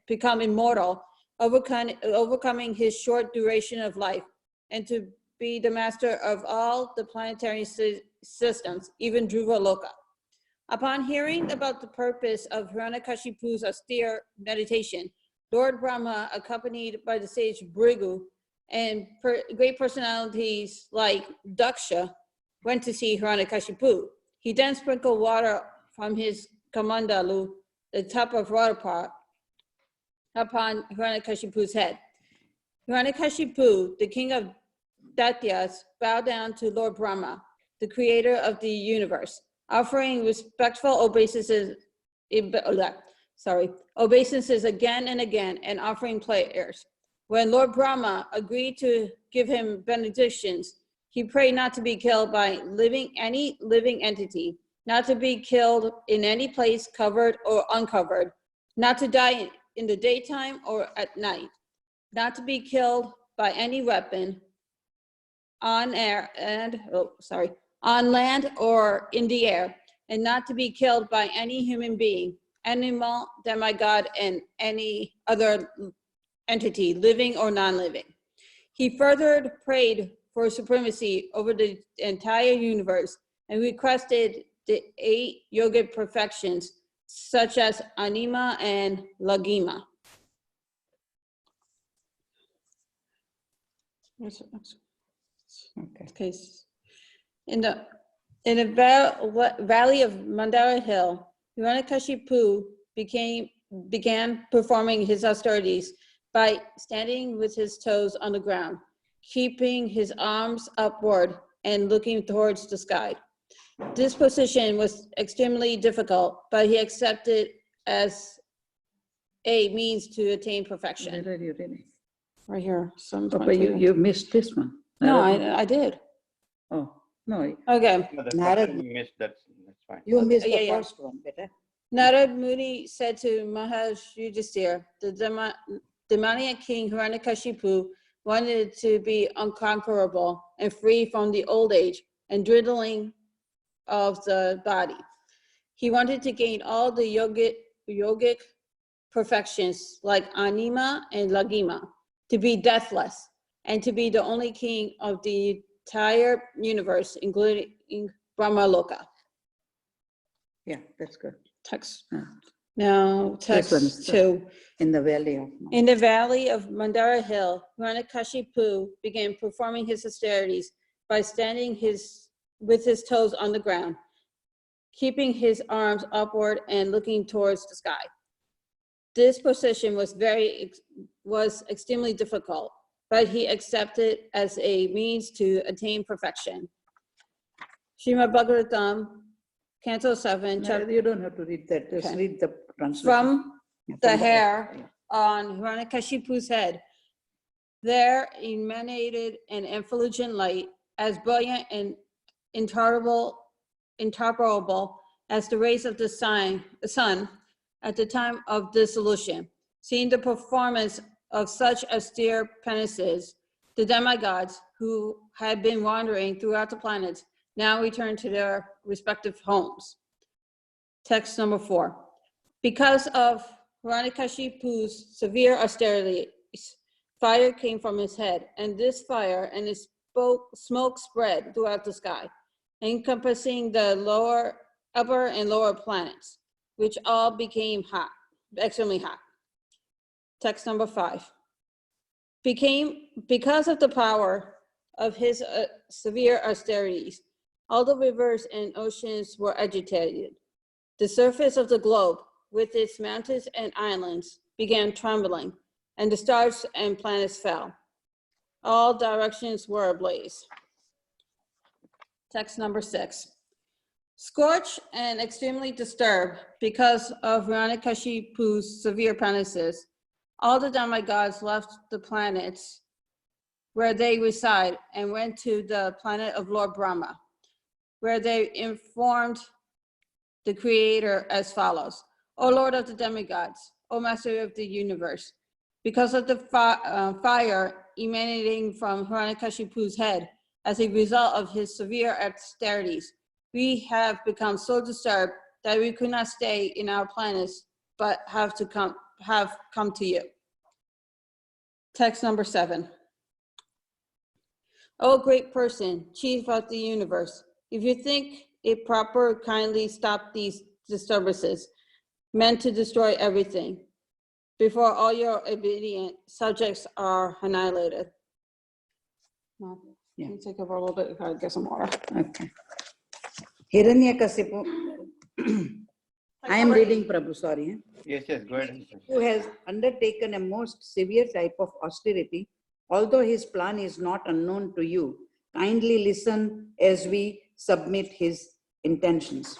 become immortal, overcoming his short duration of life, and to be the master of all the planetary systems, even Dhruva Loka. Upon hearing about the purpose of Hiranyakashipu's austere meditation, Lord Brahma, accompanied by the sage Bhrigu and great personalities like Daksha, went to see Hiranyakashipu. He then sprinkled water from his kamandalu, the top of water pot, upon Hiranyakashipu's head. Hiranyakashipu, the king of Daityas, bowed down to Lord Brahma, the creator of the universe, offering respectful obeisances again and again, and offering prayers. When Lord Brahma agreed to give him benedictions, he prayed not to be killed by any living entity, not to be killed in any place covered or uncovered, not to die in the daytime or at night, not to be killed by any weapon on land or in the air, and not to be killed by any human being, animal, demigod, and any other entity, living or non-living. He further prayed for supremacy over the entire universe and requested the 8 yogic perfections, such as anima and lagima. Okay. In the valley of Mandara Hill, Hiranyakashipu began performing his austerities by standing with his toes on the ground, keeping his arms upward and looking towards the sky. This position was extremely difficult, but he accepted as a means to attain perfection. Where are you reading? Right here. Oh, but you missed this one. No, I did. Oh, no. Okay. No, that's fine. You missed that. That's fine. You missed yeah, the yeah. first one, better. Narad Muni said to Maharaj Yudhisthira, the demoniac king Hiranyakashipu wanted to be unconquerable and free from the old age and dwindling of the body. He wanted to gain all the yogic perfections like anima and lagima, to be deathless, and to be the only king of the entire universe, including Brahma Loka. Yeah, that's good. Text. Yeah. Now, text 2. In the valley of Mandara Hill, Hiranyakashipu began performing his austerities by standing with his toes on the ground, keeping his arms upward and looking towards the sky. This position was extremely difficult, but he accepted as a means to attain perfection. Srimad Bhagavatham, Canto 7, No, you don't have to read that. Just Okay. read the translation. From the hair on Hiranyakashipu's head, there emanated an effulgent light as brilliant and intolerable as the rays of the sun at the time of dissolution. Seeing the performance of such austere penances, the demigods who had been wandering throughout the planets now returned to their respective homes. Text number 4. Because of Hiranyakashipu's severe austerities, fire came from his head, and this fire and its smoke spread throughout the sky, encompassing the upper and lower planets, which all became hot, extremely hot. Text number 5. Because of the power of his severe austerities, all the rivers and oceans were agitated. The surface of the globe, with its mountains and islands, began trembling, and the stars and planets fell. All directions were ablaze. Text number 6. Scorched and extremely disturbed because of Hiranyakashipu's severe penances, all the demigods left the planets where they reside and went to the planet of Lord Brahma, where they informed the Creator as follows: O Lord of the demigods, O Master of the universe, because of the fire emanating from Hiranyakashipu's head as a result of his severe austerities, we have become so disturbed that we could not stay in our planets, but have have come to you. Text number 7. O great person, chief of the universe, if you think it proper, kindly stop these disturbances meant to destroy everything before all your obedient subjects are annihilated. Well, Yeah. let me take over a little bit, I'll get some water. Okay. Hiranyakasipu, I am reading Prabhu, sorry. Yes, yes, go ahead. Who has undertaken a most severe type of austerity, although his plan is not unknown to you. Kindly listen as we submit his intentions.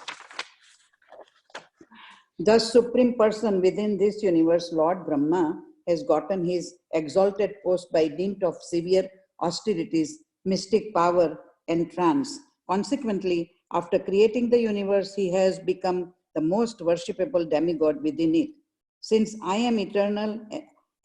The Supreme Person within this universe, Lord Brahma, has gotten his exalted post by dint of severe austerities, mystic power, and trance. Consequently, after creating the universe, he has become the most worshipable demigod within it. Since I am eternal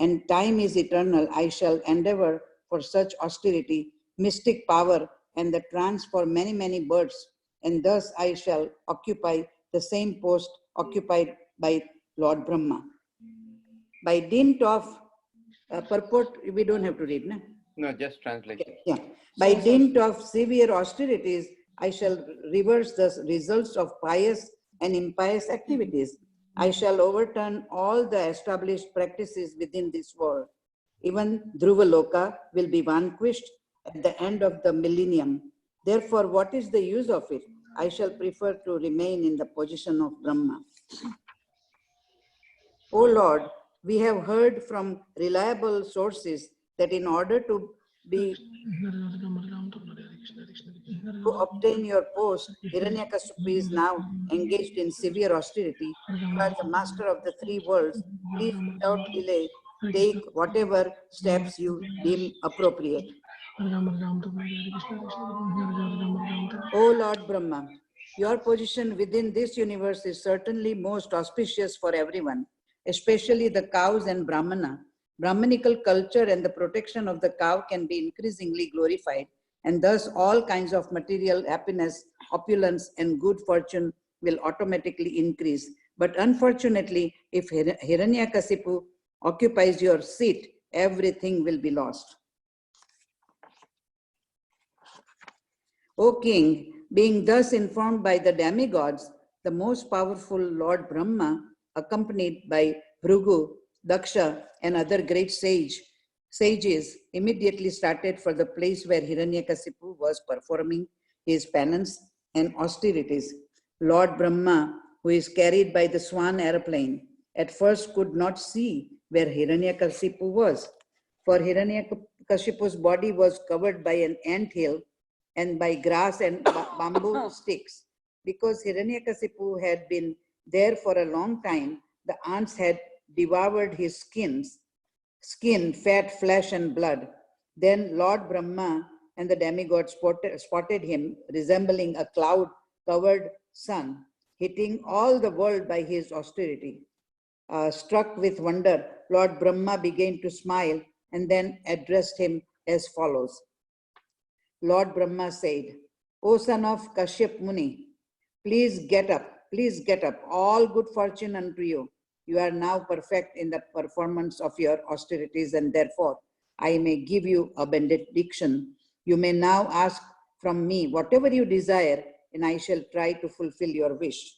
and time is eternal, I shall endeavor for such austerity, mystic power, and the trance for many, many births, and thus I shall occupy the same post occupied by Lord Brahma. By dint of purport, we don't have to read, no? No, just translation. Yeah. By dint of severe austerities, I shall reverse the results of pious and impious activities. I shall overturn all the established practices within this world. Even Dhruvaloka will be vanquished at the end of the millennium. Therefore, what is the use of it? I shall prefer to remain in the position of Brahma. O Lord, we have heard from reliable sources that in order to obtain your post, Hiranyakasipu is now engaged in severe austerity. You are the master of the 3 worlds. Please, without delay, take whatever steps you deem appropriate. O Lord Brahma, your position within this universe is certainly most auspicious for everyone, especially the cows and Brahmana. Brahmanical culture and the protection of the cow can be increasingly glorified, and thus all kinds of material happiness, opulence, and good fortune will automatically increase. But unfortunately, if Hiranyakasipu occupies your seat, everything will be lost. O king, being thus informed by the demigods, the most powerful Lord Brahma, accompanied by Bhrigu, Daksha, and other great sages, immediately started for the place where Hiranyakasipu was performing his penance and austerities. Lord Brahma, who is carried by the swan aeroplane, at first could not see where Hiranyakasipu was, for Hiranyakasipu's body was covered by an anthill and by grass and bamboo sticks. Because Hiranyakasipu had been there for a long time, the ants had devoured his skin, fat, flesh, and blood. Then Lord Brahma and the demigod spotted him resembling a cloud-covered sun, hitting all the world by his austerity. Struck with wonder, Lord Brahma began to smile and then addressed him as follows. Lord Brahma said, O son of Kashyap Muni, please get up, all good fortune unto you. You are now perfect in the performance of your austerities, and therefore I may give you a benediction. You may now ask from me whatever you desire, and I shall try to fulfill your wish.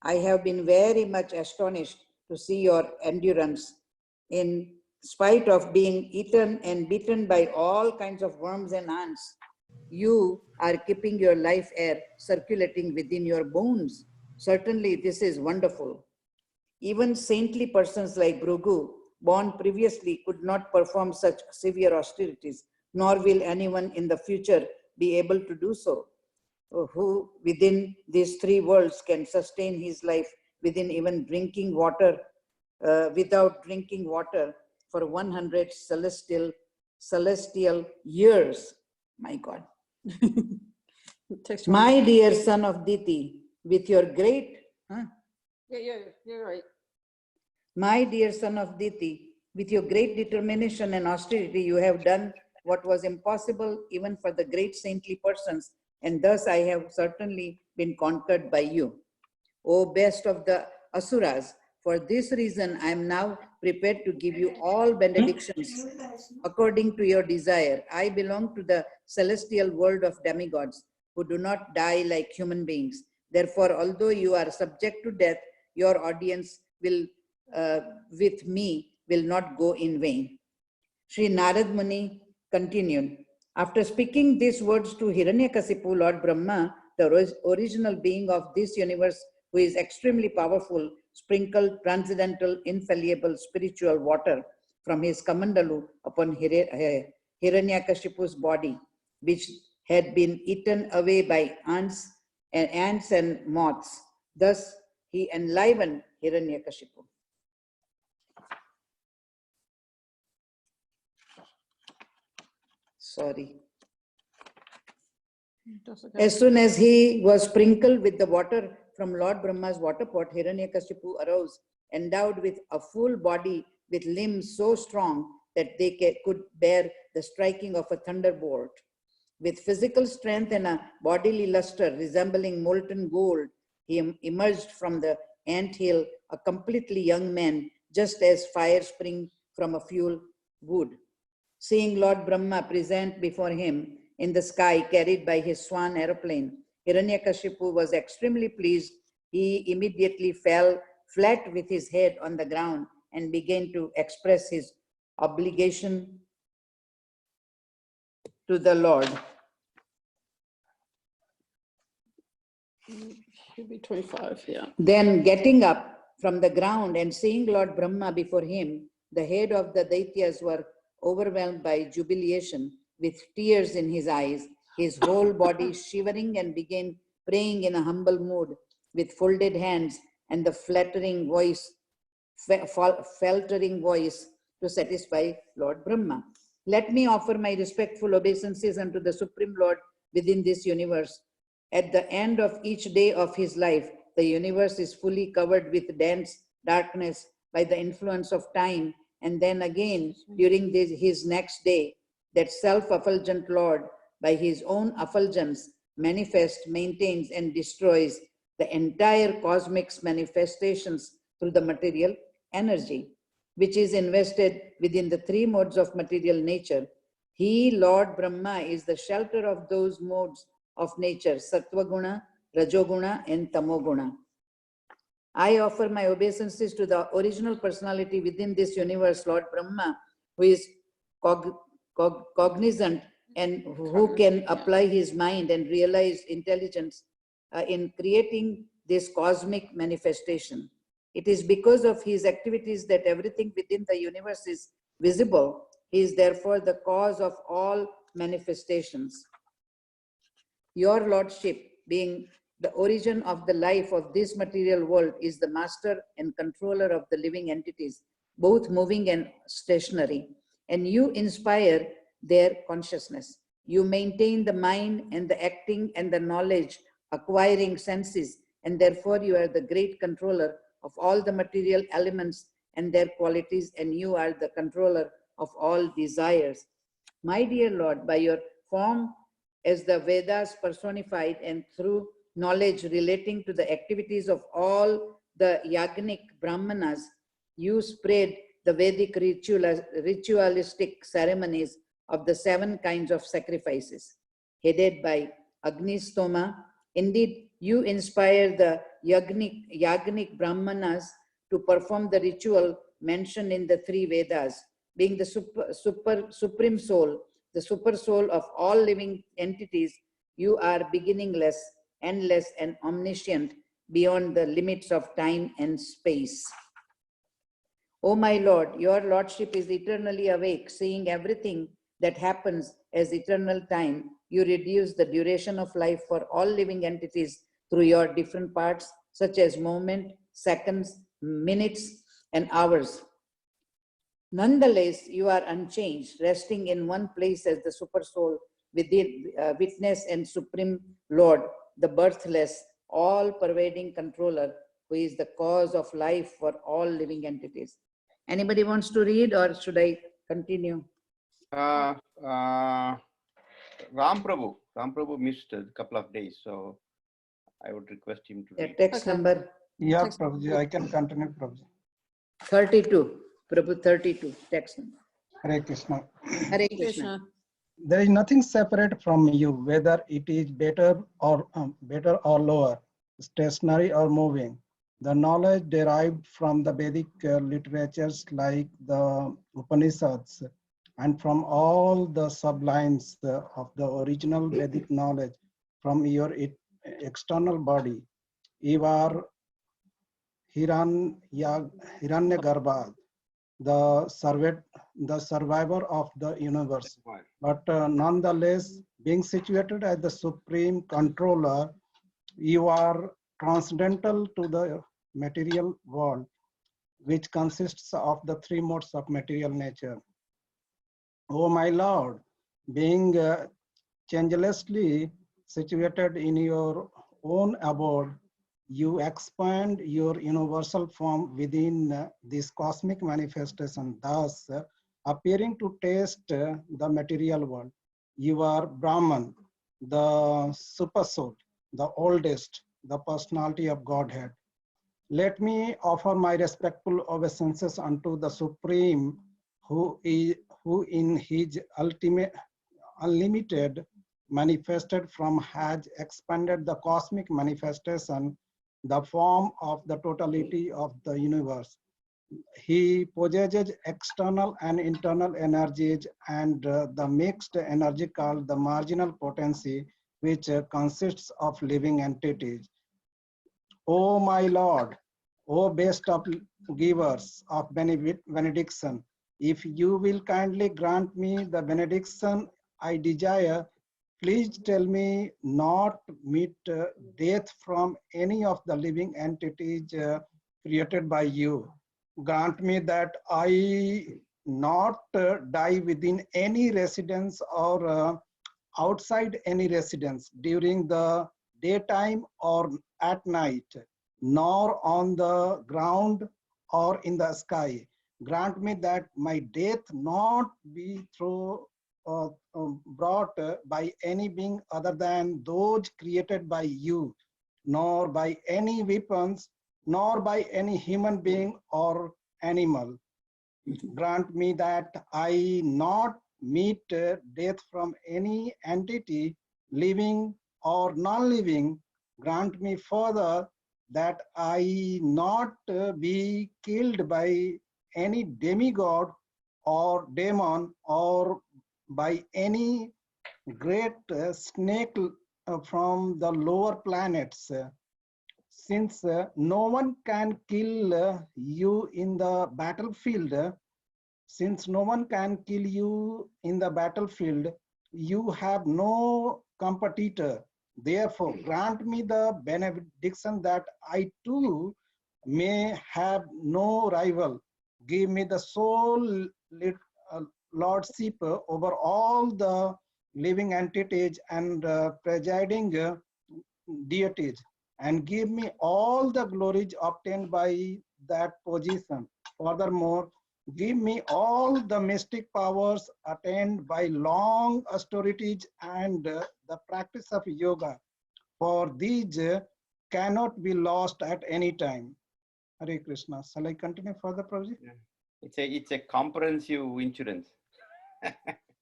I have been very much astonished to see your endurance. In spite of being eaten and beaten by all kinds of worms and ants, you are keeping your life air circulating within your bones. Certainly, this is wonderful. Even saintly persons like Bhrigu, born previously, could not perform such severe austerities, nor will anyone in the future be able to do so, who within these 3 worlds can sustain his life within even drinking water, without drinking water for 100 celestial years. My God. My dear son of Diti, with your great, You're right. My dear son of Diti, with your great determination and austerity, you have done what was impossible even for the great saintly persons, and thus I have certainly been conquered by you. O best of the Asuras, For this reason, I am now prepared to give you all benedictions according to your desire. I belong to the celestial world of demigods who do not die like human beings. Therefore, although you are subject to death, your audience will, with me, will not go in vain. Sri Narad Muni continued, after speaking these words to Hiranyakasipu, Lord Brahma, the original being of this universe, who is extremely powerful, sprinkled transcendental, infallible spiritual water from his kamandalu upon Hiranyakashipu's body, which had been eaten away by ants and moths. Thus, he enlivened Hiranyakashipu. Sorry. As soon as he was sprinkled with the water from Lord Brahma's water pot, Hiranyakashipu arose, endowed with a full body with limbs so strong that they could bear the striking of a thunderbolt. With physical strength and a bodily luster resembling molten gold, he emerged from the anthill a completely young man, just as fire springs from a fuel wood. Seeing Lord Brahma present before him in the sky carried by his swan aeroplane, Hiranyakashipu was extremely pleased. He immediately fell flat with his head on the ground and began to express his obligation to the Lord. Should be 25, yeah. Then getting up from the ground and seeing Lord Brahma before him, the head of the Daityas were overwhelmed by jubilation with tears in his eyes, his whole body shivering, and began praying in a humble mood with folded hands and the faltering voice to satisfy Lord Brahma. Let me offer my respectful obeisances unto the Supreme Lord within this universe. At the end of each day of his life, the universe is fully covered with dense darkness by the influence of time, and then again during his next day, that self-effulgent Lord, by his own effulgence, manifests, maintains, and destroys the entire cosmic manifestations through the material energy, which is invested within the three modes of material nature. He, Lord Brahma, is the shelter of those modes of nature, Sattva Guna, Rajoguna, and Tamoguna. I offer my obeisances to the original personality within this universe, Lord Brahma, who is cognizant and who can apply his mind and realize intelligence in creating this cosmic manifestation. It is because of his activities that everything within the universe is visible. He is therefore the cause of all manifestations. Your Lordship, being the origin of the life of this material world, is the master and controller of the living entities, both moving and stationary, and you inspire their consciousness. You maintain the mind and the acting and the knowledge, acquiring senses, and therefore you are the great controller of all the material elements and their qualities, and you are the controller of all desires. My dear Lord, by your form as the Vedas personified and through knowledge relating to the activities of all the Yagnik Brahmanas, you spread the Vedic ritualistic ceremonies of the 7 kinds of sacrifices, headed by Agnistoma. Indeed, you inspire the Yagnik Brahmanas to perform the ritual mentioned in the 3 Vedas, being the supreme soul, the super soul of all living entities. You are beginningless, endless, and omniscient beyond the limits of time and space. O my Lord, your Lordship is eternally awake, seeing everything that happens as eternal time. You reduce the duration of life for all living entities through your different parts, such as moment, seconds, minutes, and hours. Nonetheless, you are unchanged, resting in one place as the super soul within witness and supreme Lord, the birthless, all-pervading controller, who is the cause of life for all living entities. Anybody wants to read, or should I continue? Ram Prabhu missed a couple of days, so I would request him to read. Text number. Yeah, Prabhuji, I can continue, Prabhuji. 32. Prabhu 32. Text. Hare Krishna. Hare Krishna. Krishna. There is nothing separate from you, whether it is better or lower, stationary or moving. The knowledge derived from the Vedic literatures like the Upanishads and from all the sublines of the original Vedic knowledge from your external body. You are Hiranyagarbha, the survivor of the universe. But nonetheless, being situated as the supreme controller, you are transcendental to the material world, which consists of the three modes of material nature. O my Lord, being changelessly situated in your own abode, you expand your universal form within this cosmic manifestation, thus appearing to taste the material world. You are Brahman, the supersoul, the oldest, the personality of Godhead. Let me offer my respectful obeisances unto the Supreme, who in his unlimited manifested from has expanded the cosmic manifestation, the form of the totality of the universe. He possesses external and internal energies and the mixed energy called the marginal potency, which consists of living entities. O my Lord, O best of givers of benediction, if you will kindly grant me the benediction I desire, please tell me not meet death from any of the living entities created by you. Grant me that I not die within any residence or outside any residence during the daytime or at night, nor on the ground or in the sky. Grant me that my death not be brought by any being other than those created by you, nor by any weapons, nor by any human being or animal. Grant me that I not meet death from any entity, living or non-living. Grant me further that I not be killed by any demigod or demon or by any great snake from the lower planets. Since no one can kill you in the battlefield, since no one can kill you in the battlefield, you have no competitor. Therefore, grant me the benediction that I too may have no rival. Give me the sole lordship over all the living entities and presiding deities, and give me all the glories obtained by that position. Furthermore, give me all the mystic powers attained by long austerities and the practice of yoga, for these cannot be lost at any time. Hare Krishna. Shall I continue further, Prabhuji? Yeah. It's a comprehensive insurance.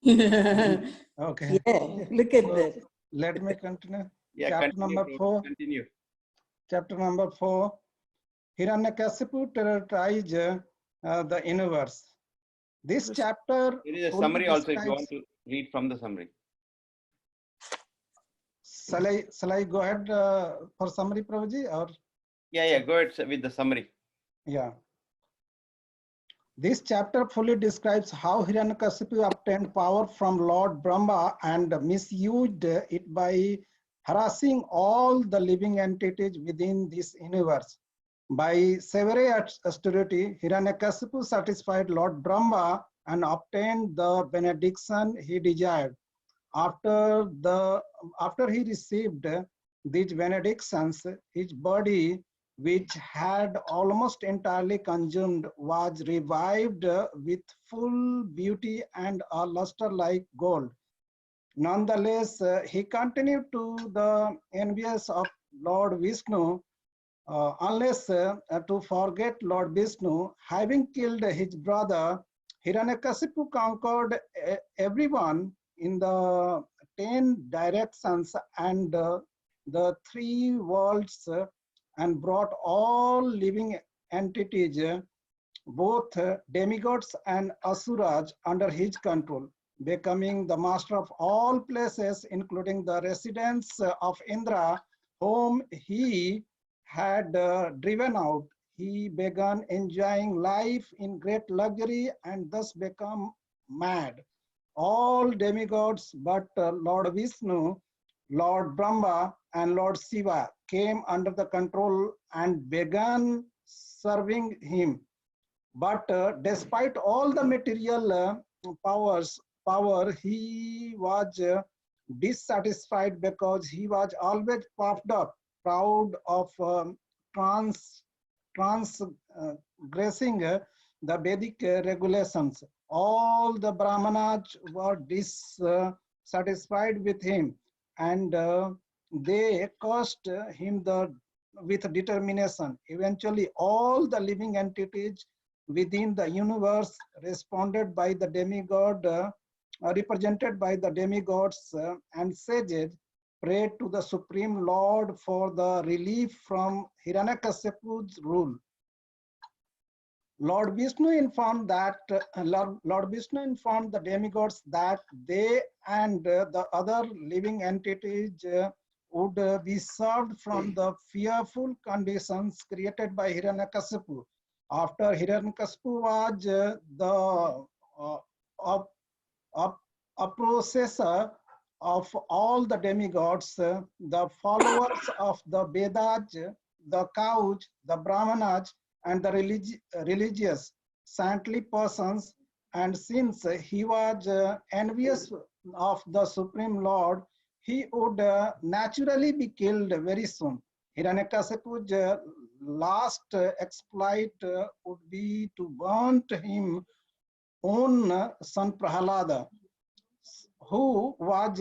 Yeah, Okay. look at So, that. let me continue. Yeah, Chapter continue, number 4. Continue. Chapter number 4. Hiranyakasipu terrorized the universe. This chapter There is a fully summary also if you describes. want to read from the summary. Shall I go ahead for summary, Prabhuji? Or Yeah, go ahead with the summary. yeah. This chapter fully describes how Hiranyakasipu obtained power from Lord Brahma and misused it by harassing all the living entities within this universe. By severe austerity, Hiranyakasipu satisfied Lord Brahma and obtained the benediction he desired. After he received these benedictions, his body, which had almost entirely consumed, was revived with full beauty and a luster like gold. Nonetheless, he continued to the envious of Lord Vishnu unless to forget Lord Vishnu, having killed his brother, Hiranyakasipu conquered everyone in the 10 directions and the 3 worlds and brought all living entities, both demigods and asuras, under his control, becoming the master of all places, including the residence of Indra, whom he had driven out. He began enjoying life in great luxury and thus became mad. All demigods but Lord Vishnu, Lord Brahma, and Lord Shiva came under the control and began serving him. But despite all the material power, he was dissatisfied because he was always puffed up, proud of transgressing the Vedic regulations. All the Brahmanas were dissatisfied with him, and they cursed him with determination. Eventually, all the living entities within the universe responded by the demigod, represented by the demigods and sages, prayed to the Supreme Lord for the relief from Hiranyakasipu's rule. Lord Vishnu informed the demigods that they and the other living entities would be served from the fearful conditions created by Hiranyakasipu. After Hiranyakasipu was the processor of all the demigods, the followers of the Vedas, the cows, the Brahmanas, and the religious saintly persons, and since he was envious of the Supreme Lord, he would naturally be killed very soon. Hiranyakasipu's last exploit would be to burn his own son Prahalada, who was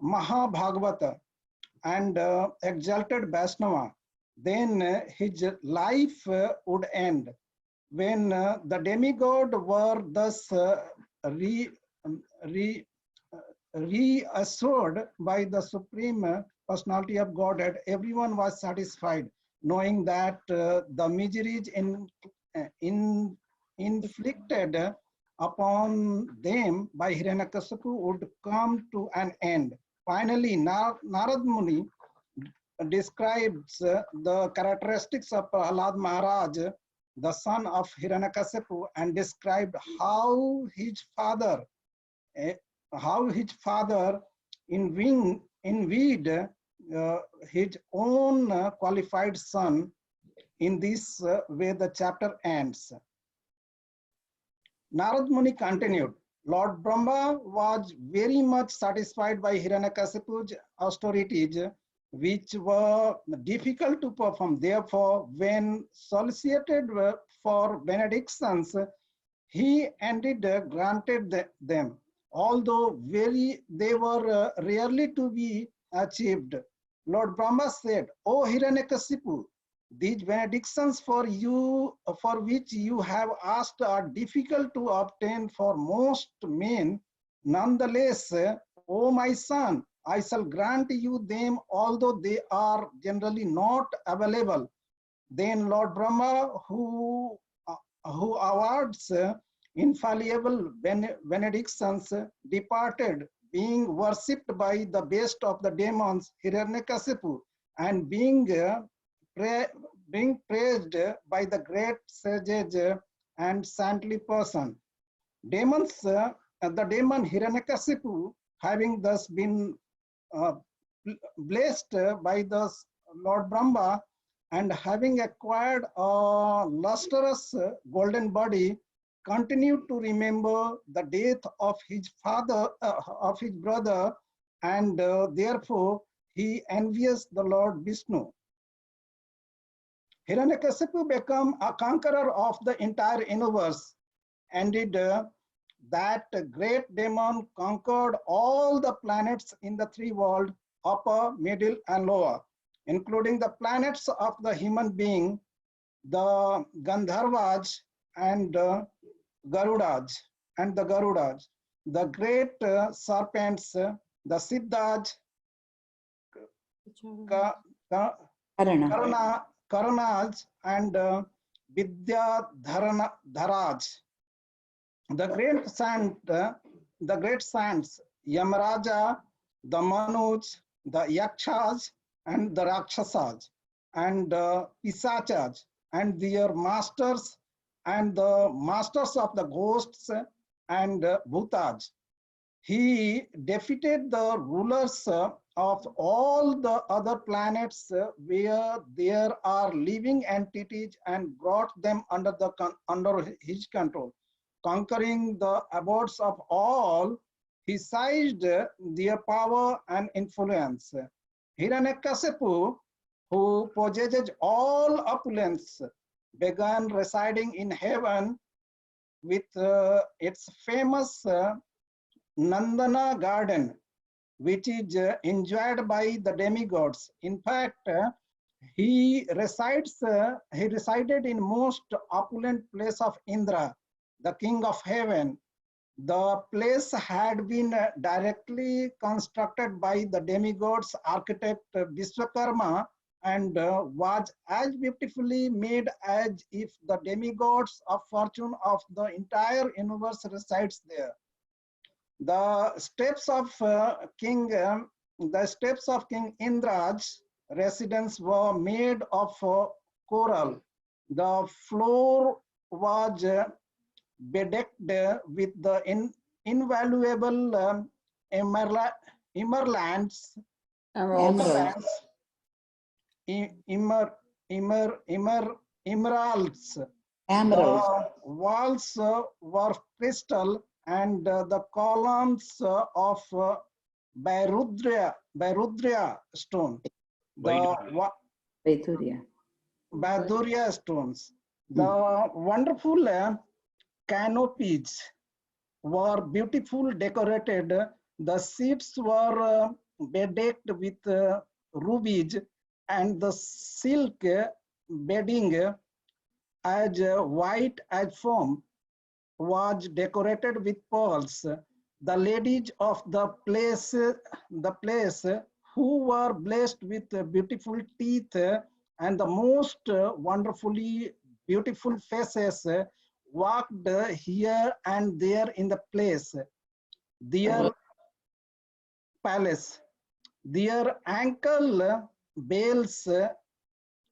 Mahabhagavata and exalted Vaishnava. Then his life would end. When the demigod were thus reassured by the Supreme Personality of Godhead, everyone was satisfied, knowing that the miseries inflicted upon them by Hiranyakasipu would come to an end. Finally, Narad Muni describes the characteristics of Prahlad Maharaj, the son of Hiranyakasipu, and described how his father envied his own qualified son. In this way, the chapter ends. Narad Muni continued, Lord Brahma was very much satisfied by Hiranyakasipu's austerities, which were difficult to perform. Therefore, when solicited for benedictions, he indeed granted them, although they were rarely to be achieved. Lord Brahma said, O Hiranyakasipu, these benedictions for which you have asked are difficult to obtain for most men. Nonetheless, O my son, I shall grant you them, although they are generally not available. Then Lord Brahma, who awards infallible benedictions, departed, being worshipped by the best of the demons, Hiranyakasipu, and being praised by the great sages and saintly person. The demon Hiranyakasipu, having thus been blessed by the Lord Brahma and having acquired a lustrous golden body, continued to remember the death of his brother, and therefore he envies the Lord Vishnu. Hiranyakasipu became a conqueror of the entire universe, and that great demon conquered all the planets in the 3 worlds, upper, middle, and lower. including the planets of the human being, the Gandharvas and Garudas, the great serpents, the Siddhas, Ka- Ka- Karana. Karanas, and Vidyadharaj. The great saints, Yamaraja, the Manuj, the Yakshas, and the Rakshasas, and Pisachas, and their masters, and the masters of the ghosts and Bhutas. He defeated the rulers of all the other planets where there are living entities and brought them under his control. Conquering the abodes of all, he seized their power and influence. Hiranyakasipu, who possessed all opulence, began residing in heaven with its famous Nandana garden, which is enjoyed by the demigods. In fact, he resided in most opulent place of Indra, the king of heaven. The place had been directly constructed by the demigods architect Vishwakarma and was as beautifully made as if the demigods of fortune of the entire universe resides there. The steps of King Indra's residence were made of coral. The floor was bedecked with the invaluable emeralds, Emeralds. Emeralds. emeralds. Emeralds. The walls were crystal, and the columns of Bairudria stone. The Vaidurya. Baduria stones. The wonderful canopies were beautiful decorated. The seats were bedecked with rubies, and the silk bedding as white as foam was decorated with pearls. The ladies of the place who were blessed with beautiful teeth and the most wonderfully beautiful faces walked here and there in the place. Their palace, their ankle bells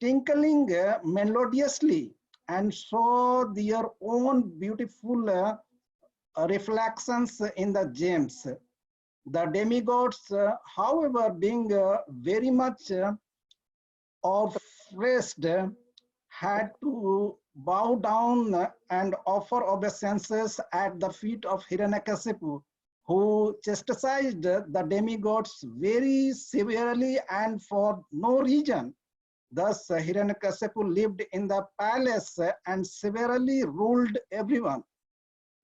tinkling melodiously and saw their own beautiful reflections in the gems. The demigods, however, being very much oppressed, had to bow down and offer obeisances at the feet of Hiranyakasipu, who chastised the demigods very severely and for no reason. Thus, Hiranyakasipu lived in the palace and severely ruled everyone.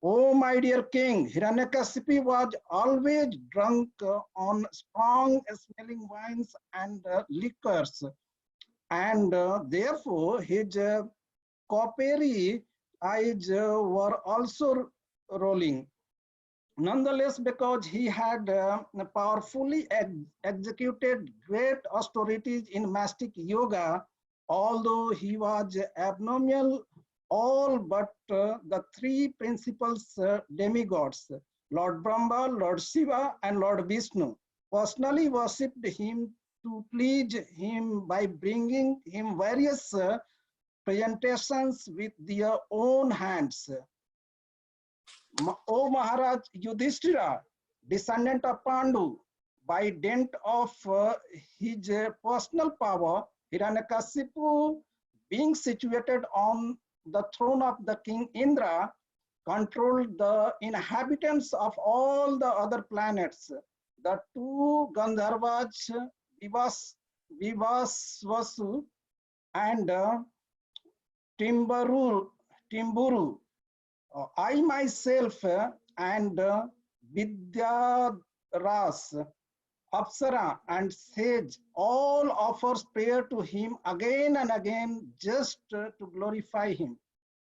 Oh, my dear king, Hiranyakasipu was always drunk on strong smelling wines and liquors, and therefore his coppery eyes were also rolling. Nonetheless, because he had powerfully executed great austerities in mastic yoga, although he was abnormal, all but the three principal demigods, Lord Brahma, Lord Shiva, and Lord Vishnu, personally worshipped him to please him by bringing him various presentations with their own hands. O Maharaj Yudhishthira, descendant of Pandu, by dint of his personal power, Hiranyakasipu, being situated on the throne of the king Indra, controlled the inhabitants of all the other planets. The two Gandharvas, Vivasvasu and Timburu, I myself and Vidyaras Apsara and sage all offers prayer to him again and again just to glorify him.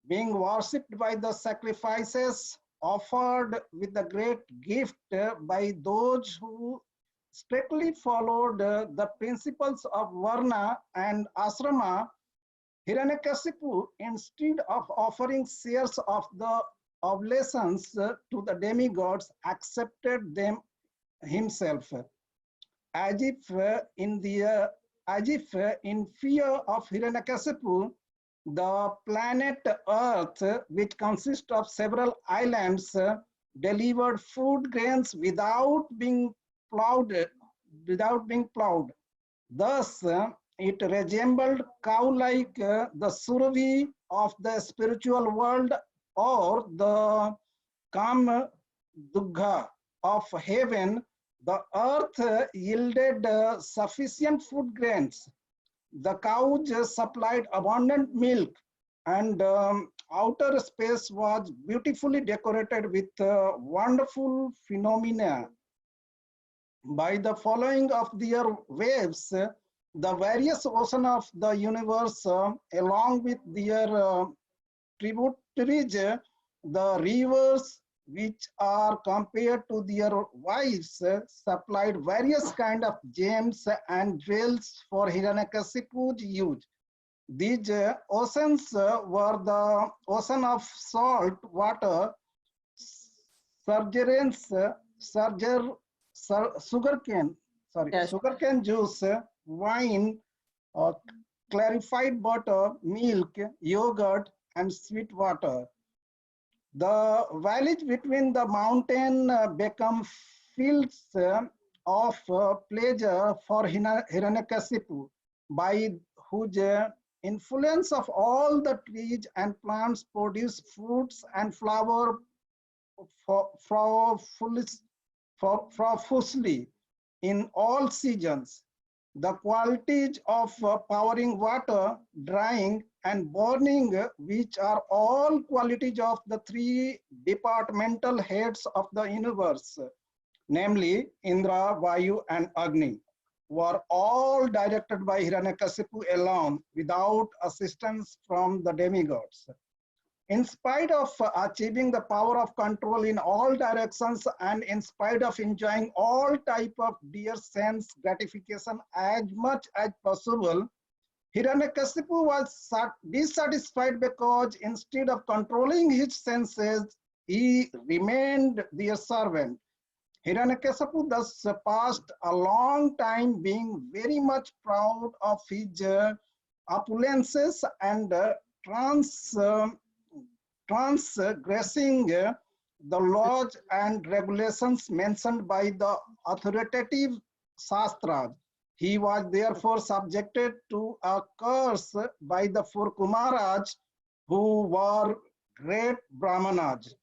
Being worshipped by the sacrifices offered with the great gift by those who strictly followed the principles of Varna and Asrama, Hiranyakasipu, instead of offering shares of the oblations to the demigods, accepted them himself, as if in fear of Hiranyakasipu, the planet Earth, which consists of several islands, delivered food grains without being plowed. Thus, it resembled cow-like the Survi of the spiritual world or the Kam Dugha of heaven. The earth yielded sufficient food grains. The cows supplied abundant milk, and outer space was beautifully decorated with wonderful phenomena. By the following of their waves, the various oceans of the universe, along with their tributaries, the rivers, which are compared to their wives, supplied various kind of gems and jewels for Hiranyakasipu's use. These oceans were the ocean of salt water, sugarcane, Yes. sugarcane juice, wine, clarified butter, milk, yogurt, and sweet water. The valleys between the mountain become fields of pleasure for Hiranyakasipu, by whose influence of all the trees and plants produce fruits and flower profusely in all seasons. The qualities of powering water, drying, and burning, which are all qualities of the three departmental heads of the universe, namely Indra, Vayu, and Agni, were all directed by Hiranyakasipu alone without assistance from the demigods. In spite of achieving the power of control in all directions, and in spite of enjoying all type of dear sense gratification as much as possible, Hiranyakasipu was dissatisfied because instead of controlling his senses, he remained their servant. Hiranyakasipu thus passed a long time being very much proud of his opulences and transgressing the laws and regulations mentioned by the authoritative Shastras. He was therefore subjected to a curse by the four Kumaras, who were great Brahmanas.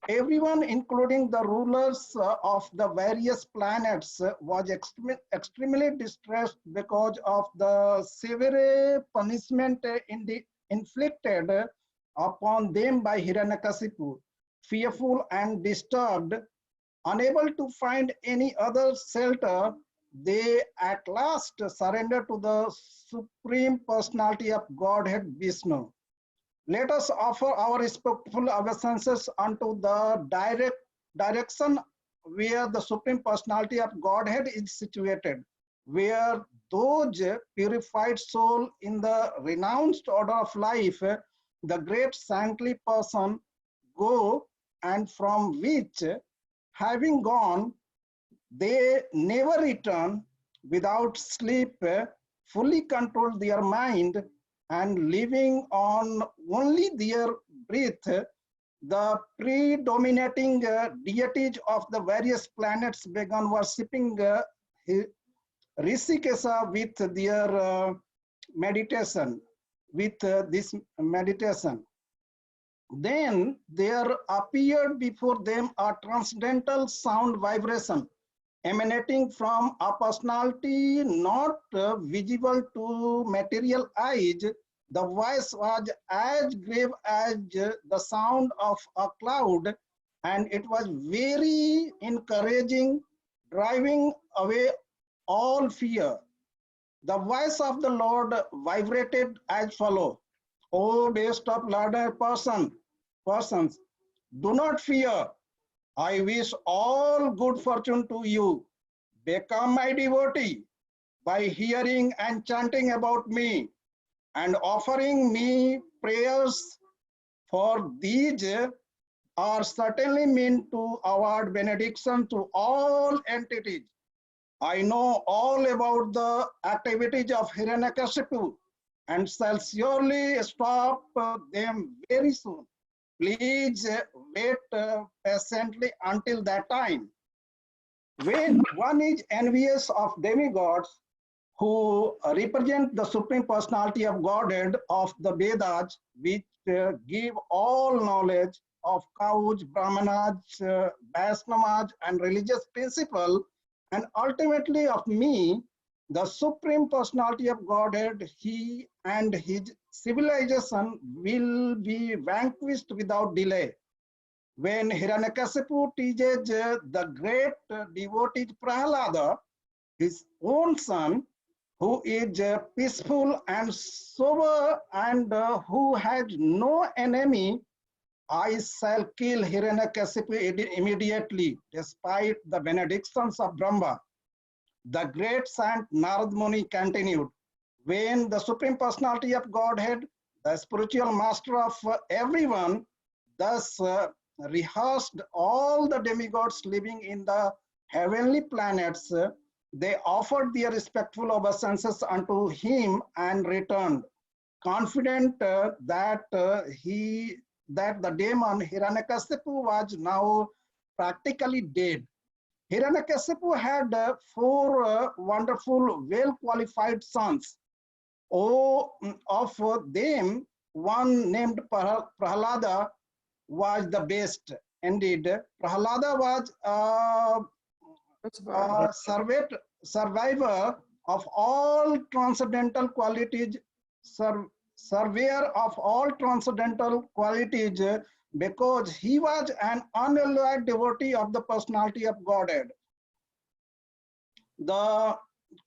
Everyone, including the rulers of the various planets, was extremely distressed because of the severe punishment inflicted upon them by Hiranyakasipu. Fearful and disturbed, unable to find any other shelter, they at last surrendered to the Supreme Personality of Godhead Vishnu. Let us offer our respectful obeisances unto the direction where the Supreme Personality of Godhead is situated, where those purified souls in the renounced order of life, the great saintly person, go, and from which, having gone, they never return. Without sleep, fully control their mind, and living on only their breath, the predominating deities of the various planets began worshipping Rishikesha with their meditation, this meditation. Then there appeared before them a transcendental sound vibration emanating from a personality not visible to material eyes. The voice was as grave as the sound of a cloud, and it was very encouraging, driving away all fear. The voice of the Lord vibrated as follows. O best of learned persons, do not fear. I wish all good fortune to you. Become my devotee by hearing and chanting about me and offering me prayers, for these are certainly meant to award benediction to all entities. I know all about the activities of Hiranyakashipu and shall surely stop them very soon. Please wait patiently until that time. When one is envious of demigods who represent the Supreme Personality of Godhead of the Vedas, which give all knowledge of cows, brahmanas, Vaishnavas, and religious principle, and ultimately of me, the Supreme Personality of Godhead, he and his civilization will be vanquished without delay. When Hiranyakasipu teaches the great devotee Prahalada, his own son, who is peaceful and sober and who has no enemy, I shall kill Hiranyakasipu immediately, despite the benedictions of Brahma. The great Saint Narad Muni continued, when the Supreme Personality of Godhead, the spiritual master of everyone, thus rehearsed all the demigods living in the heavenly planets, they offered their respectful obeisances unto him and returned, confident that the demon Hiranyakasipu was now practically dead. Hiranyakasipu had four wonderful, well-qualified sons. Of them, one named Prahalada was the best. Indeed, Prahalada was a survivor of all transcendental qualities, surveyor of all transcendental qualities, because he was an unalloyed devotee of the personality of Godhead. The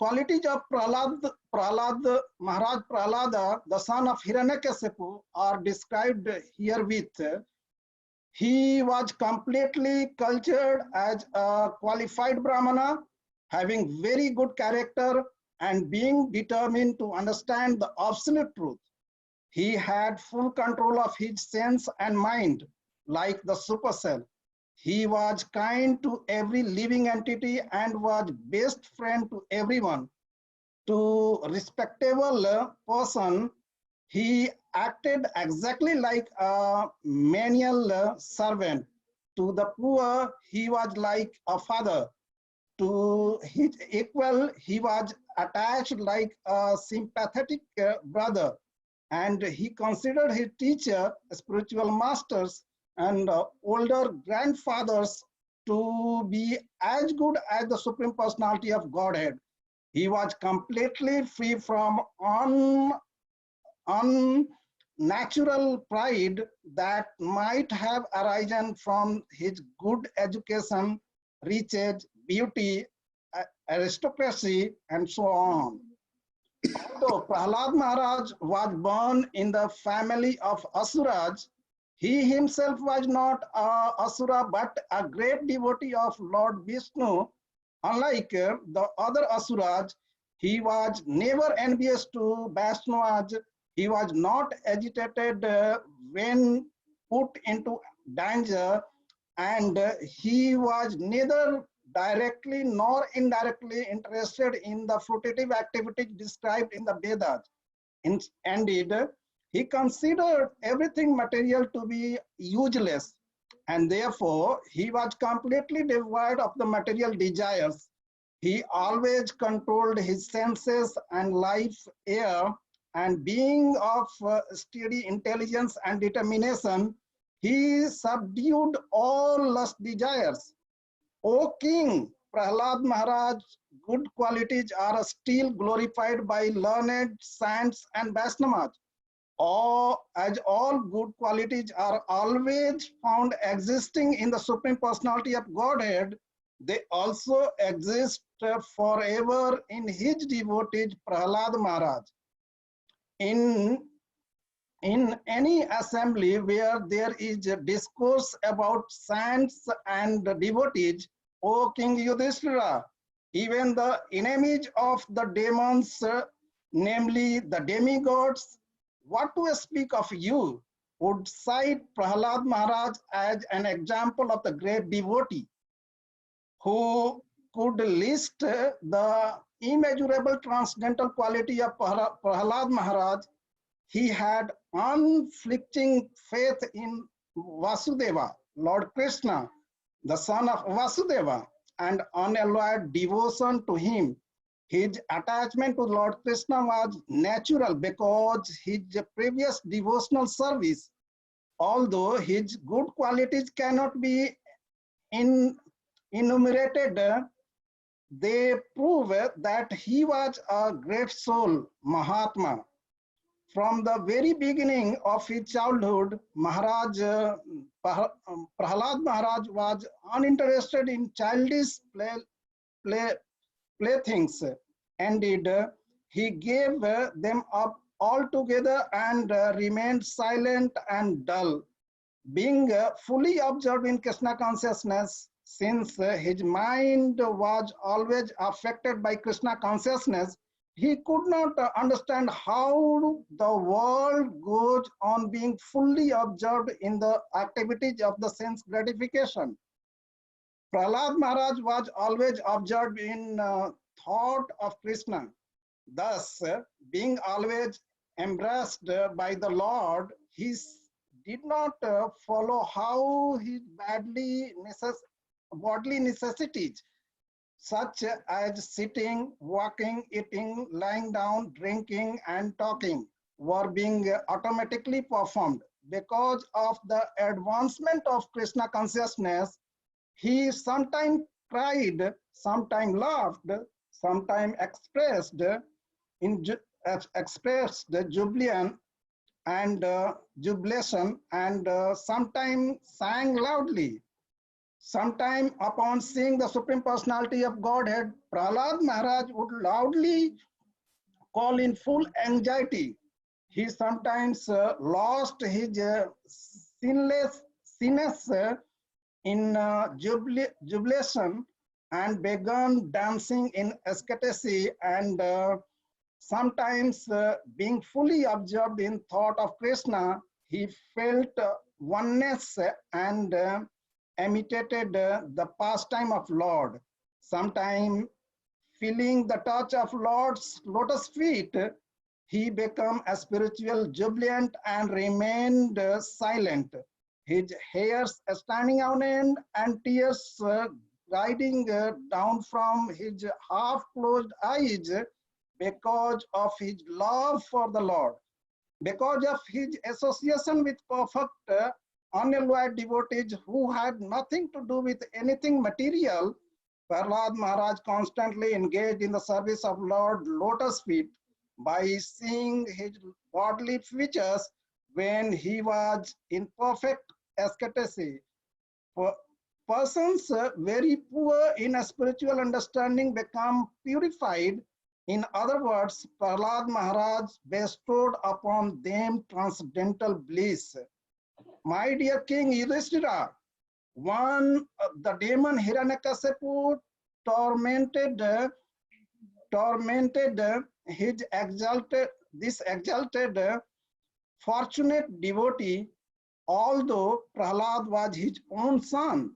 qualities of Maharaj Prahlada, the son of Hiranyakasipu, are described herewith. He was completely cultured as a qualified Brahmana, having very good character and being determined to understand the absolute truth. He had full control of his sense and mind, like the supercell. He was kind to every living entity and was best friend to everyone. To respectable person, he acted exactly like a menial servant. To the poor, he was like a father. To his equal, he was attached like a sympathetic brother. And he considered his teacher, spiritual masters, and older grandfathers to be as good as the Supreme Personality of Godhead. He was completely free from unnatural pride that might have arisen from his good education, riches, beauty, aristocracy, and so on. Although Prahlad Maharaj was born in the family of Asuras, he himself was not an Asura but a great devotee of Lord Vishnu. Unlike the other Asuras, he was never envious to Vaishnavas. He was not agitated when put into danger, and he was neither directly nor indirectly interested in the fruitive activities described in the Vedas. Indeed, he considered everything material to be useless, and therefore he was completely devoid of the material desires. He always controlled his senses and life air, and being of steady intelligence and determination, he subdued all lust desires. O King, Prahlad Maharaj's good qualities are still glorified by learned saints and Vaishnavas. As all good qualities are always found existing in the Supreme Personality of Godhead, they also exist forever in his devotee Prahlad Maharaj. In any assembly where there is a discourse about saints and devotees, O King Yudhishthira, even the enemies of the demons, namely the demigods, what to speak of you, would cite Prahlad Maharaj as an example of the great devotee who could list the immeasurable transcendental quality of Prahlad Maharaj. He had unflinching faith in Vasudeva, Lord Krishna, the son of Vasudeva, and unalloyed devotion to him. His attachment to Lord Krishna was natural because his previous devotional service, although his good qualities cannot be enumerated, they prove that he was a great soul, Mahatma. From the very beginning of his childhood, Prahlad Maharaj was uninterested in childish playthings. Indeed, he gave them up altogether and remained silent and dull. Being fully absorbed in Krishna consciousness, since his mind was always affected by Krishna consciousness, he could not understand how the world goes on being fully absorbed in the activities of the sense gratification. Prahlad Maharaj was always absorbed in thought of Krishna. Thus, being always embraced by the Lord, he did not follow how his bodily necessities, such as sitting, walking, eating, lying down, drinking, and talking, were being automatically performed. Because of the advancement of Krishna consciousness, he sometimes cried, sometimes laughed, sometimes expressed jubilation and sometimes sang loudly. Sometime upon seeing the Supreme Personality of Godhead, Prahlad Maharaj would loudly call in full anxiety. He sometimes lost his sinlessness in jubilation and began dancing in ecstasy, and sometimes being fully absorbed in thought of Krishna, he felt oneness and imitated the pastime of Lord. Sometime feeling the touch of Lord's lotus feet, he became a spiritual jubilant and remained silent. His hairs standing on end and tears gliding down from his half-closed eyes because of his love for the Lord. Because of his association with perfect unalloyed devotees who had nothing to do with anything material, Prahlad Maharaj constantly engaged in the service of Lord Lotus feet by seeing his bodily features when he was in perfect ecstasy. Persons very poor in a spiritual understanding become purified. In other words, Prahlad Maharaj bestowed upon them transcendental bliss. My dear King Yudhishthira, the demon Hiranyakasipu tormented this exalted fortunate devotee, although Prahlad was his own son.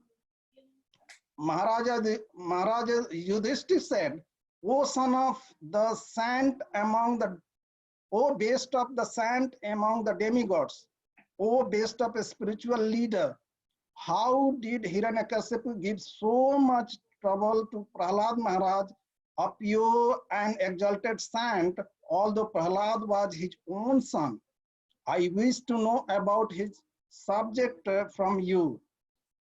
Maharaja Yudhishthira said, O son of the saint among the, O best of the saint among the demigods, O best of a spiritual leader, how did Hiranyakasipu give so much trouble to Prahlad Maharaj, a pure and exalted saint, although Prahlad was his own son? I wish to know about his subject from you.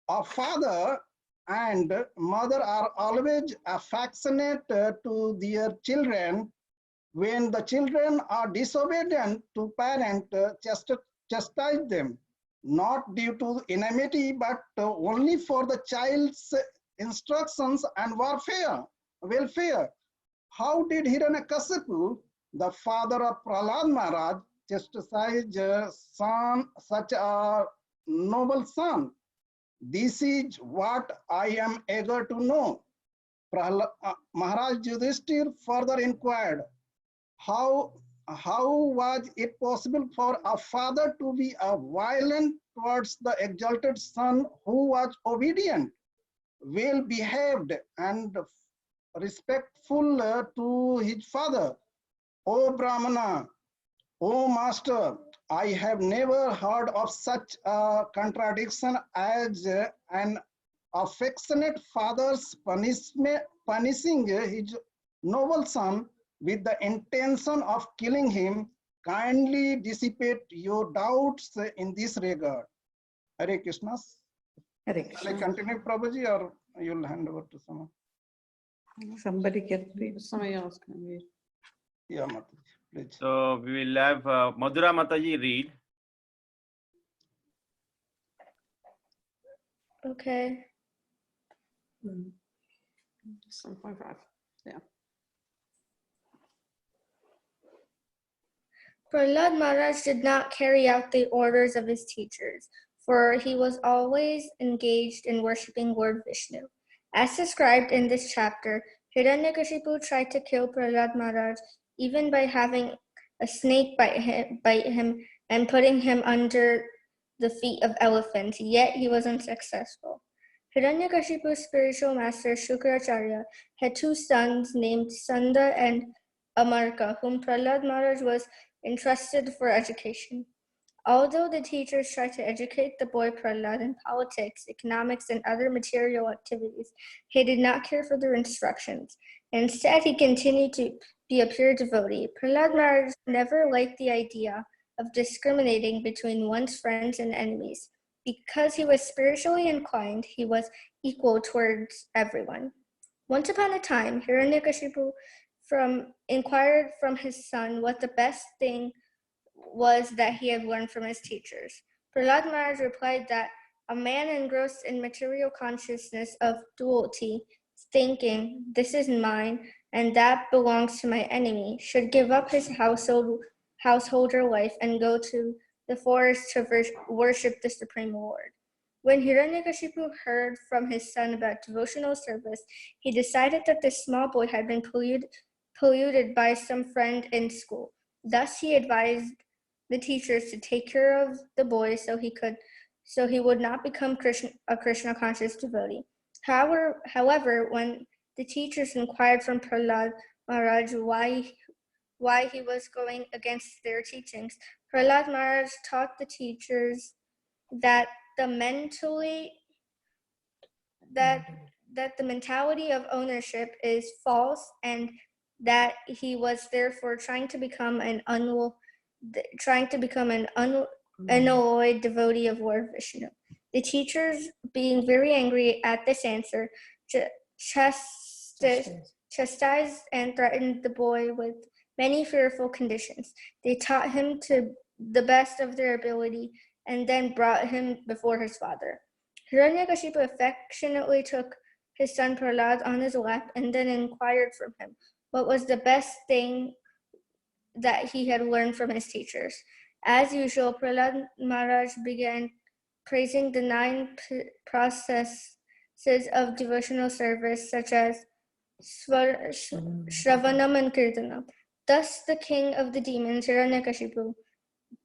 A father and mother are always affectionate to their children. When the children are disobedient to parent, chastise them, not due to enmity, but only for the child's instructions and welfare. How did Hiranyakasipu, the father of Prahlad Maharaj, chastise such a noble son? This is what I am eager to know. Maharaj Yudhishthir further inquired, how was it possible for a father to be violent towards the exalted son who was obedient, well behaved, and respectful to his father? O Brahmana, O master, I have never heard of such a contradiction as an affectionate father's punishing his noble son with the intention of killing him. Kindly dissipate your doubts in this regard. Hare Krishna. Hare Shall I Krishna. continue, Prabhuji, or you'll hand over to someone? Somebody can read. Somebody else can read. Yeah, Mataji, please. So we will have Madhura Mataji read. Okay. 7.5. Yeah. Prahlad Maharaj did not carry out the orders of his teachers, for he was always engaged in worshipping Lord Vishnu. As described in this chapter, Hiranyakashipu tried to kill Prahlad Maharaj even by having a snake bite him and putting him under the feet of elephants, yet he was unsuccessful. Hiranyakashipu's spiritual master Shukracharya had two sons named Sanda and Amarka, whom Prahlad Maharaj was entrusted for education. Although the teachers tried to educate the boy Prahlad in politics, economics, and other material activities, he did not care for their instructions. Instead, he continued to be a pure devotee. Prahlad Maharaj never liked the idea of discriminating between one's friends and enemies. Because he was spiritually inclined, he was equal towards everyone. Once upon a time, Hiranyakashipu inquired from his son what the best thing was that he had learned from his teachers. Prahlad Maharaj replied that a man engrossed in material consciousness of duality, thinking, "This is mine, and that belongs to my enemy," should give up his householder life and go to the forest to worship the Supreme Lord. When Hiranyakashipu heard from his son about devotional service, he decided that this small boy had been polluted by some friend in school. Thus, he advised the teachers to take care of the boy so he would not become a Krishna conscious devotee. However, when the teachers inquired from Prahlad Maharaj why he was going against their teachings, Prahlad Maharaj taught the teachers that the mentality of ownership is false, and that he was therefore trying to become an unalloyed devotee of Lord Vishnu. The teachers, being very angry at this answer, chastised and threatened the boy with many fearful conditions. They taught him to the best of their ability and then brought him before his father. Hiranyakashipu affectionately took his son Prahlad on his lap and then inquired from him what was the best thing that he had learned from his teachers. As usual, Prahlad Maharaj began praising the 9 processes of devotional service, such as Shravanam and Kirtanam. Thus, the king of the demons, Hiranyakashipu,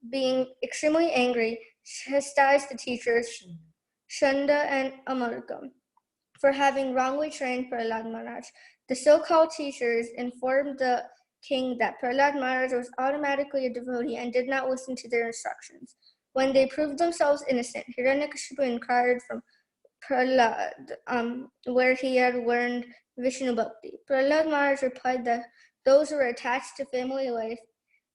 being extremely angry, chastised the teachers, Shanda and Amarkam, for having wrongly trained Prahlad Maharaj. The so-called teachers informed the king that Prahlad Maharaj was automatically a devotee and did not listen to their instructions. When they proved themselves innocent, Hiranyakashipu inquired from Prahlad where he had learned Vishnu Bhakti. Prahlad Maharaj replied that those who are attached to family life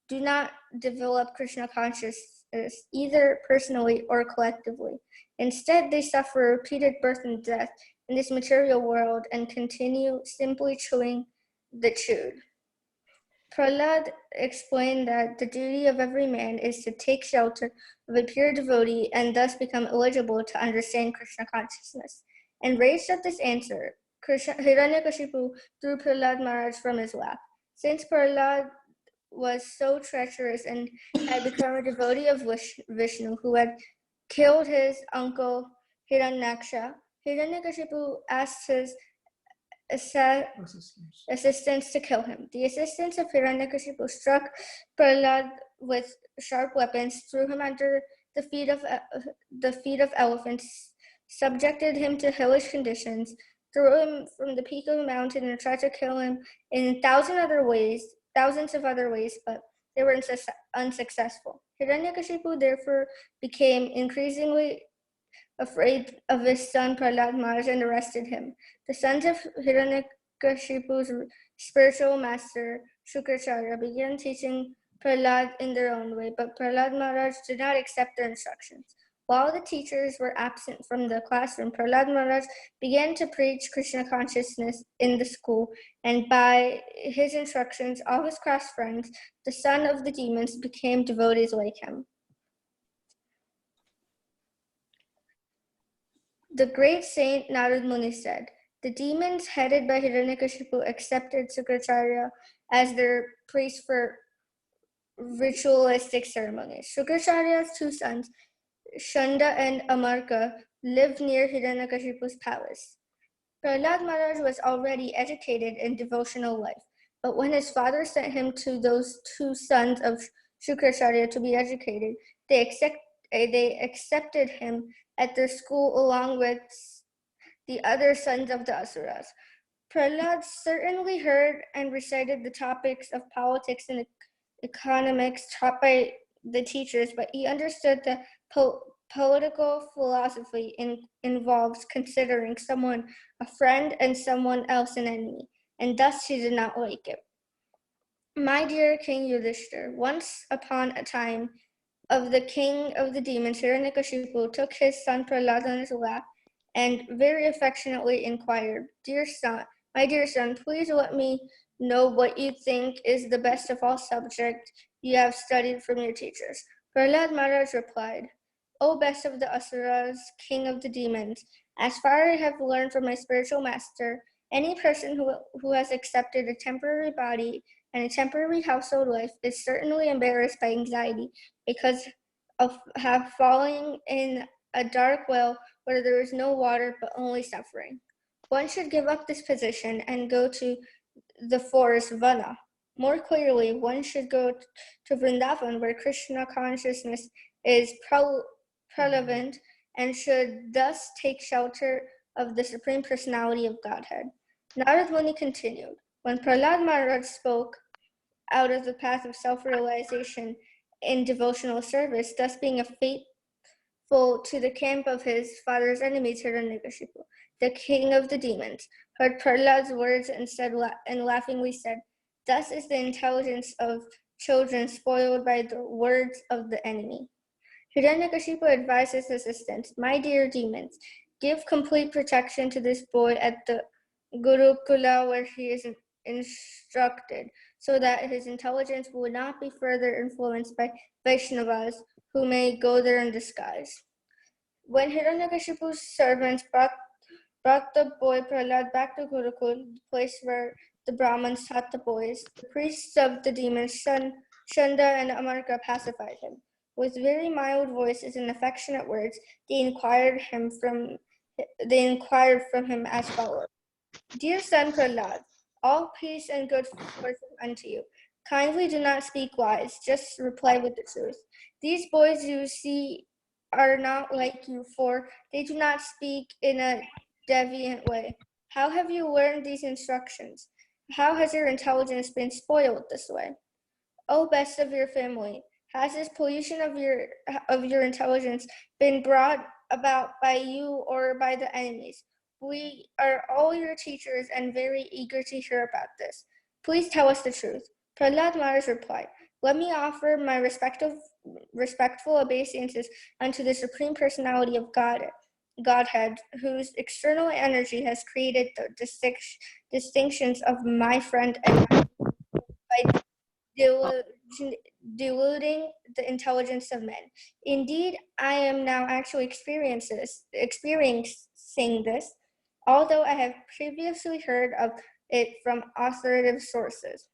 do not develop Krishna consciousness either personally or collectively. Instead, they suffer repeated birth and death in this material world and continue simply chewing the chewed. Prahlad explained that the duty of every man is to take shelter of a pure devotee and thus become eligible to understand Krishna consciousness. Enraged at this answer, Hiranyakashipu threw Prahlad Maharaj from his lap. Since Prahlad was so treacherous and had become a devotee of Vishnu, who had killed his uncle Hiranyaksha, Hiranyakashipu asked his assistants to kill him. The assistants of Hiranyakashipu struck Prahlad with sharp weapons, threw him under the feet of elephants, subjected him to hellish conditions, threw him from the peak of a mountain, and tried to kill him in thousands of other ways, but they were unsuccessful. Hiranyakashipu therefore became increasingly afraid of his son Prahlad Maharaj and arrested him. The sons of Hiranyakashipu's spiritual master, Shukracharya, began teaching Prahlad in their own way, but Prahlad Maharaj did not accept their instructions. While the teachers were absent from the classroom, Prahlad Maharaj began to preach Krishna consciousness in the school, and by his instructions, all his class friends, the son of the demons, became devotees like him. The great saint Narad Muni said, the demons headed by Hiranyakashipu accepted Shukracharya as their priest for ritualistic ceremonies. Shukracharya's two sons, Shanda and Amarka, lived near Hiranyakashipu's palace. Prahlad Maharaj was already educated in devotional life, but when his father sent him to those two sons of Shukracharya to be educated, they accepted him at their school along with the other sons of the Asuras. Prahlad certainly heard and recited the topics of politics and economics taught by the teachers, but he understood that political philosophy involves considering someone a friend and someone else an enemy, and thus he did not like it. My dear King Yudhishthir, once upon a time of the king of the demons, Hiranyakashipu took his son Prahlad on his lap and very affectionately inquired, my dear son, please let me know what you think is the best of all subjects you have studied from your teachers. Prahlad Maharaj replied, O best of the Asuras, king of the demons, as far as I have learned from my spiritual master, any person who has accepted a temporary body and a temporary household life is certainly embarrassed by anxiety because of falling in a dark well where there is no water but only suffering. One should give up this position and go to the forest Vana. More clearly, one should go to Vrindavan, where Krishna consciousness is prevalent, and should thus take shelter of the Supreme Personality of Godhead. Narad Muni continued, when Prahlad Maharaj spoke out of the path of self-realization in devotional service, thus being a faithful to the camp of his father's enemies, Hiranyakashipu, the king of the demons, heard Prahlad's words and laughingly said, thus is the intelligence of children spoiled by the words of the enemy. Hiranyakashipu advised his assistants, my dear demons, give complete protection to this boy at the Gurukula where he is instructed, so that his intelligence will not be further influenced by Vaishnavas who may go there in disguise. When Hiranyakashipu's servants brought the boy Prahlad back to Gurukul, the place where the Brahmins taught the boys, the priests of the demons, Shanda and Amarka, pacified him. With very mild voices and affectionate words, they inquired from him as follows. Dear son Prahlad, all peace and good fortune unto you. Kindly do not speak lies, just reply with the truth. These boys you see are not like you, for they do not speak in a deviant way. How have you learned these instructions? How has your intelligence been spoiled this way? O best of your family, has this pollution of your intelligence been brought about by you or by the enemies? We are all your teachers and very eager to hear about this. Please tell us the truth. Prahlad Maharaj replied, let me offer my respectful obeisances unto the Supreme Personality of Godhead, whose external energy has created the distinctions of my friend and I by deluding the intelligence of men. Indeed, I am now actually experiencing this. although I have previously heard of it from authoritative sources.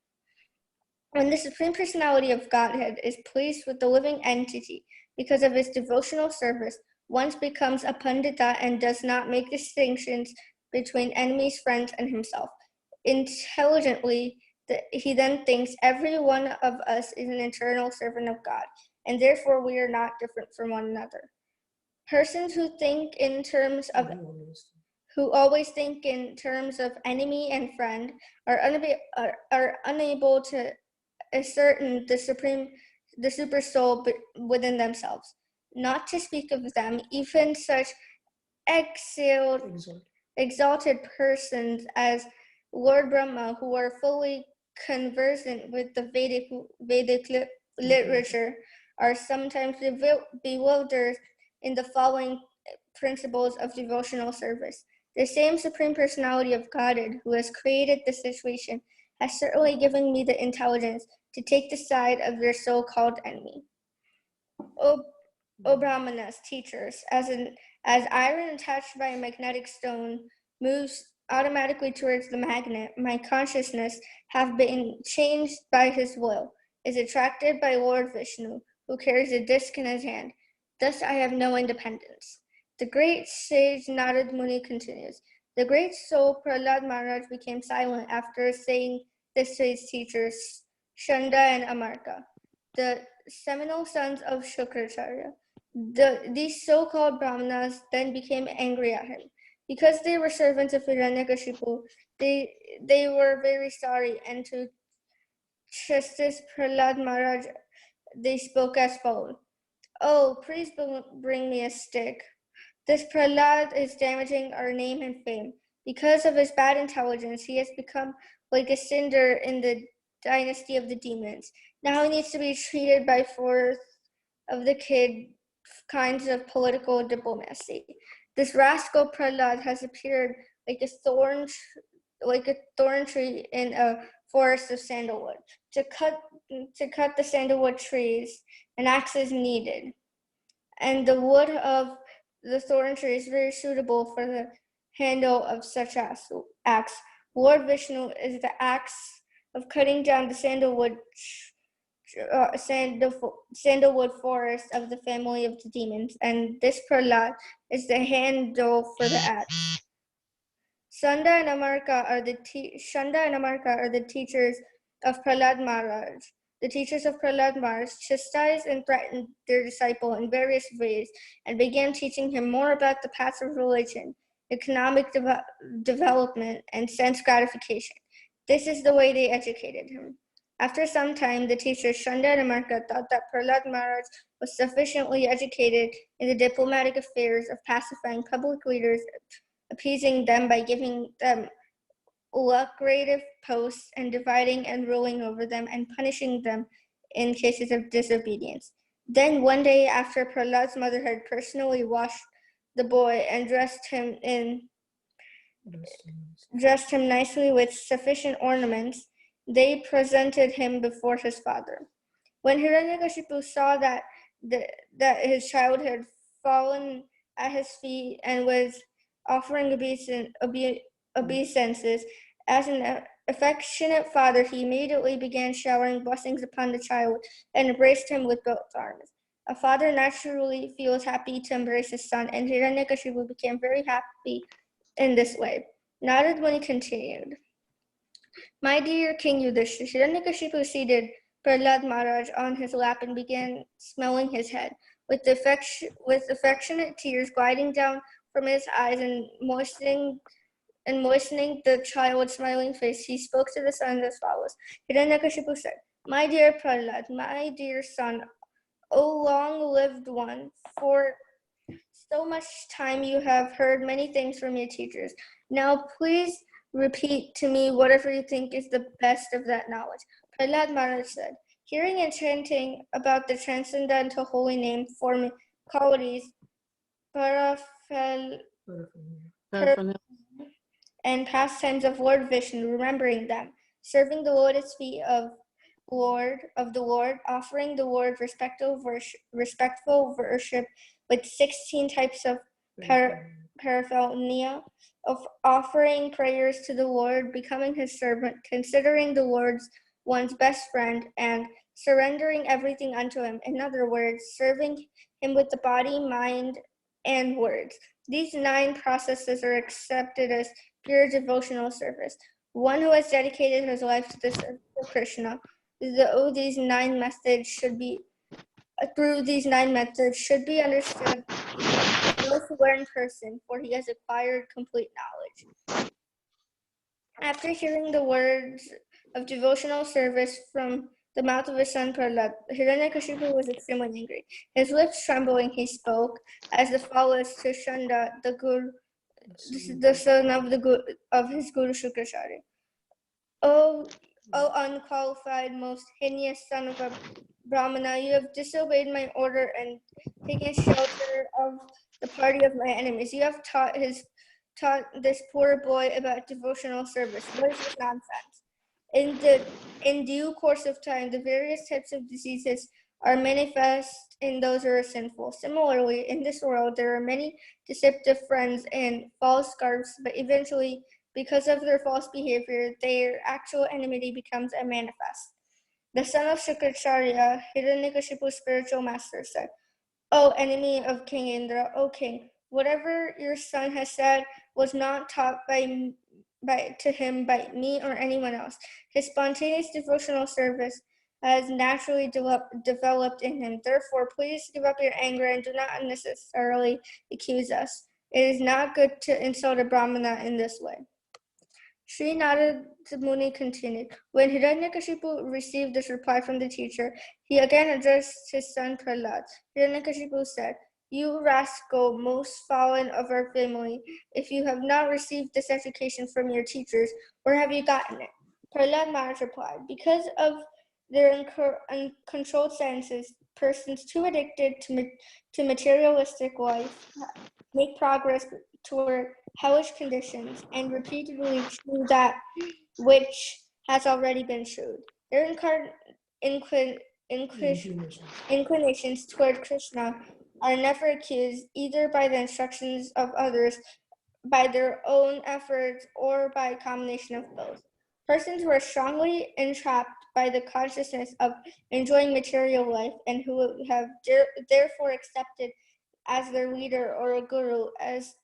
When the Supreme Personality of Godhead is pleased with the living entity because of his devotional service, one becomes a pandita and does not make distinctions between enemies, friends, and himself. Intelligently, he then thinks every one of us is an eternal servant of God, and therefore we are not different from one another. Persons who always think in terms of enemy and friend are unable to ascertain the super soul within themselves. Not to speak of them, even such exalted persons as Lord Brahma, who are fully conversant with the Vedic literature, are sometimes bewildered in the following principles of devotional service. The same Supreme Personality of Godhead who has created this situation has certainly given me the intelligence to take the side of their so-called enemy. O Brahmanas, teachers, as iron attached by a magnetic stone moves automatically towards the magnet, my consciousness, have been changed by his will, is attracted by Lord Vishnu, who carries a disc in his hand. Thus I have no independence. The great sage Narad Muni continues. The great soul Prahlad Maharaj became silent after saying this to his teachers, Shanda and Amarka, the seminal sons of Shukracharya. These so-called Brahmanas then became angry at him. Because they were servants of Hiranyakashipu, they were very sorry, and to chastise Prahlad Maharaj, they spoke as follows. Oh, please bring me a stick. This Prahlad is damaging our name and fame. Because of his bad intelligence, he has become like a cinder in the dynasty of the demons. Now he needs to be treated by force of the kinds of political diplomacy. This rascal Prahlad has appeared like a thorn tree in a forest of sandalwood. To cut the sandalwood trees, an axe is needed, and the wood of the thorn tree is very suitable for the handle of such axe. Lord Vishnu is the axe of cutting down the sandalwood forest of the family of the demons, and this Prahlad is the handle for the axe. Shanda and Amarka are the teachers of Prahlad Maharaj. The teachers of Prahlad Maharaj chastised and threatened their disciple in various ways and began teaching him more about the paths of religion, economic development, and sense gratification. This is the way they educated him. After some time, the teachers Shanda and Amarka thought that Prahlad Maharaj was sufficiently educated in the diplomatic affairs of pacifying public leaders, appeasing them by giving them lucrative posts and dividing and ruling over them and punishing them in cases of disobedience. Then one day, after Prahlad's mother had personally washed the boy and dressed him nicely with sufficient ornaments, they presented him before his father. When Hiranyakashipu saw that his child had fallen at his feet and was offering obeisances, as an affectionate father, he immediately began showering blessings upon the child and embraced him with both arms. A father naturally feels happy to embrace his son, and Hiranyakashipu became very happy in this way. Narad Muni continued. My dear King Yudhishthira, Hiranyakashipu seated Prahlad Maharaj on his lap and began smelling his head. With affectionate tears gliding down from his eyes and moistening the child's smiling face, he spoke to the son as follows. Hiranyakashipu said, My dear Prahlad, my dear son, O long-lived one, for so much time you have heard many things from your teachers. Now please repeat to me whatever you think is the best of that knowledge. Prahlad Maharaj said, hearing and chanting about the transcendental holy name, form, qualities, and pastimes of Lord Vishnu, remembering them, serving the lotus feet of the Lord, offering the Lord respectful worship with 16 types of paraphernalia of offering prayers to the Lord, becoming his servant, considering the Lord's one's best friend, and surrendering everything unto him. In other words, serving him with the body, mind, and words. These 9 processes are accepted as pure devotional service. One who has dedicated his life to the service of Krishna, through these 9 methods should be understood both to learn person, for he has acquired complete knowledge. After hearing the words of devotional service from the mouth of his son Prahlad, Hiranyakashipu was extremely angry. His lips trembling, he spoke as follows to Shanda, the son of his guru Shukracharya. O unqualified, most heinous son of a Brahmana, you have disobeyed my order and taken shelter of the party of my enemies. You have taught this poor boy about devotional service. What is this nonsense? In due course of time, the various types of diseases are manifest in those who are sinful. Similarly, in this world, there are many deceptive friends and false guards, but eventually, because of their false behavior, their actual enmity becomes manifest. The son of Shukracharya, Hiranyakashipu's spiritual master, said, O enemy of King Indra, O king, whatever your son has said was not taught to him by me or anyone else. His spontaneous devotional service has naturally developed in him. Therefore, please give up your anger and do not unnecessarily accuse us. It is not good to insult a Brahmana in this way. Sri Narada Muni continued. When Hiranyakashipu received this reply from the teacher, he again addressed his son Prahlad. Hiranyakashipu said, You rascal, most fallen of our family, if you have not received this education from your teachers, where have you gotten it? Prahlad Maharaj replied, Because of their uncontrolled senses, persons too addicted to materialistic life make progress toward hellish conditions and repeatedly chew that which has already been chewed. Their inclinations toward Krishna are never accused either by the instructions of others, by their own efforts, or by a combination of both. Persons who are strongly entrapped by the consciousness of enjoying material life and who have therefore accepted as their leader or a guru as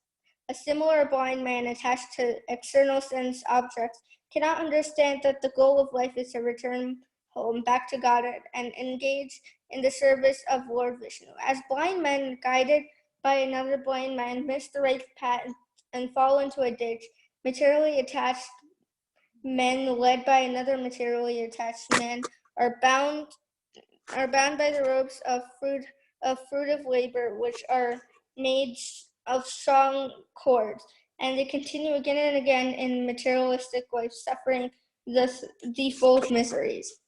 a similar blind man attached to external sense objects cannot understand that the goal of life is to return home back to God and engage in the service of Lord Vishnu. As blind men guided by another blind man miss the right path and fall into a ditch, materially attached men led by another materially attached man are bound by the ropes of fruitive labor, which are made of strong cords, and they continue again and again in materialistic life, suffering the full miseries.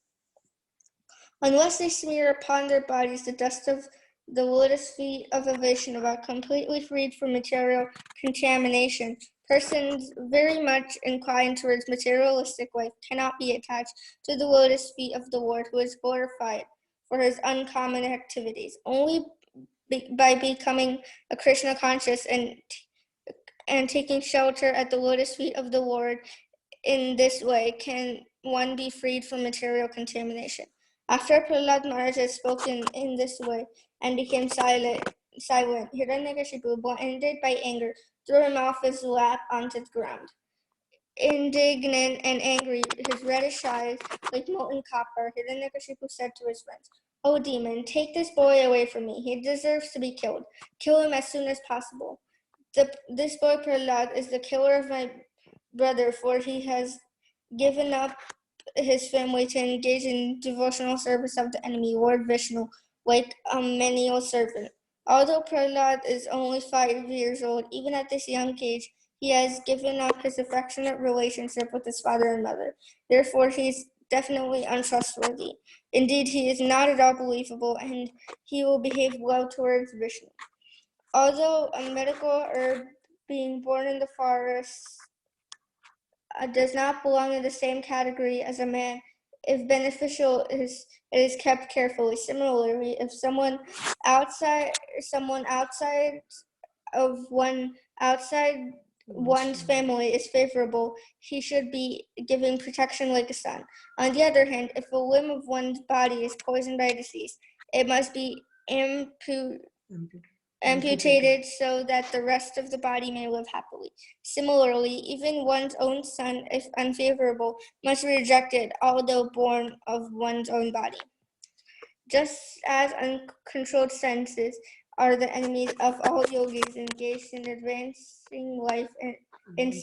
Unless they smear upon their bodies the dust of the lotus feet of a Vaishnava, completely freed from material contamination, persons very much inclined towards materialistic life cannot be attached to the lotus feet of the Lord, who is glorified for his uncommon activities. Only by becoming a Krishna conscious and taking shelter at the lotus feet of the Lord in this way can one be freed from material contamination. After Prahlad Maharaj had spoken in this way and became silent, Hiranyakashipu, blinded by anger, threw him off his lap onto the ground. Indignant and angry, his reddish eyes like molten copper, Hiranyakashipu said to his friends, O demon, take this boy away from me. He deserves to be killed. Kill him as soon as possible. This boy Prahlad is the killer of my brother, for he has given up his family to engage in devotional service of the enemy, Lord Vishnu, like a menial servant. Although Prahlad is only 5 years old, even at this young age, he has given up his affectionate relationship with his father and mother. Therefore, he is definitely untrustworthy. Indeed, he is not at all believable, and he will behave well towards Vishnu. Although a medical herb being born in the forest does not belong in the same category as a man, if beneficial, it is kept carefully. Similarly, if someone outside of one outside one's family is favorable, he should be given protection like a son. On the other hand, if a limb of one's body is poisoned by disease, it must be amputated so that the rest of the body may live happily. Similarly, even one's own son, if unfavorable, must be rejected, although born of one's own body. Just as uncontrolled senses are the enemies of all yogis engaged in advancing life and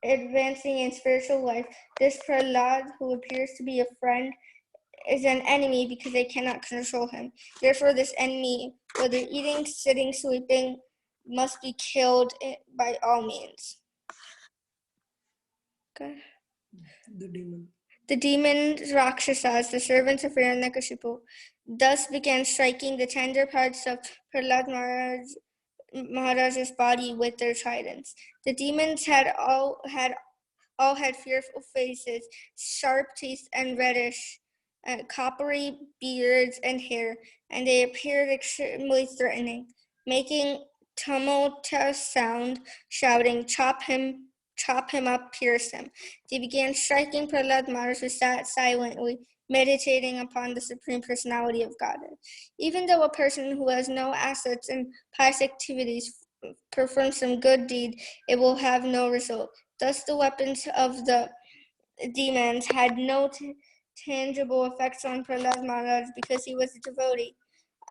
advancing in spiritual life, this Prahlad, who appears to be a friend, is an enemy because they cannot control him. Therefore, this enemy, whether eating, sitting, sleeping, must be killed by all means. Okay. The demons, Rakshasas, the servants of Hiranyakashipu, thus began striking the tender parts of Prahlad Maharaj's body with their tridents. The demons all had fearful faces, sharp teeth, and reddish, coppery beards and hair, and they appeared extremely threatening, making tumultuous sound, shouting, "Chop him up, pierce him." They began striking Prahlad Maharaj, who sat silently, meditating upon the Supreme Personality of Godhead. Even though a person who has no assets and pious activities performs some good deed, it will have no result. Thus, the weapons of the demons had no tangible effects on Prahlad Maharaj because he was a devotee,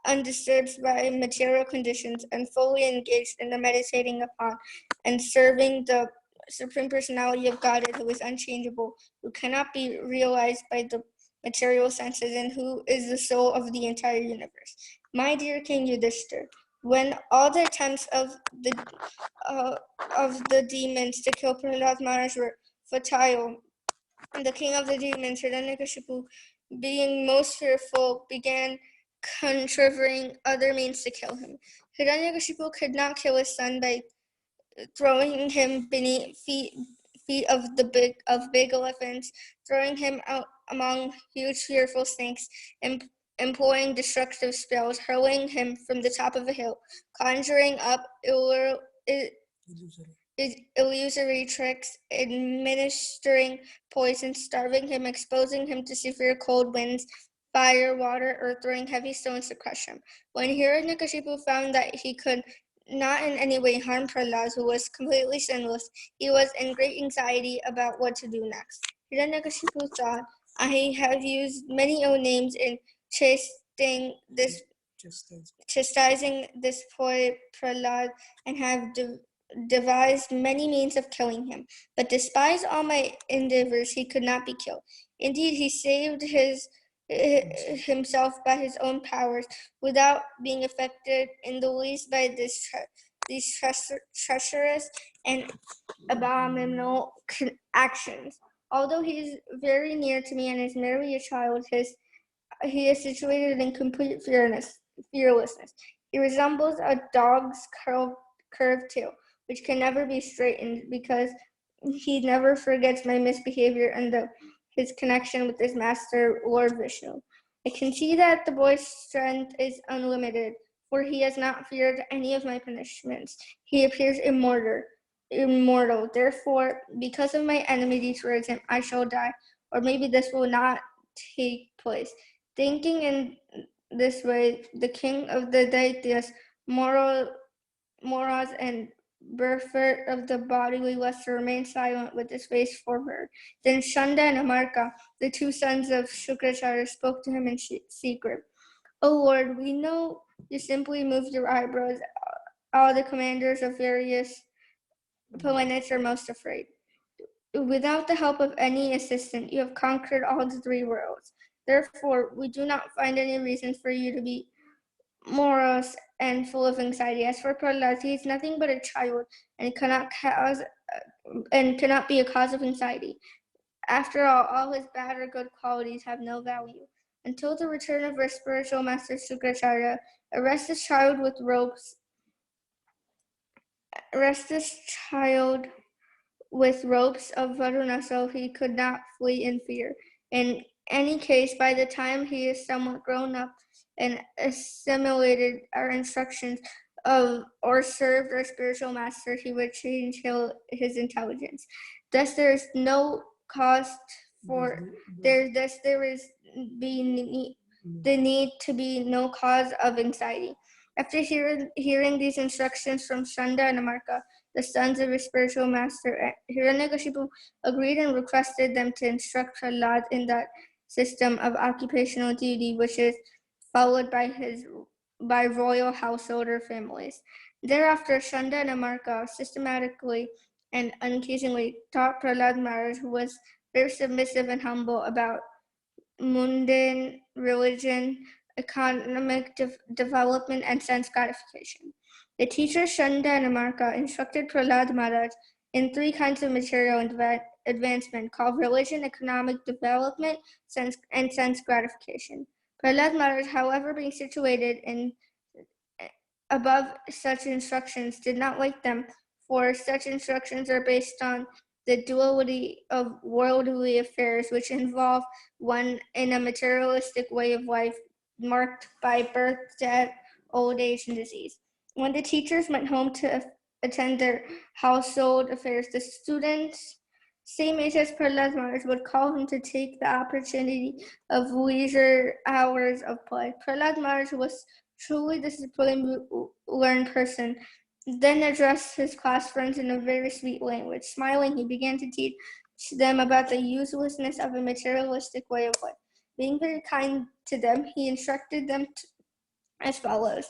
undisturbed by material conditions and fully engaged in the meditating upon and serving the Supreme Personality of Godhead, who is unchangeable, who cannot be realized by the material senses, and who is the soul of the entire universe. My dear King Yudhishthir, when all the attempts of the demons to kill Prahlad Maharaj were futile, the king of the demons, Hiranyakashipu, being most fearful, began contriving other means to kill him. Hiranyakashipu could not kill his son by throwing him beneath feet of big elephants, throwing him out among huge fearful snakes, and employing destructive spells, hurling him from the top of a hill, conjuring up illusory tricks, administering poison, starving him, exposing him to severe cold winds, fire, water, or throwing heavy stones to crush him. When Hiranyakashipu found that he could not in any way harm Prahlad, who was completely sinless, he was in great anxiety about what to do next. Hiranyakashipu thought, "I have used many ill names in chastising this poor Prahlad and have devised many means of killing him. But despite all my endeavors, he could not be killed. Indeed, he saved himself by his own powers without being affected in the least by these treacherous and abominable actions. Although he is very near to me and is merely a child, he is situated in complete fearlessness. He resembles a dog's curved tail, which can never be straightened because he never forgets my misbehavior and his connection with his master, Lord Vishnu. I can see that the boy's strength is unlimited, for he has not feared any of my punishments. He appears immortal. Therefore, because of my enmity towards him, I shall die, or maybe this will not take place." Thinking in this way, the king of the Daityas, Moras, and Burford of the bodily luster remained silent with his face forward. Then Shanda and Amarka, the two sons of Shukracharya, spoke to him in secret. "O Lord, we know you simply moved your eyebrows. All the commanders of various planets are most afraid. Without the help of any assistant, you have conquered all the three worlds. Therefore, we do not find any reason for you to be morose and full of anxiety. As for Prahlad, he is nothing but a child and cannot be a cause of anxiety. After all his bad or good qualities have no value. Until the return of our spiritual master Shukracharya, arrest this child with ropes of Varuna so he could not flee in fear. In any case, by the time he is somewhat grown up and assimilated our instructions, or served our spiritual master, he would change his intelligence. Thus, there is no cost for there. Thus, there is the need to be no cause of anxiety. After hearing these instructions from Shanda and Amarka, the sons of his spiritual master, Hiranyakashipu agreed and requested them to instruct Prahlad in that system of occupational duty which is followed by royal householder families. Thereafter, Shanda and Amarka systematically and uncasingly taught Prahlad Maharaj, who was very submissive and humble, about mundane religion, economic development, and sense gratification. The teachers Shanda and Amarka instructed Prahlad Maharaj in 3 kinds of material advancement called religion, economic development, and sense gratification. Prahlad Maharaj, however, being situated in above such instructions, did not like them, for such instructions are based on the duality of worldly affairs, which involve one in a materialistic way of life marked by birth, death, old age, and disease. When the teachers went home to attend their household affairs, the students, same age as Prahlad Maharaj, would call him to take the opportunity of leisure hours of play. Prahlad Maharaj was truly disciplined, learned person, then addressed his class friends in a very sweet language. Smiling, he began to teach them about the uselessness of a materialistic way of life. Being very kind to them, he instructed them as follows.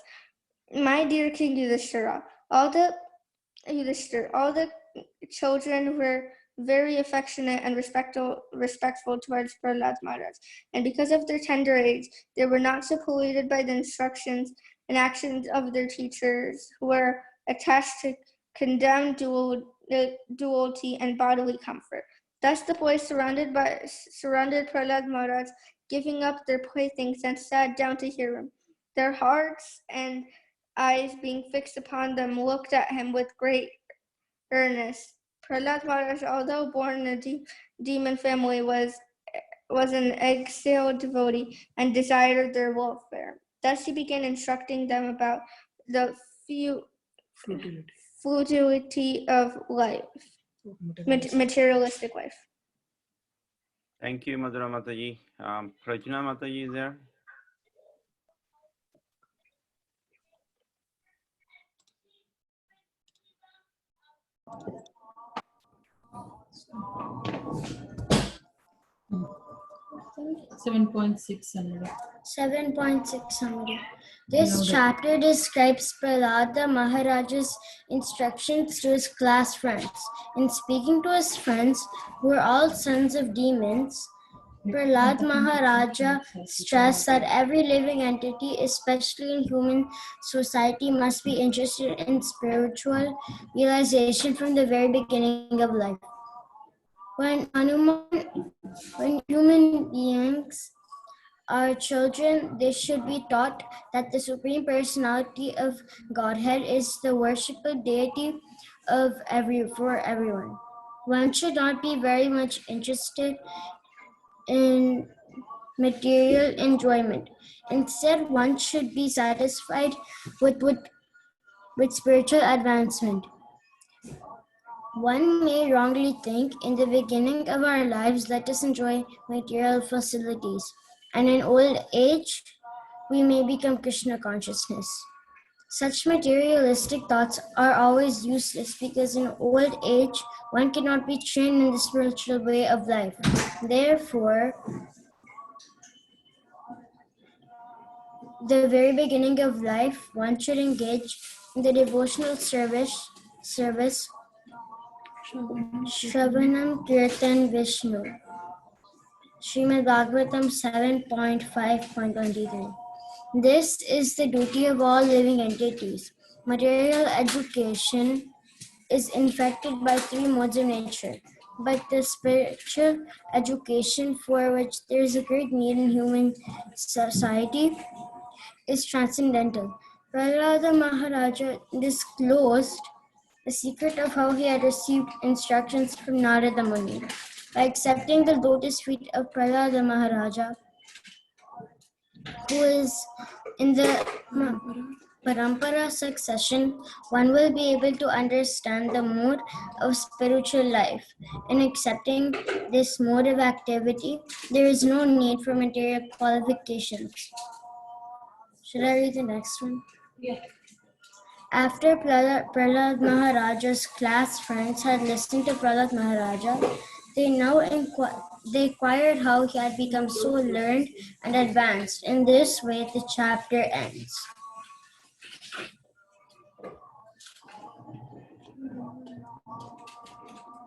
My dear King Yudhishthira, all the children were very affectionate and respectful towards Prahlad Maharaj, and because of their tender age, they were not so polluted by the instructions and actions of their teachers, who were attached to condemned duality and bodily comfort. Thus the boys surrounded Prahlad Maharaj, giving up their playthings, and sat down to hear him. Their hearts and eyes being fixed upon them looked at him with great earnest. Prahlad Maharaj, although born in a demon family, was an exiled devotee and desired their welfare. Thus he began instructing them about the futility of life, materialistic life. Thank you, Madhura Mataji. Prajna Mataji is there. Seven point six. 7.6. This chapter describes Prahlad Maharaj's instructions to his class friends. In speaking to his friends, who were all sons of demons, Prahlad Maharaja stressed that every living entity, especially in human society, must be interested in spiritual realization from the very beginning of life. When human beings are children, they should be taught that the Supreme Personality of Godhead is the worshipful deity for everyone. One should not be very much interested in material enjoyment. Instead, one should be satisfied with spiritual advancement. One may wrongly think, in the beginning of our lives, let us enjoy material facilities, and in old age, we may become Krishna consciousness. Such materialistic thoughts are always useless, because in old age, one cannot be trained in the spiritual way of life. Therefore, the very beginning of life, one should engage in the devotional service, Shravanam Kirtan Vishnu. Srimad Bhagavatam 7.5.23. This is the duty of all living entities. Material education is infected by 3 modes of nature, but the spiritual education, for which there is a great need in human society, is transcendental. Prahlada Maharaja disclosed the secret of how he had received instructions from Narada Muni. By accepting the lotus feet of Prahlada Maharaja, who is in the parampara succession, one will be able to understand the mode of spiritual life. In accepting this mode of activity, there is no need for material qualifications. Should I read the next one? Yeah. After Prahlad Maharaja's class friends had listened to Prahlad Maharaja, they inquired how he had become so learned and advanced. In this way, the chapter ends.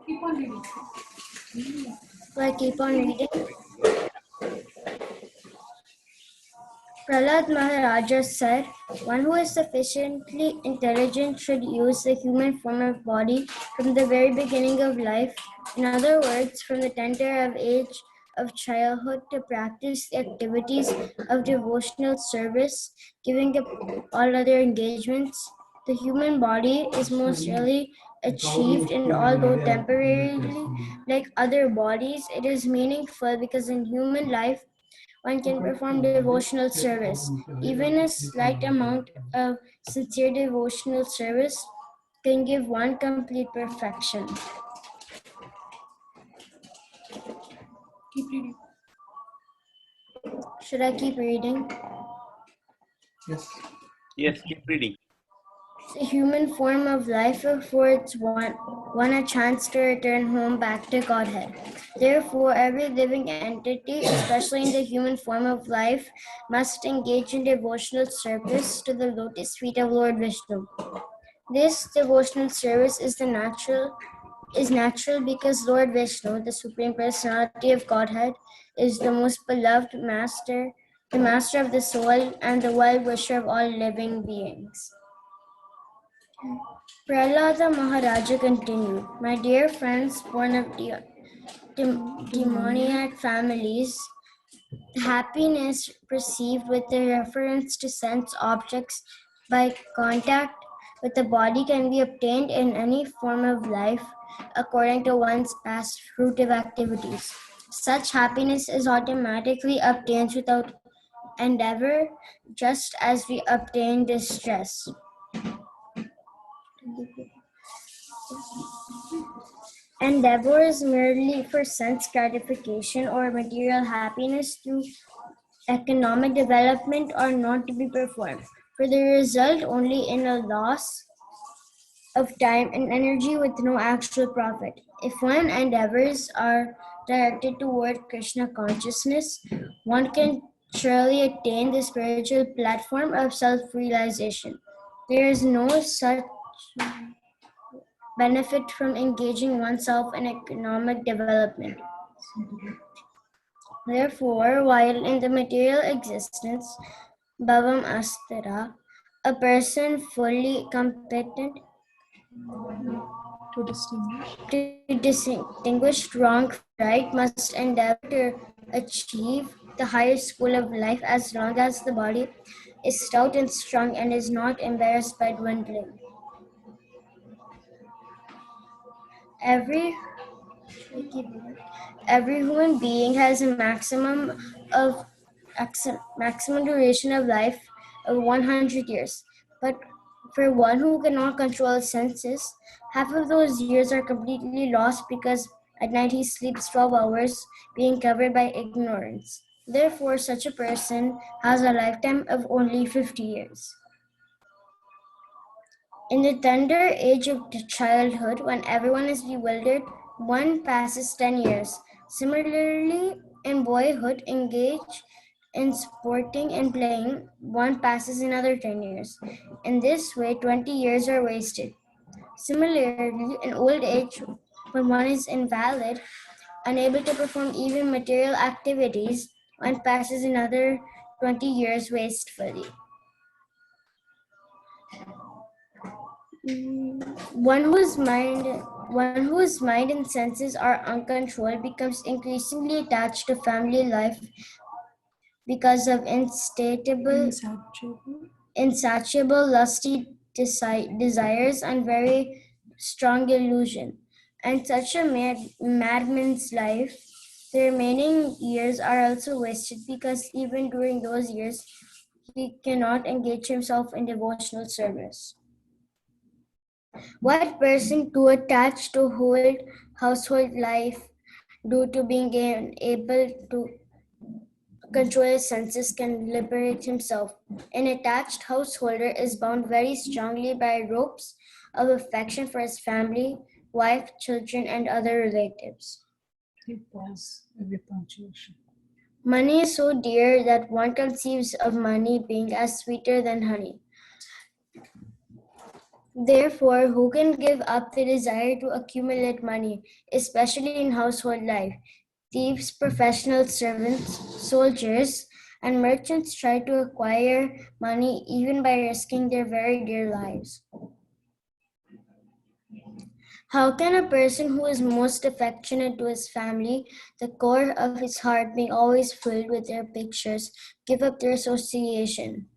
Keep on reading. So I keep on reading. Prahlad Maharaja said, one who is sufficiently intelligent should use the human form of body from the very beginning of life. In other words, from the tender of age of childhood to practice the activities of devotional service, giving up all other engagements. The human body is most really achieved, and although temporarily like other bodies, it is meaningful because in human life one can perform devotional service. Even a slight amount of sincere devotional service can give one complete perfection. Keep reading. Should I keep reading? Yes, keep reading. The human form of life affords one a chance to return home back to Godhead. Therefore, every living entity, especially in the human form of life, must engage in devotional service to the lotus feet of Lord Vishnu. This devotional service is natural because Lord Vishnu, the Supreme Personality of Godhead, is the most beloved master, the master of the soul, and the well-wisher of all living beings. Prahlada Maharaja continued, my dear friends born of demoniac families, happiness perceived with the reference to sense objects by contact with the body can be obtained in any form of life according to one's past fruitive activities. Such happiness is automatically obtained without endeavor, just as we obtain distress. Endeavor is merely for sense gratification or material happiness through economic development are not to be performed, for they result only in a loss of time and energy with no actual profit. If one's endeavors are directed toward Krishna consciousness, one can surely attain the spiritual platform of self-realization. There is no such benefit from engaging oneself in economic development. Therefore, while in the material existence, Bhavam Astara, a person fully competent to distinguish wrong from right must endeavor to achieve the highest school of life as long as the body is stout and strong and is not embarrassed by dwindling. Every human being has a maximum duration of life of 100 years. But for one who cannot control his senses, half of those years are completely lost because at night he sleeps 12 hours, being covered by ignorance. Therefore, such a person has a lifetime of only 50 years. In the tender age of childhood, when everyone is bewildered, one passes 10 years. Similarly, in boyhood, engaged in sporting and playing, one passes another 10 years. In this way, 20 years are wasted. Similarly, in old age, when one is invalid, unable to perform even material activities, one passes another 20 years wastefully. One whose mind and senses are uncontrolled becomes increasingly attached to family life because of insatiable lusty desires and very strong illusion. And such a madman's life, the remaining years are also wasted because even during those years he cannot engage himself in devotional service. What person too attached to hold household life due to being unable to control his senses can liberate himself. An attached householder is bound very strongly by ropes of affection for his family, wife, children, and other relatives. Pause every punctuation. Money is so dear that one conceives of money being as sweeter than honey. Therefore, who can give up the desire to accumulate money, especially in household life? Thieves, professional servants, soldiers, and merchants try to acquire money even by risking their very dear lives. How can a person who is most affectionate to his family, the core of his heart being always filled with their pictures, give up their association?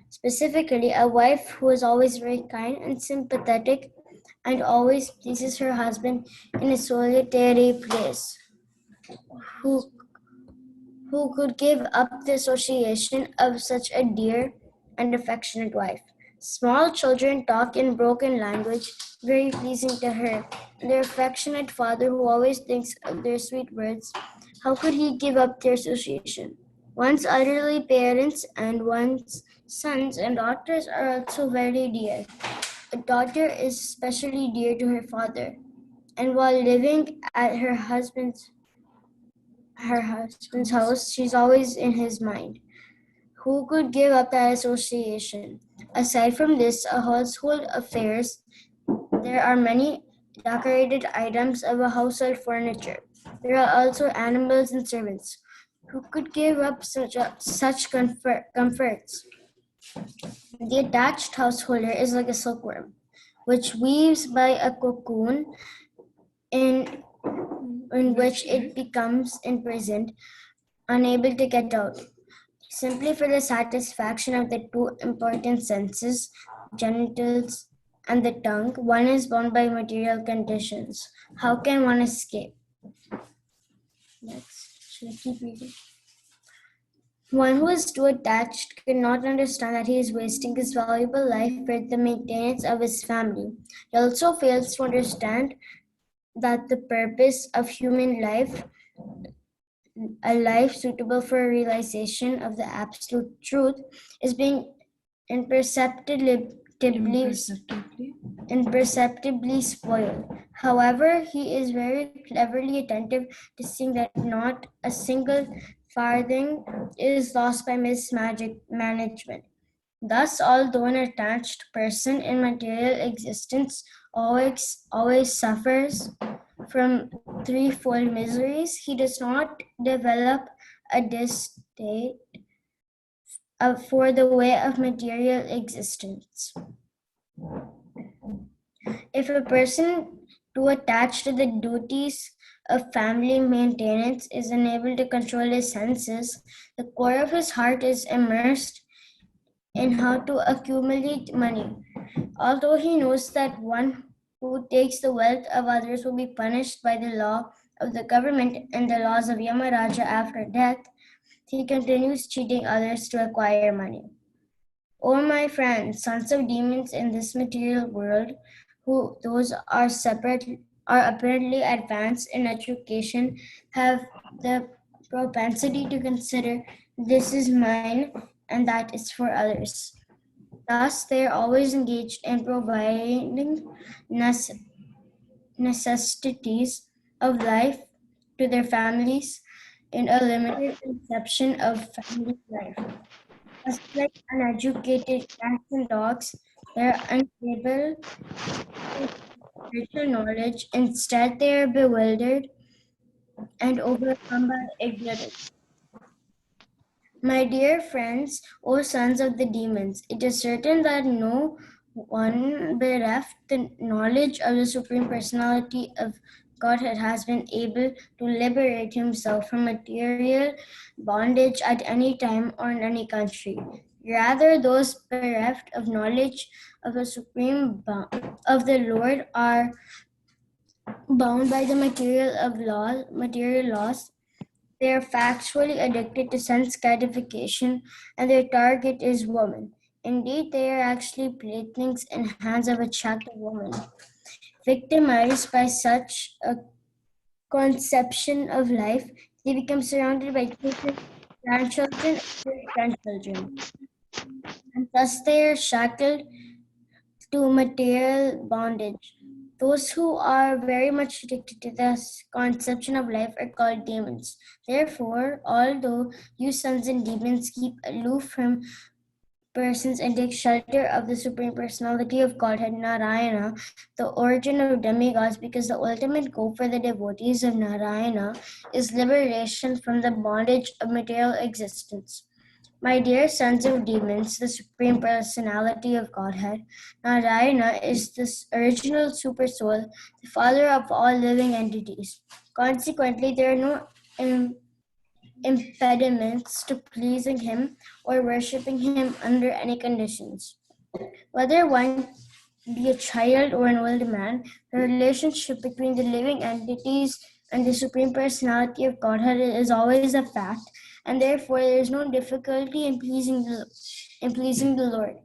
Specifically, a wife who is always very kind and sympathetic and always pleases her husband in a solitary place. Who could give up the association of such a dear and affectionate wife? Small children talk in broken language, very pleasing to her. Their affectionate father, who always thinks of their sweet words, how could he give up their association? One's elderly parents and one's sons and daughters are also very dear. A daughter is especially dear to her father, and while living at her husband's house, she's always in his mind. Who could give up that association? Aside from this, household affairs, there are many decorated items of a household furniture. There are also animals and servants. Who could give up such comforts? The attached householder is like a silkworm, which weaves by a cocoon in which it becomes imprisoned, unable to get out. Simply for the satisfaction of the two important senses, genitals and the tongue, one is bound by material conditions. How can one escape? Next, should I keep reading? One who is too attached cannot understand that he is wasting his valuable life for the maintenance of his family. He also fails to understand that the purpose of human life, a life suitable for realization of the absolute truth, is being imperceptibly spoiled. However, he is very cleverly attentive to seeing that not a single farthing is lost by mismanagement. Thus, although an attached person in material existence always suffers from threefold miseries, he does not develop a distaste for the way of material existence. If a person too attached to the duties of family maintenance is unable to control his senses, the core of his heart is immersed in how to accumulate money. Although he knows that one who takes the wealth of others will be punished by the law of the government and the laws of Yamaraja after death, he continues cheating others to acquire money. O my friends, sons of demons in this material world, who those are apparently advanced in education, have the propensity to consider this is mine and that is for others. Thus, they are always engaged in providing necessities of life to their families in a limited conception of family life. Just like uneducated cats and dogs, they are unable to spiritual knowledge. Instead, they are bewildered and overcome by ignorance. My dear friends, O sons of the demons, it is certain that no one bereft the knowledge of the Supreme Personality of Godhead has been able to liberate himself from material bondage at any time or in any country. Rather, those bereft of knowledge of the of the Lord are bound by the material laws They are factually addicted to sense gratification, and their target is woman. Indeed, they are actually playthings in hands of attractive women. Victimized by such a conception of life, they become surrounded by children, grandchildren, and grandchildren, and thus they are shackled to material bondage. Those who are very much addicted to this conception of life are called demons. Therefore, although you sons and demons keep aloof from persons and take shelter of the Supreme Personality of Godhead Narayana, the origin of demigods, because the ultimate goal for the devotees of Narayana is liberation from the bondage of material existence. My dear sons of demons, the Supreme Personality of Godhead, Narayana is the original Super Soul, the father of all living entities. Consequently, there are no impediments to pleasing him or worshipping him under any conditions. Whether one be a child or an old man, the relationship between the living entities and the Supreme Personality of Godhead is always a fact, and therefore there is no difficulty in pleasing the Lord.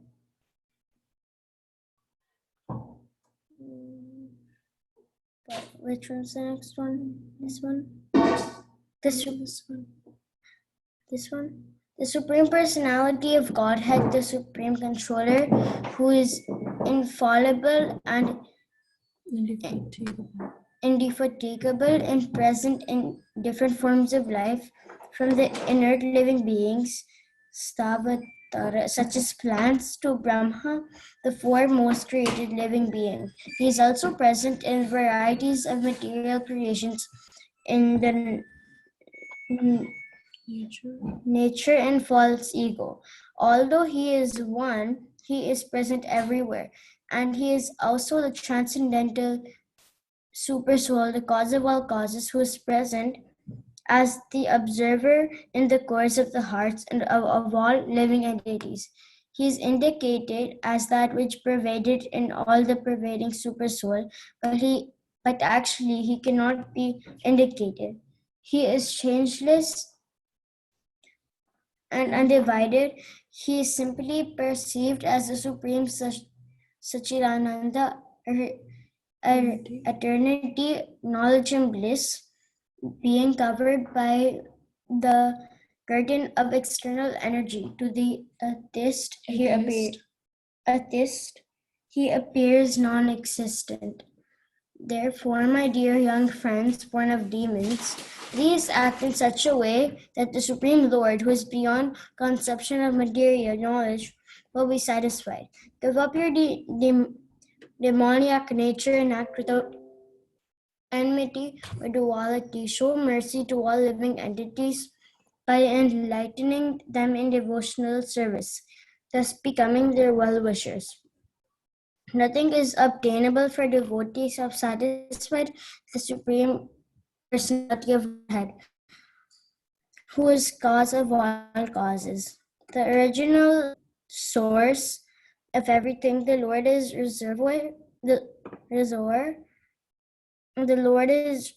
Which one's the next one? This one? This one? This one? The Supreme Personality of Godhead, the Supreme Controller, who is infallible and indefatigable and present in different forms of life, from the inert living beings, Stavatara, such as plants, to Brahma, the foremost created living being. He is also present in varieties of material creations in the nature and false ego. Although he is one, he is present everywhere, and he is also the transcendental Super Soul, the cause of all causes, who is present as the observer in the course of the hearts and of all living entities. He is indicated as that which pervaded in all the pervading Super Soul, but actually he cannot be indicated. He is changeless and undivided. He is simply perceived as the Supreme Sachidananda, eternity, knowledge, and bliss, being covered by the curtain of external energy. To the atheist, he appears non-existent. Therefore, my dear young friends born of demons, please act in such a way that the Supreme Lord, who is beyond conception of material knowledge, will be satisfied. Give up your demoniac nature and act without enmity or duality. Show mercy to all living entities by enlightening them in devotional service, thus becoming their well-wishers. Nothing is obtainable for devotees of satisfied the Supreme Personality of Godhead, who is cause of all causes. The original source of everything, the Lord is the Lord is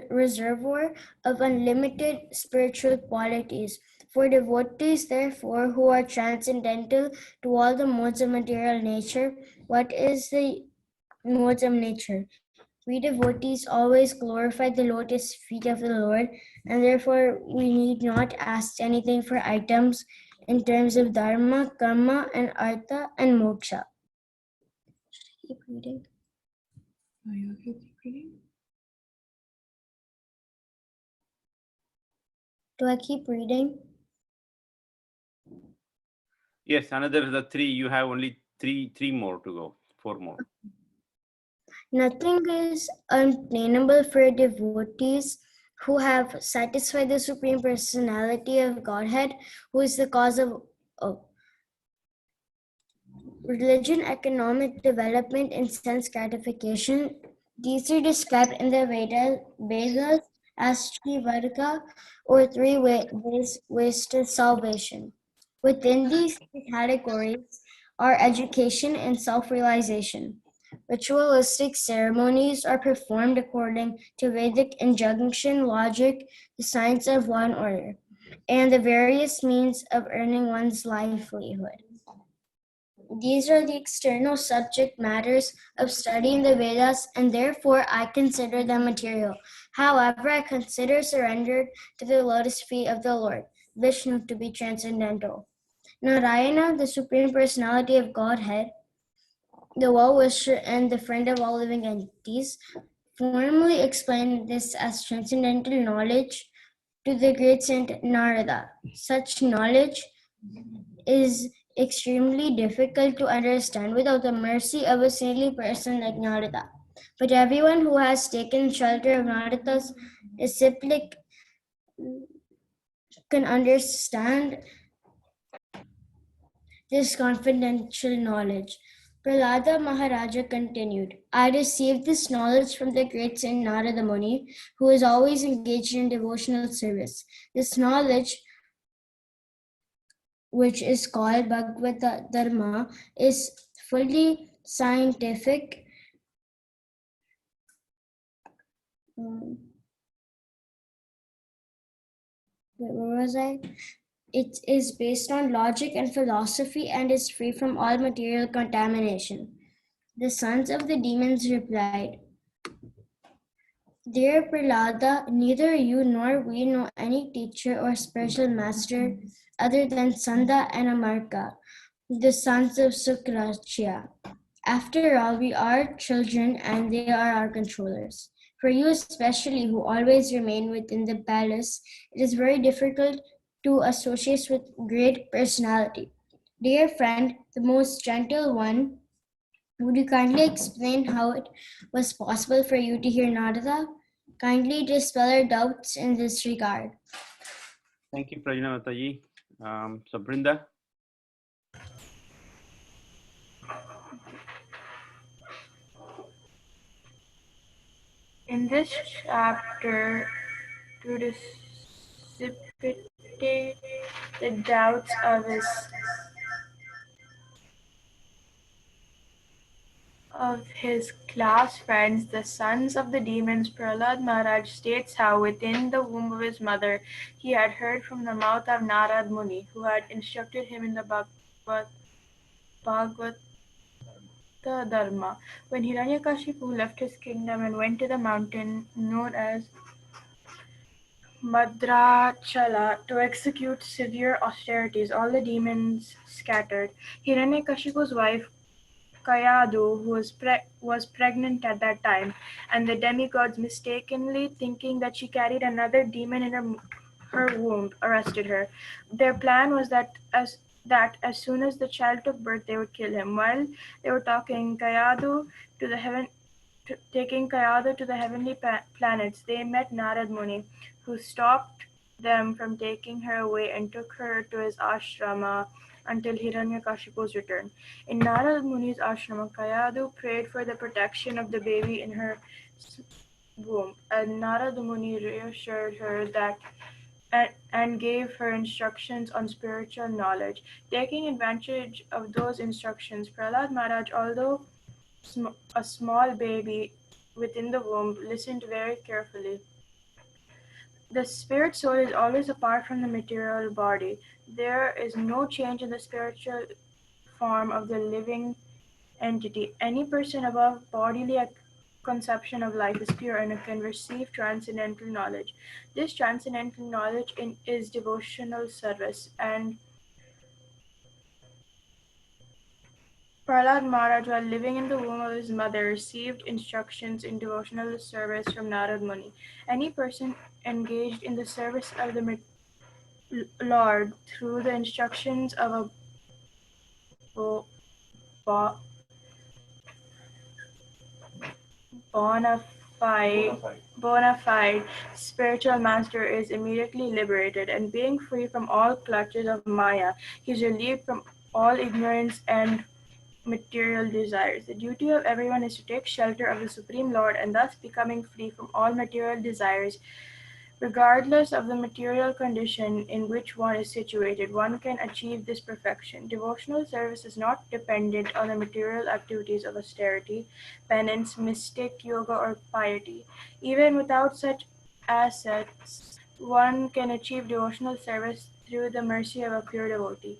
reservoir of unlimited spiritual qualities. For devotees, therefore, who are transcendental to all the modes of material nature, what is the modes of nature? We devotees always glorify the lotus feet of the Lord, and therefore we need not ask anything for items in terms of dharma, karma, and artha and moksha. Keep reading. Are you okay with reading? Do I keep reading? Yes, another the three. You have only three more to go. 4 more. Nothing is unattainable for devotees who have satisfied the Supreme Personality of Godhead, who is the cause of religion, economic development, and sense gratification. These are described in the Vedas as Trivarga, or three ways to salvation. Within these three categories are education and self-realization. Ritualistic ceremonies are performed according to Vedic injunction, logic, the science of one order, and the various means of earning one's livelihood. These are the external subject matters of study in the Vedas, and therefore I consider them material. However, I consider surrendered to the lotus feet of the Lord, Vishnu, to be transcendental. Narayana, the Supreme Personality of Godhead, the well-wisher and the friend of all living entities, formally explained this as transcendental knowledge to the great saint Narada. Such knowledge is extremely difficult to understand without the mercy of a saintly person like Narada. But everyone who has taken shelter of Narada's disciplic can understand this confidential knowledge. Prahlada Maharaja continued, I received this knowledge from the great Saint Narada Muni, who is always engaged in devotional service. This knowledge, which is called Bhagavatham, is fully scientific. Where was I? It is based on logic and philosophy and is free from all material contamination. The sons of the demons replied, Dear Prahlada, neither you nor we know any teacher or spiritual master other than Sanda and Amarka, the sons of Sukrachya. After all, we are children and they are our controllers. For you especially, who always remain within the palace, it is very difficult to associate with great personality. Dear friend, the most gentle one, would you kindly explain how it was possible for you to hear Narada? Kindly dispel our doubts in this regard. Thank you, Prajna Mataji. So Brinda. In this chapter, to dissipate the doubts of his class friends, the sons of the demons, Prahlad Maharaj states how within the womb of his mother he had heard from the mouth of Narad Muni, who had instructed him in the Bhagavad Dharma. When Hiranyakashipu left his kingdom and went to the mountain known as Madrachala to execute severe austerities, all the demons scattered. Hiranyakashipu's wife Kayadu, who was pregnant at that time, and the demigods, mistakenly thinking that she carried another demon in her womb, arrested her. Their plan was that as soon as the child took birth, they would kill him. While they were taking Kayadu to the heavenly planets, they met Narad Muni, who stopped them from taking her away and took her to his ashrama until Hiranyakashipu's return. In Narad Muni's ashrama, Kayadu prayed for the protection of the baby in her womb, and Narad Muni reassured her that and gave her instructions on spiritual knowledge. Taking advantage of those instructions, Prahlad Maharaj, although a small baby within the womb, listened very carefully. The spirit soul is always apart from the material body. There is no change in the spiritual form of the living entity. Any person above bodily conception of life is pure and can receive transcendental knowledge. This transcendental knowledge is devotional service, and Prahlad Maharaj, while living in the womb of his mother, received instructions in devotional service from Narad Muni. Any person engaged in the service of the Lord through the instructions of a bona fide spiritual master is immediately liberated, and being free from all clutches of Maya, he is relieved from all ignorance and material desires. The duty of everyone is to take shelter of the Supreme Lord, and thus becoming free from all material desires, Regardless of the material condition in which one is situated, one can achieve this perfection. Devotional service is not dependent on the material activities of austerity, penance, mystic, yoga, or piety. Even without such assets, one can achieve devotional service through the mercy of a pure devotee.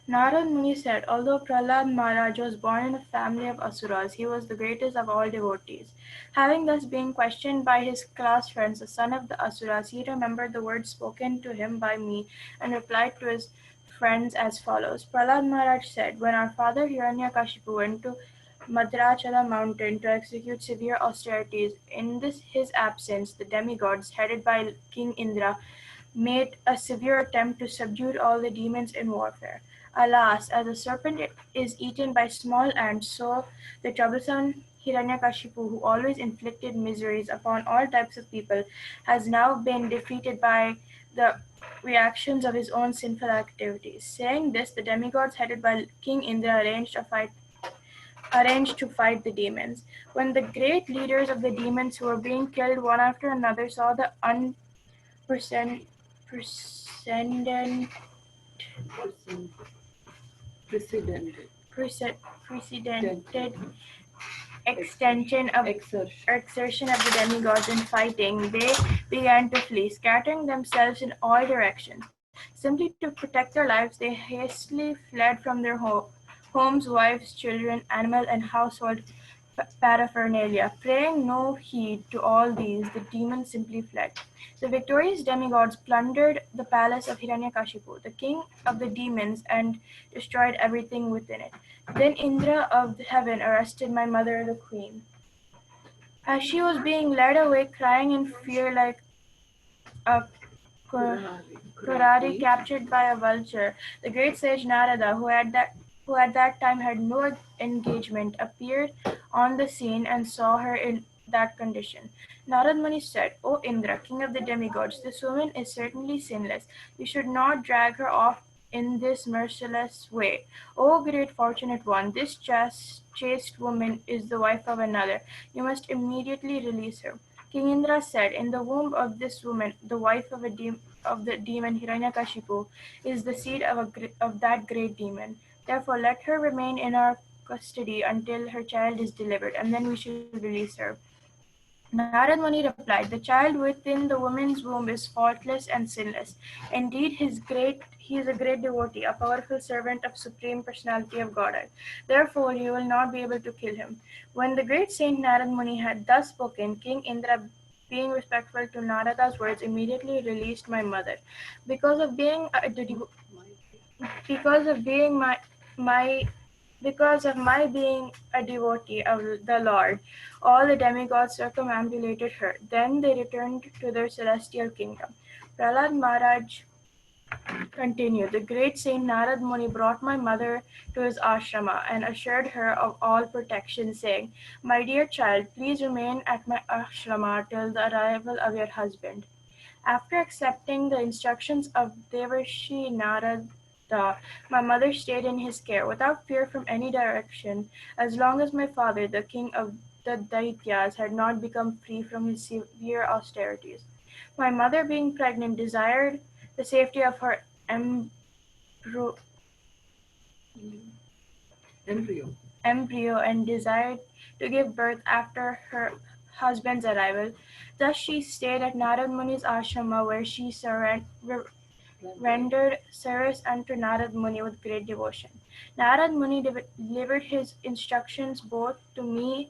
Narad Muni said, although Prahlad Maharaj was born in a family of asuras, he was the greatest of all devotees. Having thus been questioned by his class friends, the son of the asuras, he remembered the words spoken to him by me and replied to his friends as follows. Prahlad Maharaj said, when our father Hiranyakashipu went to Madrachala mountain to execute severe austerities, in his absence, the demigods, headed by King Indra, made a severe attempt to subdue all the demons in warfare. Alas, as a serpent is eaten by small ants, so the troublesome Hiranyakashipu, who always inflicted miseries upon all types of people, has now been defeated by the reactions of his own sinful activities. Saying this, the demigods headed by King Indra arranged to fight the demons. When the great leaders of the demons who were being killed one after another saw the unprecedented Precedented. precedented exertion of the demigods in fighting, they began to flee, scattering themselves in all directions. Simply to protect their lives, they hastily fled from their homes, wives, children, animal, and household paraphernalia. Paying no heed to all these, the demons simply fled. The victorious demigods plundered the palace of Hiranyakashipu, the king of the demons, and destroyed everything within it. Then Indra of heaven arrested my mother, the queen. As she was being led away, crying in fear like a Kurari captured by a vulture, the great sage Narada, who at that time had no engagement, appeared on the scene and saw her in that condition. Narad Muni said, O Indra, king of the demigods, this woman is certainly sinless. You should not drag her off in this merciless way. O great fortunate one, this chaste woman is the wife of another. You must immediately release her. King Indra said, in the womb of this woman, the wife of the demon Hiranyakashipu, is the seed of that great demon. Therefore, let her remain in our custody until her child is delivered, and then we should release her. Narad Muni replied, the child within the woman's womb is faultless and sinless. Indeed, he is a great devotee, a powerful servant of Supreme Personality of Godhead. Therefore, you will not be able to kill him. When the great saint Narad Muni had thus spoken, King Indra, being respectful to Narada's words, immediately released my mother. Because of being because of being my because of my being a devotee of the Lord, all the demigods circumambulated her. Then they returned to their celestial kingdom. Prahlad Maharaj continued. The great saint Narad Muni brought my mother to his ashrama and assured her of all protection, saying, my dear child, please remain at my ashrama till the arrival of your husband. After accepting the instructions of Devarshi Narada, my mother stayed in his care without fear from any direction, as long as my father, the king of the Daityas, had not become free from his severe austerities. My mother, being pregnant, desired the safety of her embro- embryo and desired to give birth after her husband's arrival. Thus she stayed at Narad Muni's ashrama, where she rendered service unto Narad Muni with great devotion. Narad Muni delivered his instructions both to me,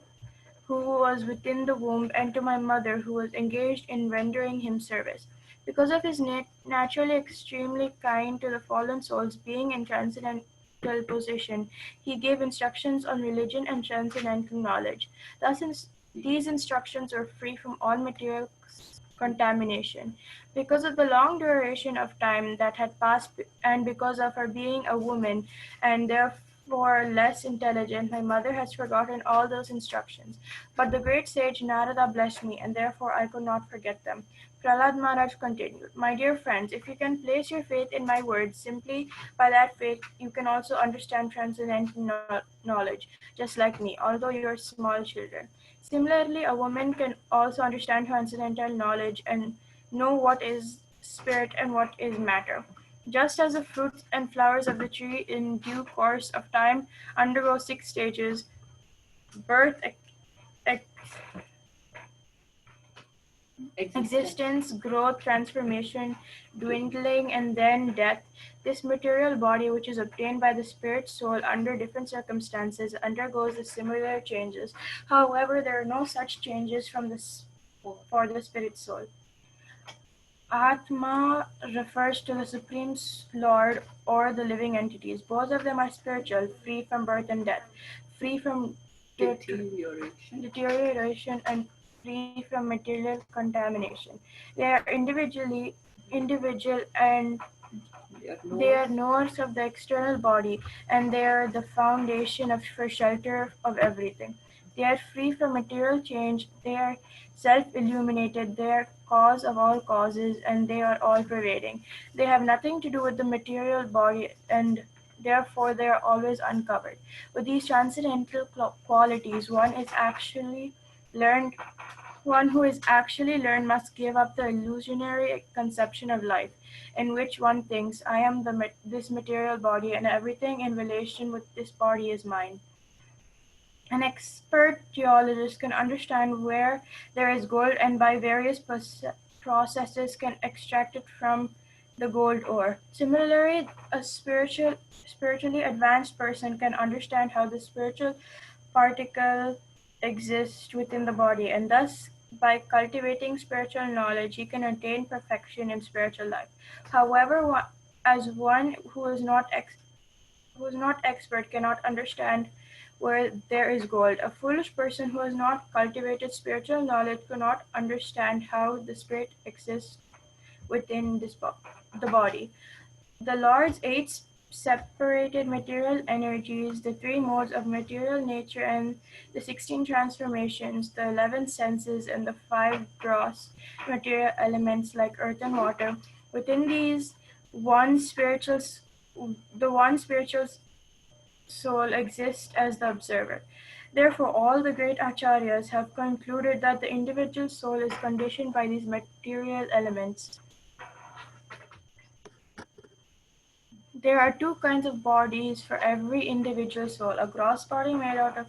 who was within the womb, and to my mother, who was engaged in rendering him service. Because of his naturally extremely kind to the fallen souls, being in transcendental position, he gave instructions on religion and transcendental knowledge. Thus, these instructions were free from all material contamination. Because of the long duration of time that had passed, and because of her being a woman, and for less intelligent, my mother has forgotten all those instructions. But the great sage Narada blessed me, and therefore I could not forget them. Prahlad Maharaj continued, my dear friends, if you can place your faith in my words, simply by that faith you can also understand transcendental knowledge, just like me, although you are small children. Similarly, a woman can also understand transcendental knowledge and know what is spirit and what is matter. Just as the fruits and flowers of the tree in due course of time undergo 6 stages: birth, ex- existence, growth, transformation, dwindling, and then death, this material body, which is obtained by the spirit soul under different circumstances, undergoes the similar changes. However, there are no such changes for the spirit soul. Atma refers to the Supreme Lord or the living entities. Both of them are spiritual, free from birth and death, free from deterioration and free from material contamination. They are individual and they are knowers of the external body, and they are the foundation for shelter of everything. They are free from material change, they are self-illuminated, they are cause of all causes, and they are all-pervading. They have nothing to do with the material body, and therefore they are always uncovered. With these transcendental qualities, one who is actually learned must give up the illusionary conception of life, in which one thinks, I am this material body and everything in relation with this body is mine. An expert geologist can understand where there is gold and by various processes can extract it from the gold ore. Similarly, a spiritually advanced person can understand how the spiritual particle exists within the body, and thus by cultivating spiritual knowledge he can attain perfection in spiritual life. However, as one who is not expert cannot understand where there is gold, a foolish person who has not cultivated spiritual knowledge cannot understand how the spirit exists within the body. The Lord's eight separated material energies, the three modes of material nature, and the 16 transformations, the 11 senses, and the 5 gross material elements like earth and water. Within these, the one spiritual soul exists as the observer. Therefore, all the great acharyas have concluded that the individual soul is conditioned by these material elements. There are two kinds of bodies for every individual soul: a gross body made out of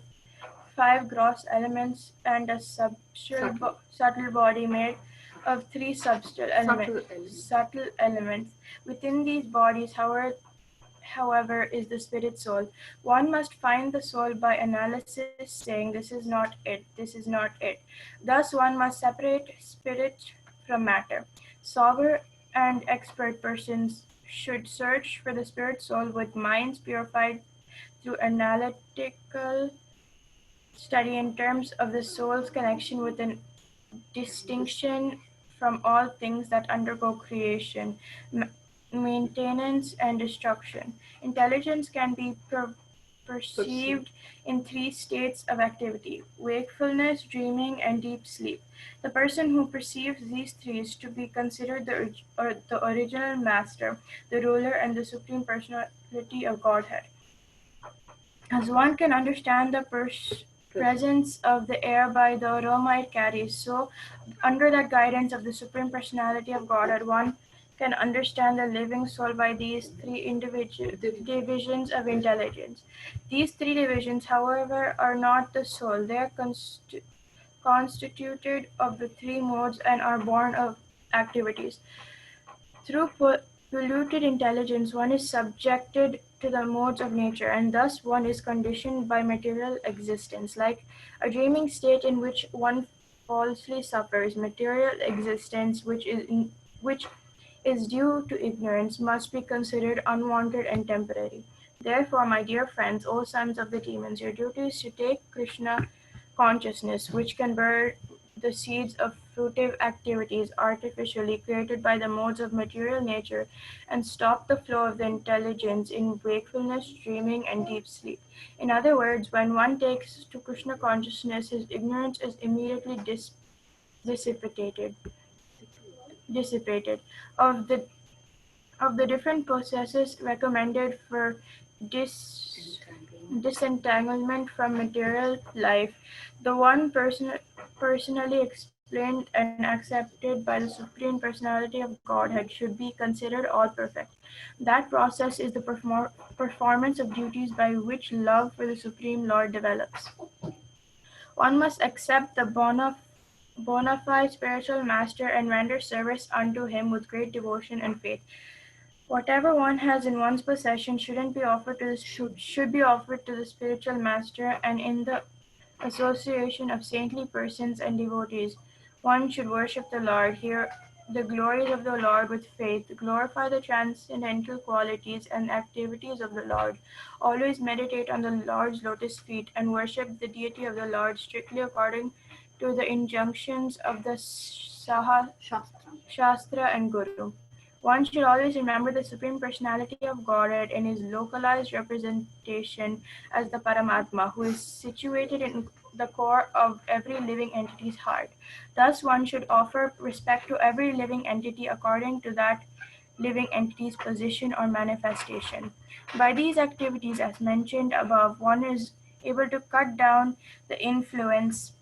5 gross elements and a subtle body made of 3 subtle elements. Within these bodies, however, is the spirit soul. One must find the soul by analysis, saying, this is not it, this is not it. Thus, one must separate spirit from matter. Sober and expert persons should search for the spirit soul with minds purified through analytical study in terms of the soul's connection with a distinction from all things that undergo creation, maintenance, and destruction. Intelligence can be perceived in 3 states of activity: wakefulness, dreaming, and deep sleep. The person who perceives these 3 is to be considered the original master, the ruler, and the supreme personality of Godhead. As one can understand the presence of the air by the aroma it carries, so under the guidance of the Supreme Personality of Godhead, one can understand the living soul by these 3 individual divisions of intelligence. These 3 divisions, however, are not the soul. They are constituted of the 3 modes and are born of activities. Through polluted intelligence, one is subjected to the modes of nature, and thus one is conditioned by material existence, like a dreaming state in which one falsely suffers. Material existence, which is due to ignorance, must be considered unwanted and temporary. Therefore, my dear friends, O sons of the demons, your duty is to take Krishna consciousness, which can bear the seeds of fruitive activities artificially created by the modes of material nature and stop the flow of the intelligence in wakefulness, dreaming, and deep sleep. In other words, when one takes to Krishna consciousness, his ignorance is immediately dissipated dissipated of the different processes recommended for disentanglement from material life. The one personally explained and accepted by the Supreme Personality of Godhead should be considered all perfect. That process is the performance of duties by which love for the Supreme Lord develops. One must accept the bona fide spiritual master and render service unto him with great devotion and faith. Whatever one has in one's possession should be offered to the spiritual master, and in the association of saintly persons and devotees, one should worship the Lord, hear the glories of the Lord with faith, glorify the transcendental qualities and activities of the Lord, always meditate on the Lord's lotus feet, and worship the deity of the Lord strictly according to the injunctions of the Shastra and Guru. One should always remember the Supreme Personality of Godhead in his localized representation as the Paramatma, who is situated in the core of every living entity's heart. Thus, one should offer respect to every living entity according to that living entity's position or manifestation. By these activities, as mentioned above, one is able to cut down the influence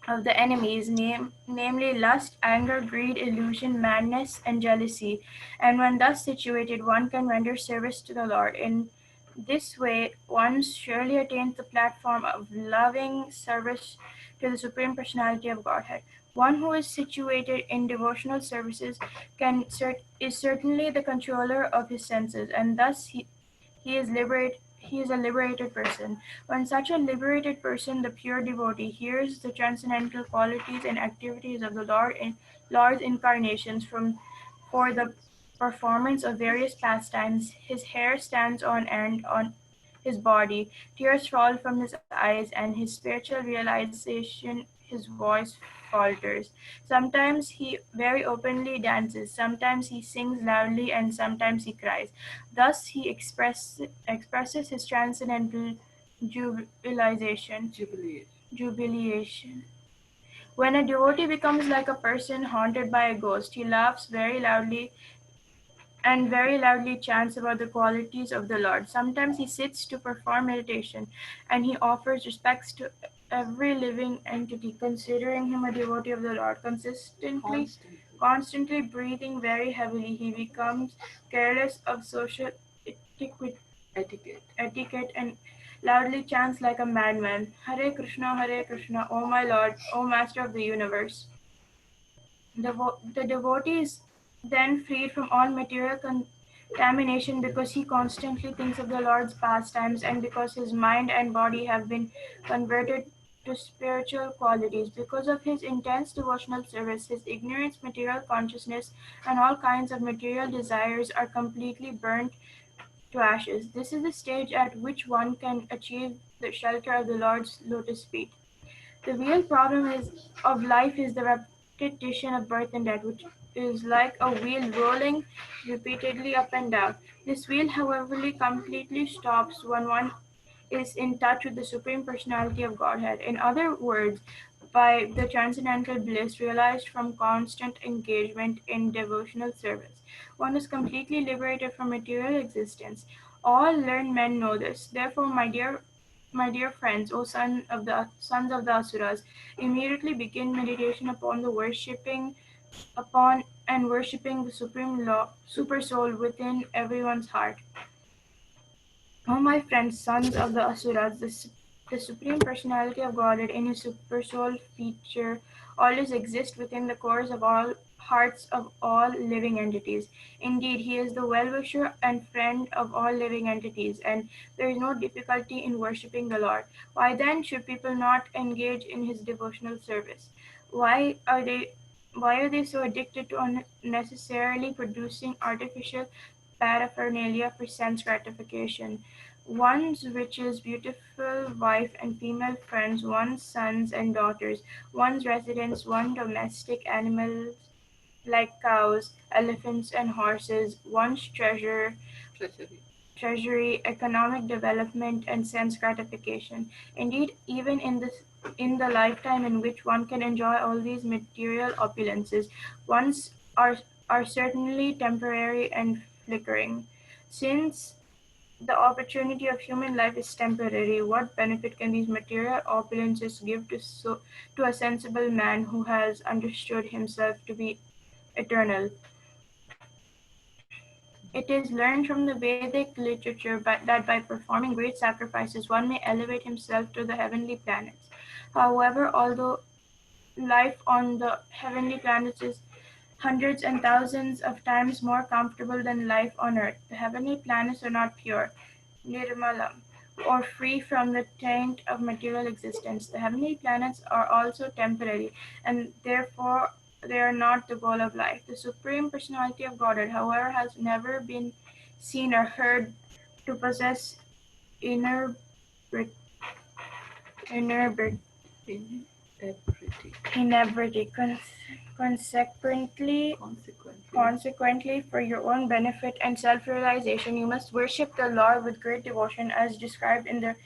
of the enemies, namely lust, anger, greed, illusion, madness, and jealousy. And when thus situated, one can render service to the Lord. In this way, one surely attains the platform of loving service to the Supreme Personality of Godhead. One who is situated in devotional services is certainly the controller of his senses, and thus he is a liberated person. When such a liberated person, the pure devotee, hears the transcendental qualities and activities of the Lord's incarnations for the performance of various pastimes, his hair stands on end on his body, tears fall from his eyes, and his spiritual realization, his voice falters. Sometimes he very openly dances, sometimes he sings loudly, and sometimes he cries. Thus he expresses his transcendental jubilation. When a devotee becomes like a person haunted by a ghost, he laughs very loudly chants about the qualities of the Lord. Sometimes he sits to perform meditation, and he offers respects to every living entity, considering him a devotee of the Lord. Constantly breathing very heavily, he becomes careless of social etiquette and loudly chants like a madman, Hare Krishna, O my Lord, O Master of the universe. The devotee is then freed from all material contamination because he constantly thinks of the Lord's pastimes and because his mind and body have been converted to spiritual qualities. Because of his intense devotional service, his ignorance, material consciousness, and all kinds of material desires are completely burnt to ashes. This is the stage at which one can achieve the shelter of the Lord's lotus feet. The real problem of life is the repetition of birth and death, which is like a wheel rolling repeatedly up and down. This wheel, however, completely stops when one is in touch with the Supreme Personality of Godhead. In other words, by the transcendental bliss realized from constant engagement in devotional service. One is completely liberated from material existence. All learned men know this. Therefore, my dear friends, O sons of the Asuras, immediately begin meditation upon worshipping the Supreme Law, Super Soul within everyone's heart. O my friends, sons of the Asuras, the Supreme Personality of Godhead in his Super Soul feature always exists within the cores of all hearts of all living entities. Indeed, he is the well-wisher and friend of all living entities, and there is no difficulty in worshipping the Lord. Why then should people not engage in his devotional service? Why are they why are they so addicted to unnecessarily producing artificial paraphernalia for sense gratification. One's riches, beautiful wife and female friends, one's sons and daughters, one's residence, one domestic animals like cows, elephants, and horses, one's treasury, economic development, and sense gratification. Indeed, even in the lifetime in which one can enjoy all these material opulences, one's are certainly temporary and flickering. Since the opportunity of human life is temporary, what benefit can these material opulences give to a sensible man who has understood himself to be eternal? It is learned from the Vedic literature that by performing great sacrifices one may elevate himself to the heavenly planets. However, although life on the heavenly planets is hundreds and thousands of times more comfortable than life on Earth, the heavenly planets are not pure, nirmalam, or free from the taint of material existence. The heavenly planets are also temporary, and therefore they are not the goal of life. The Supreme Personality of Godhead, however, has never been seen or heard to possess inner inner inebriety. Consequently, for your own benefit and self-realization, you must worship the Lord with great devotion as described in the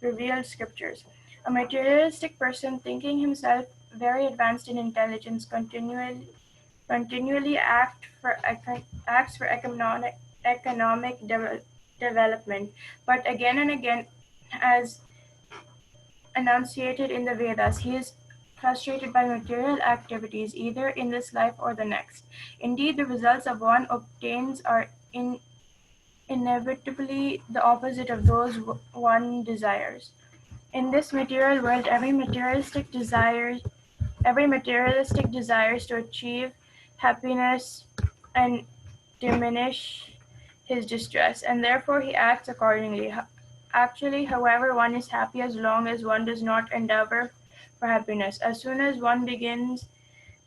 revealed scriptures. A materialistic person thinking himself very advanced in intelligence continually acts for economic development, but again and again, as enunciated in the Vedas, he is frustrated by material activities either in this life or the next. Indeed, the results of one obtains are inevitably the opposite of those one desires. In this material world, every materialistic desires to achieve happiness and diminish his distress, and therefore he acts accordingly. Actually, however, one is happy as long as one does not endeavor for happiness. As soon as one begins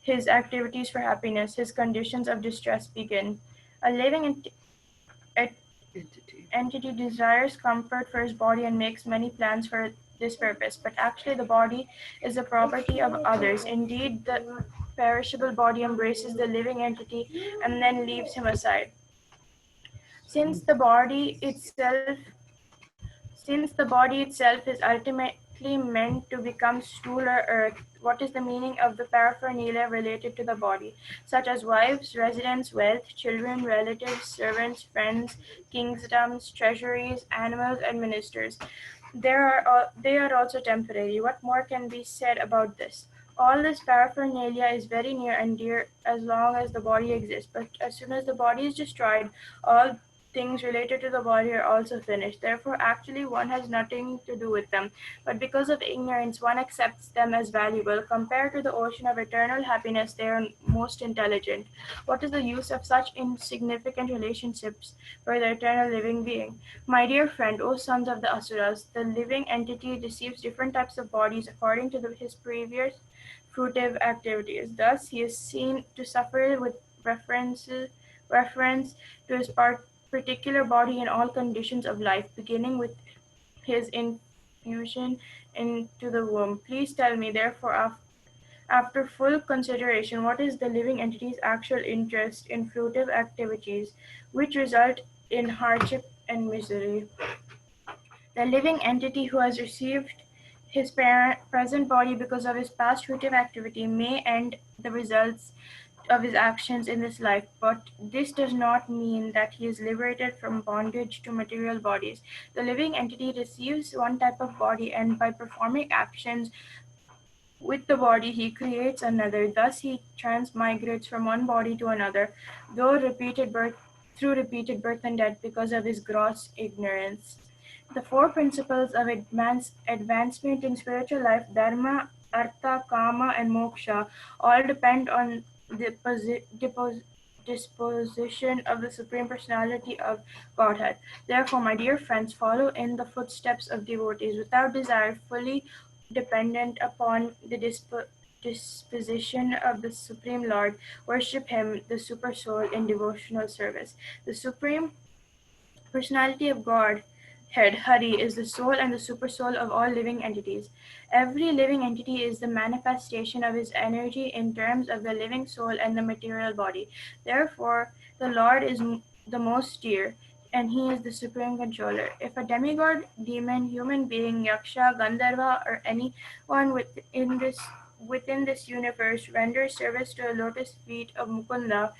his activities for happiness, his conditions of distress begin. A living entity desires comfort for his body and makes many plans for this purpose, but actually the body is the property of others. Indeed, the perishable body embraces the living entity and then leaves him aside. Since the body itself is ultimately meant to become stool or earth, what is the meaning of the paraphernalia related to the body, such as wives, residence, wealth, children, relatives, servants, friends, kingdoms, treasuries, animals, and ministers? They are also temporary. What more can be said about this? All this paraphernalia is very near and dear as long as the body exists, but as soon as the body is destroyed, all things related to the body are also finished. Therefore, actually, one has nothing to do with them. But because of ignorance, one accepts them as valuable. Compared to the ocean of eternal happiness, they are most intelligent. What is the use of such insignificant relationships for the eternal living being? My dear friend, O sons of the Asuras, the living entity receives different types of bodies according to his previous fruitive activities. Thus, he is seen to suffer with reference to his particular body in all conditions of life, beginning with his infusion into the womb. Please tell me, therefore, after full consideration, what is the living entity's actual interest in fruitive activities which result in hardship and misery? The living entity who has received his present body because of his past fruitive activity may end the results of his actions in this life, but this does not mean that he is liberated from bondage to material bodies. The living entity receives one type of body, and by performing actions with the body, he creates another. Thus, he transmigrates from one body to another, through repeated birth and death because of his gross ignorance. The four principles of advancement in spiritual life, dharma, artha, kama, and moksha, all depend on the disposition of the Supreme Personality of Godhead. Therefore, my dear friends, follow in the footsteps of devotees without desire, fully dependent upon the disposition of the Supreme Lord, worship him, the Super Soul, in devotional service. The Supreme Personality of God, Head, Hari, is the soul and the super soul of all living entities. Every living entity is the manifestation of his energy in terms of the living soul and the material body. Therefore, the Lord is the most dear, and he is the supreme controller. If a demigod, demon, human being, yaksha, gandharva, or anyone within this universe renders service to the lotus feet of Mukunda,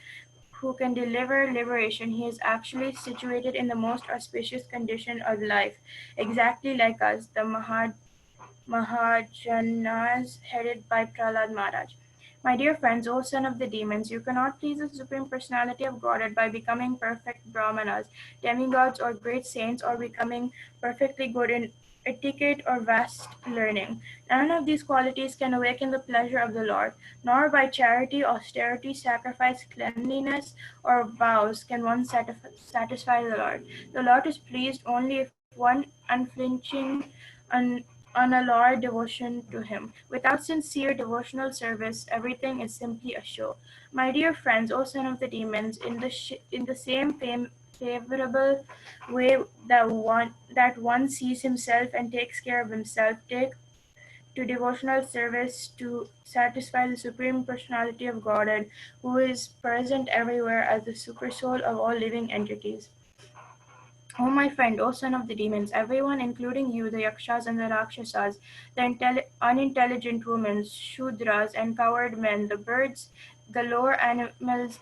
who can deliver liberation, he is actually situated in the most auspicious condition of life, exactly like us, the Mahajanas headed by Prahlad Maharaj. My dear friends, O son of the demons, you cannot please the Supreme Personality of Godhead by becoming perfect Brahmanas, demigods, or great saints, or becoming perfectly good in etiquette or vast learning. None of these qualities can awaken the pleasure of the Lord, nor by charity, austerity, sacrifice, cleanliness, or vows can one satisfy the Lord. The Lord is pleased only if one unflinching, unalloyed devotion to him. Without sincere devotional service, everything is simply a show. My dear friends, O son of the demons, in the same favorable way that one sees himself and takes care of himself, take to devotional service to satisfy the Supreme Personality of Godhead, who is present everywhere as the super soul of all living entities. O my friend, O son of the demons, everyone, including you, the yakshas and the rakshasas, the unintelligent women, shudras and coward men, the birds, the lower animals,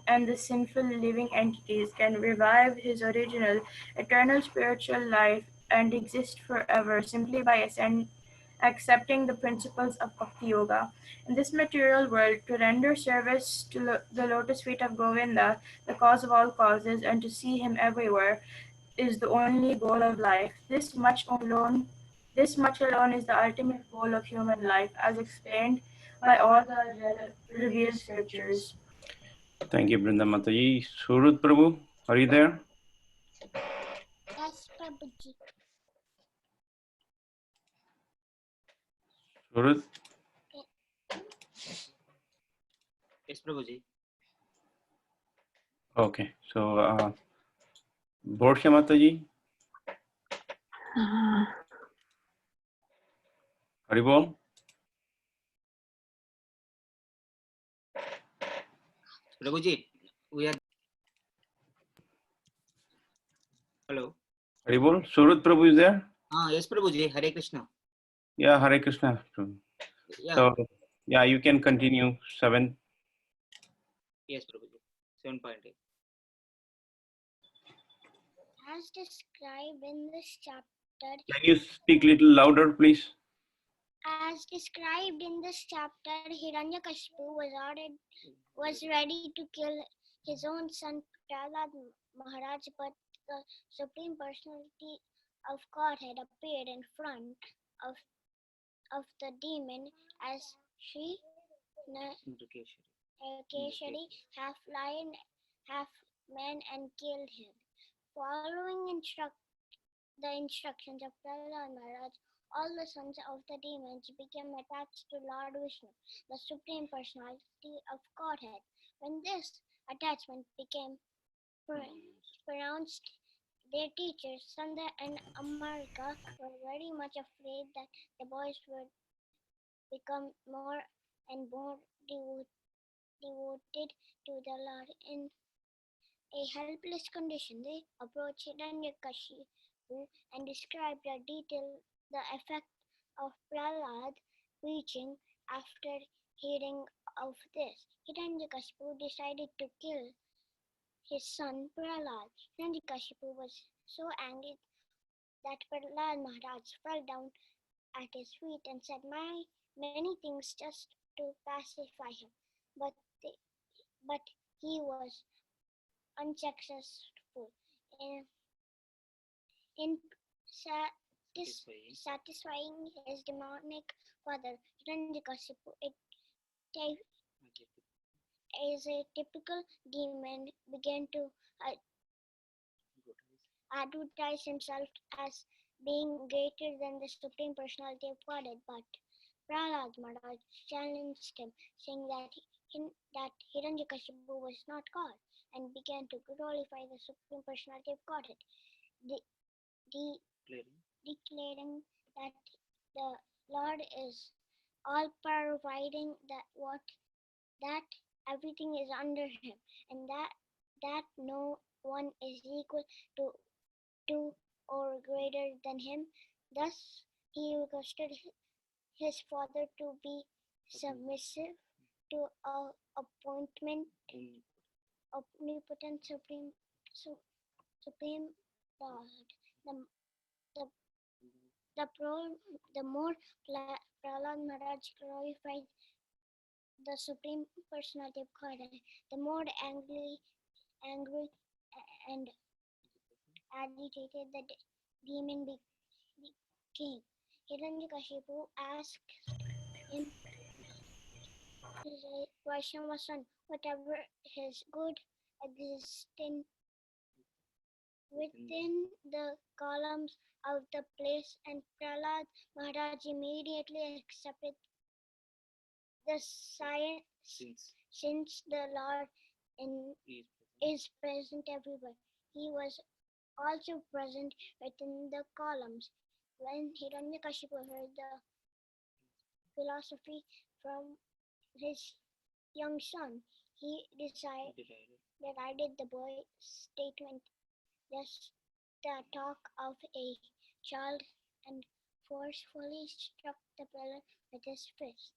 and the sinful living entities, can revive his original, eternal spiritual life and exist forever simply by accepting the principles of Bhakti Yoga. In this material world, to render service to the lotus feet of Govinda, the cause of all causes, and to see him everywhere, is the only goal of life. This much alone is the ultimate goal of human life, as explained by all the revealed scriptures. Thank you, Brinda Mataji. Surut Prabhu, are you there? Yes, Prabhuji. Surut? Yes, Prabhuji. Okay, so Borshya Mataji, Haribol? Prabhuji, we are. Hello. Haribol? Surut Prabhu is there? Yes, Prabhuji. Hare Krishna. Yeah, Hare Krishna. Yeah. So, yeah, you can continue 7. Yes, Prabhuji. 7.8. As described in this chapter, Can you speak a little louder, please? as described in this chapter, Hiranyakashipu was ready to kill his own son Prahlad Maharaj, but the Supreme Personality of Godhead appeared in front of, of the demon as Sri Keshari, half lion, half man, and killed him. Following the instructions of Prahlad Maharaj, all the sons of the demons became attached to Lord Vishnu, the Supreme Personality of Godhead. When this attachment became pronounced, their teachers, Sandhya and Amarika, were very much afraid that the boys would become more and more devoted to the Lord. In a helpless condition, they approached Hiranyakashipu and described in detail the effect of Prahlad preaching. After hearing of this, Hiranyakashipu decided to kill his son Prahlad. Hiranyakashipu was so angry that Prahlad Maharaj fell down at his feet and said many things just to pacify him, but but he was unsuccessful in satisfying his demonic father. Hiranyakashipu, as a typical demon, began to advertise himself as being greater than the Supreme Personality of Godhead, but Prahlad Maharaj challenged him, saying that Hiranyakashipu was not God, and began to glorify the Supreme Personality of Godhead, declaring that the Lord is all-providing, that everything is under him, and that no one is equal to or greater than him. Thus, he requested his father to be submissive to appointment omnipotent supreme Lord. The more Prahlad Maharaj glorified the Supreme Personality of Godhead, the more angry and agitated the demon became. Hiranyakashipu asked him, his question was on whatever his good existing within the columns of the place, and Prahlad Maharaj immediately accepted the science since the Lord is present everywhere. He was also present within the columns. When Hiranyakashipu heard the philosophy from his young son, he derided the boy's statement, just the talk of a child, and forcefully struck the pillar with his fist.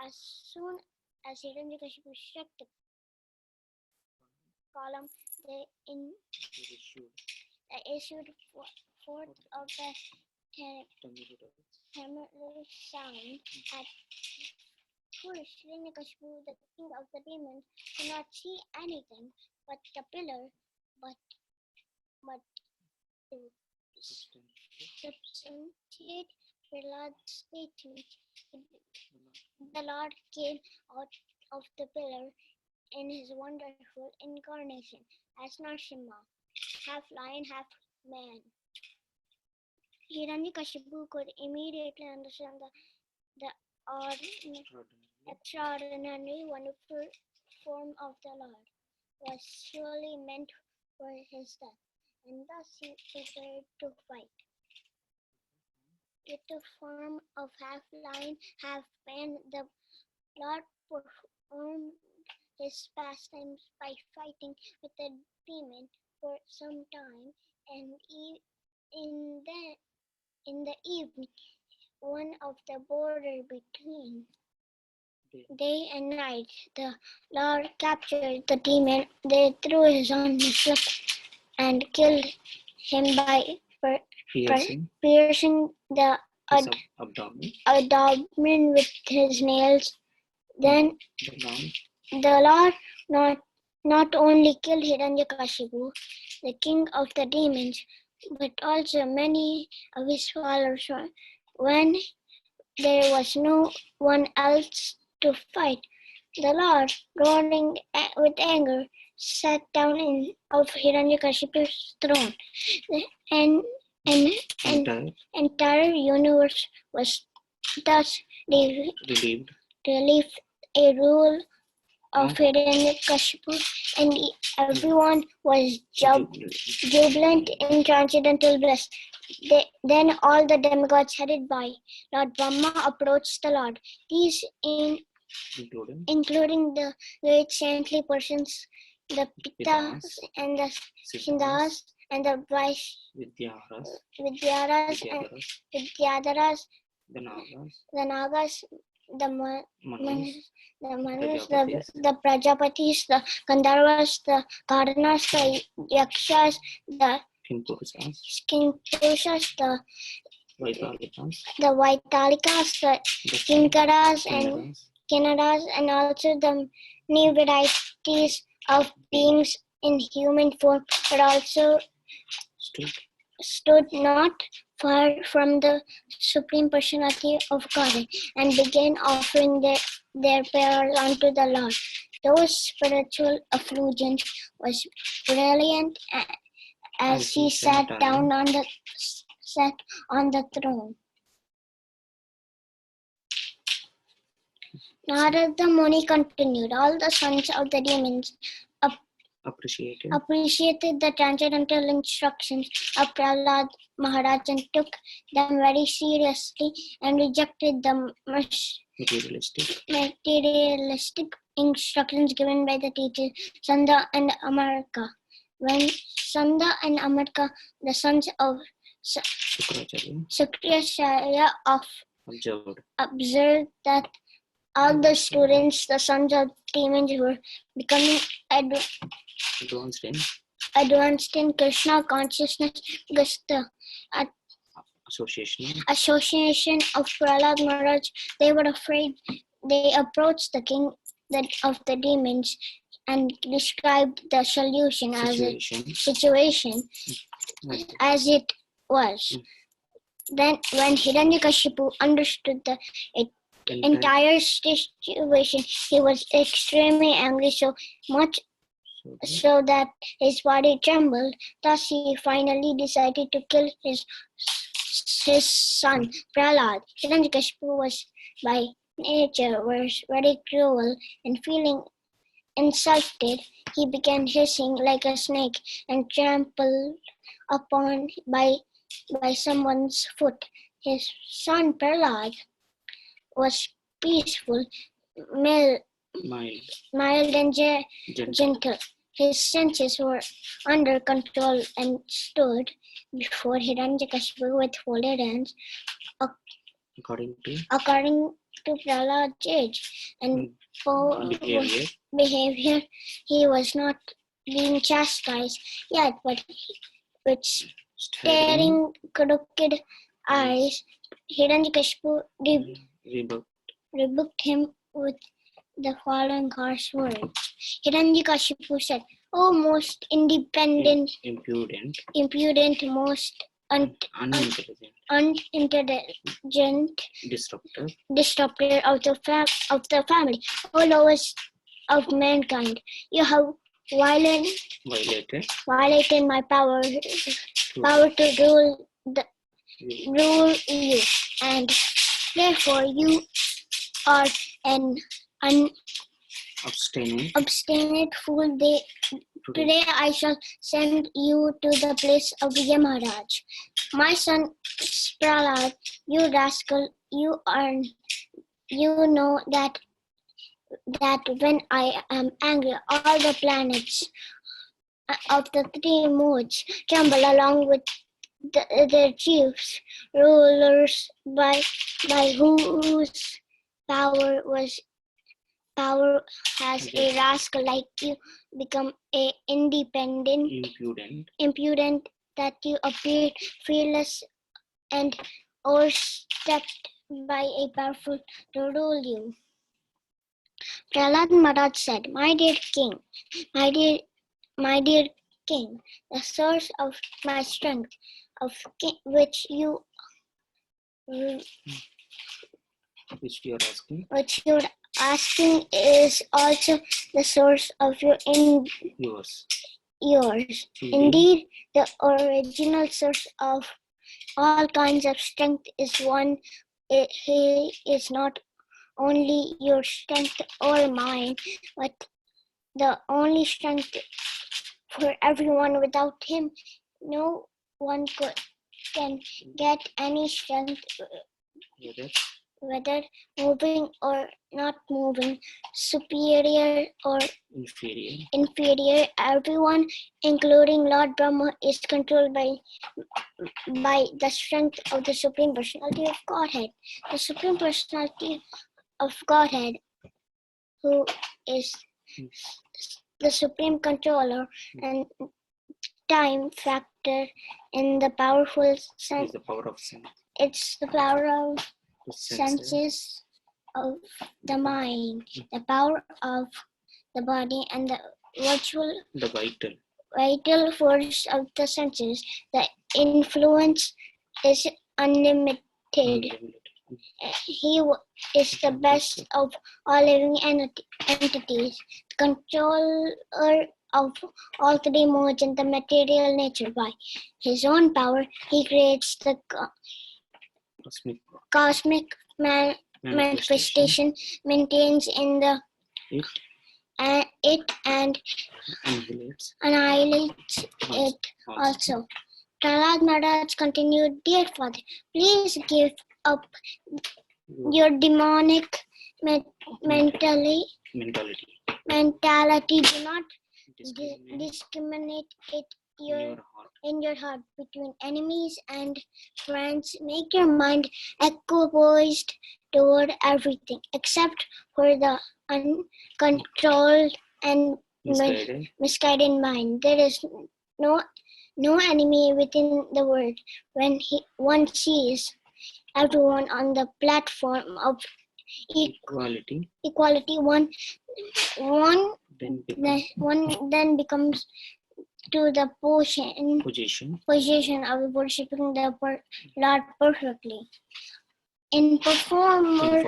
As soon as Hiranyakashipu struck the column, they issued forth of the tremendous sound. At first, Hiranyakashipu, the king of the demons, could not see anything but the pillar, but to substantiate Prahlad's statement, the Lord came out of the pillar in his wonderful incarnation as Narasimha, half lion, half man. Hiranyakashipu could immediately understand the extraordinary, wonderful form of the Lord was surely meant for his death, and thus he prepared to fight. With the form of half lion, half man, the Lord performed his pastimes by fighting with the demon for some time, and in the evening, one of the border between day and night, the Lord captured the demon. They threw his on the slip and killed him by piercing the abdomen with his nails. Then the Lord not only killed Hiranyakashipu, the king of the demons, but also many of his followers. When there was no one else to fight, the Lord, roaring with anger, sat down of Hiranyakashipu's throne, and entire universe was thus relieved a rule of Hiranyakashipu, and everyone was jubilant in transcendental bliss. Then all the demigods headed by Lord Brahma approached the Lord. These including the great saintly persons, the Pitas and the Sindhas and the Vidyadharas, the Nagas, the Manus, the Prajapatis, the Gandharvas, the Gardanas, the Yakshas, the Kinpurushas, the Vaitalikas, the Kinkaras and Kinnadas, and also the new varieties of beings in human form, but also stood not far from the Supreme Personality of God and began offering their prayers unto the Lord. Those spiritual effulgence was brilliant as he sat down on the throne. Narada Muni continued. All the sons of the demons appreciated the transcendental instructions of Prahlad Maharaj and took them very seriously and rejected the materialistic instructions given by the teachers Sanda and Amarka. When Sanda and Amarka, the sons of Sukracharya, observed that all the students, the sons of demons, were becoming advanced in Krishna consciousness because the association of Prahlad Maharaj, they were afraid. They approached the king of the demons and described the situation as it was. Then when Hiranyakashipu understood the entire situation, he was extremely angry, so much so that his body trembled. Thus he finally decided to kill his son Prahlad. Hiranyakashipu was by nature very cruel, and feeling insulted, he began hissing like a snake and trampled upon by someone's foot. His son Prahlad was peaceful, mild and gentle. His senses were under control and stood before Hiranyakashipu with folded hands, according to Prahlad's age and behavior. He was not being chastised yet, but with staring crooked eyes, Hiranyakashipu rebuked him with the following harsh words. Hiranyakashipu said, "O most impudent, most unintelligent disruptor of the family, O lowest of mankind, you have violated my power to rule you, and therefore you are an obstinate fool. Today I shall send you to the place of Yamaraj. My son Prahlad, you rascal, you know that when I am angry, all the planets of the three modes tremble along with their chiefs, rulers by whose power has a rascal like you become a impudent, that you appear fearless and overstepped by a powerful to rule you." Prahlad Maharaj said, my dear king, the source of my strength, which you are asking, is also the source of yours. Indeed, the original source of all kinds of strength is one. He is not only your strength or mine, but the only strength for everyone. Without him, no one can get any strength, whether moving or not moving, superior or inferior. Everyone, including Lord Brahma, is controlled by the strength of the Supreme Personality of Godhead. The Supreme Personality of Godhead, who is the Supreme Controller and time factor in the powerful sense. It's the power of senses of the mind, the power of the body, and the vital force of the senses. The influence is unlimited. He is the best of all living entities, the controller of all three modes in the material nature. By his own power, he creates the cosmic manifestation maintains in the it and annihilates it also. Prahlad Maharaj continued, Dear father, please give up your demonic mentality. Do not discriminate it in your heart between enemies and friends. Make your mind equipoised toward everything except for the uncontrolled and misguided mind. There is no enemy within the world. When one sees everyone on the platform of equality, one then becomes to the position of worshipping the Lord perfectly. In former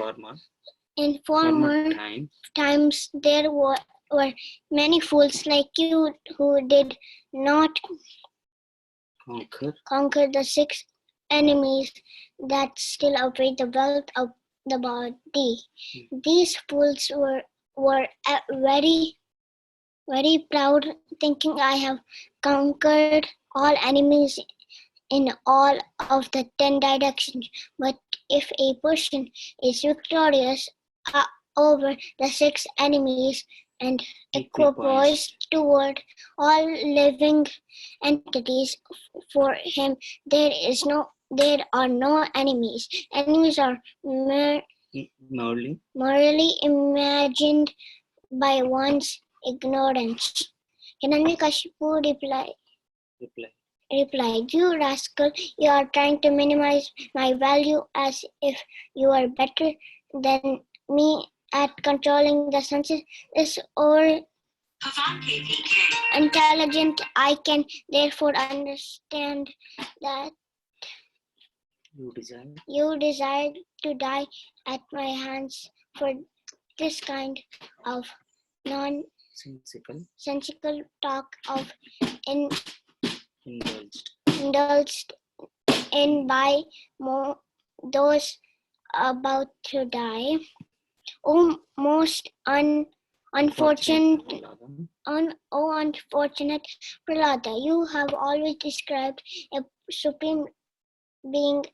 times, there were many fools like you who did not conquer the 6 enemies that still await the wealth of the body. These fools were very, very proud, thinking I have conquered all enemies in all of the 10 directions. But if a person is victorious over the 6 enemies and equipoised toward all living entities, for him there are no enemies. Enemies are merely imagined by one's ignorance. Hiranyakashipu replied, You rascal, you are trying to minimize my value as if you are better than me at controlling the senses. Or intelligent, I can therefore understand that you desire to die at my hands for this kind of nonsensical talk of indulged in by those about to die. Oh, most unfortunate Prahlada, you have always described a supreme being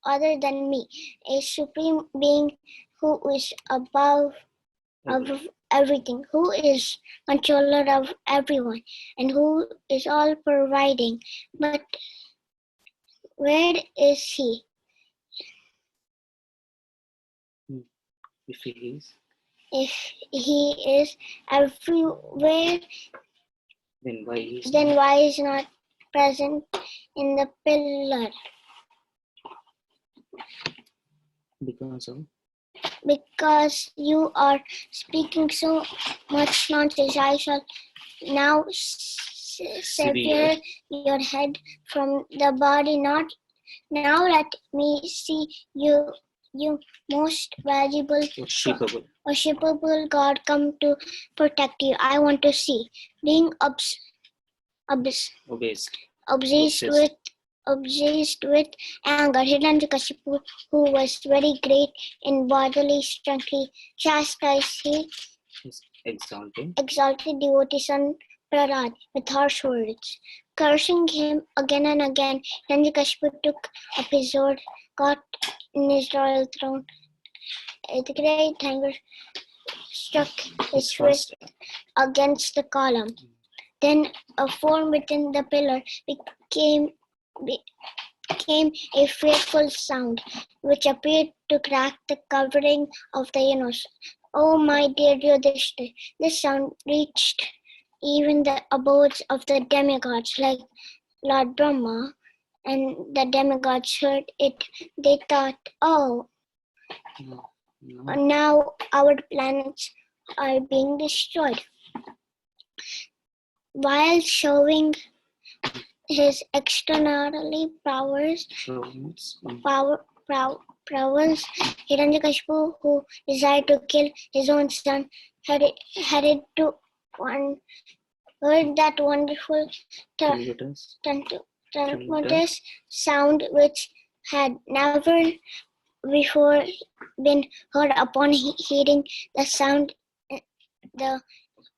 other than me, a supreme being who is above everything, who is controller of everyone, and who is all providing. But where is he? If he is everywhere, then why is not present in the pillar? Because you are speaking so much nonsense. I shall now sever your head from the body. Now let me see you most valuable, worshipable God, come to protect you. I want to see. Being obsessed with anger, Hiranyakashipu, who was very great in bodily strength, chastised his exalted devotee son Prahlad with harsh words. Cursing him again and again, Hiranyakashipu took up his sword, got in his royal throne. With great anger, struck his fist against the column. Then a form within the pillar became a fearful sound, which appeared to crack the covering of the universe. Oh, my dear Yudhishthira, this sound reached even the abodes of the demigods, like Lord Brahma, and the demigods heard it. They thought, oh, now our planets are being destroyed. While showing his extraordinary prowess, Hiranyakashipu, who desired to kill his own son, headed to heard that wonderful tremendous sound which had never before been heard. Upon hearing the sound, the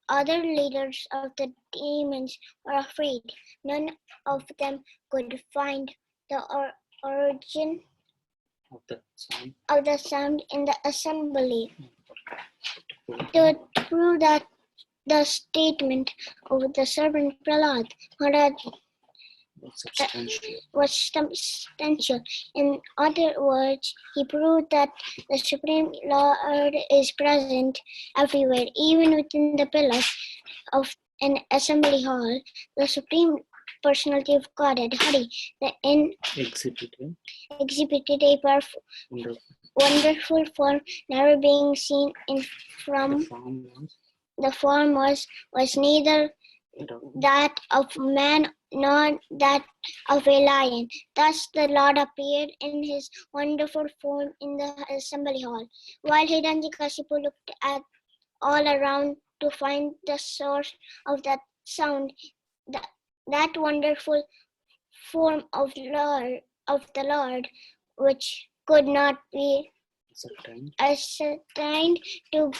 other leaders of the demons were afraid. None of them could find the origin of the sound in the assembly. To prove that the statement of the servant Prahlad Maharaj was substantial. In other words, he proved that the Supreme Lord is present everywhere, even within the pillars of an assembly hall. The Supreme Personality of Godhead, Hari, exhibited a powerful, wonderful form never being seen from. The form was neither that of man nor that of a lion. Thus the Lord appeared in his wonderful form in the assembly hall. While Hiranyakashipu looked at all around to find the source of that sound, that wonderful form of the Lord, which could not be ascertained to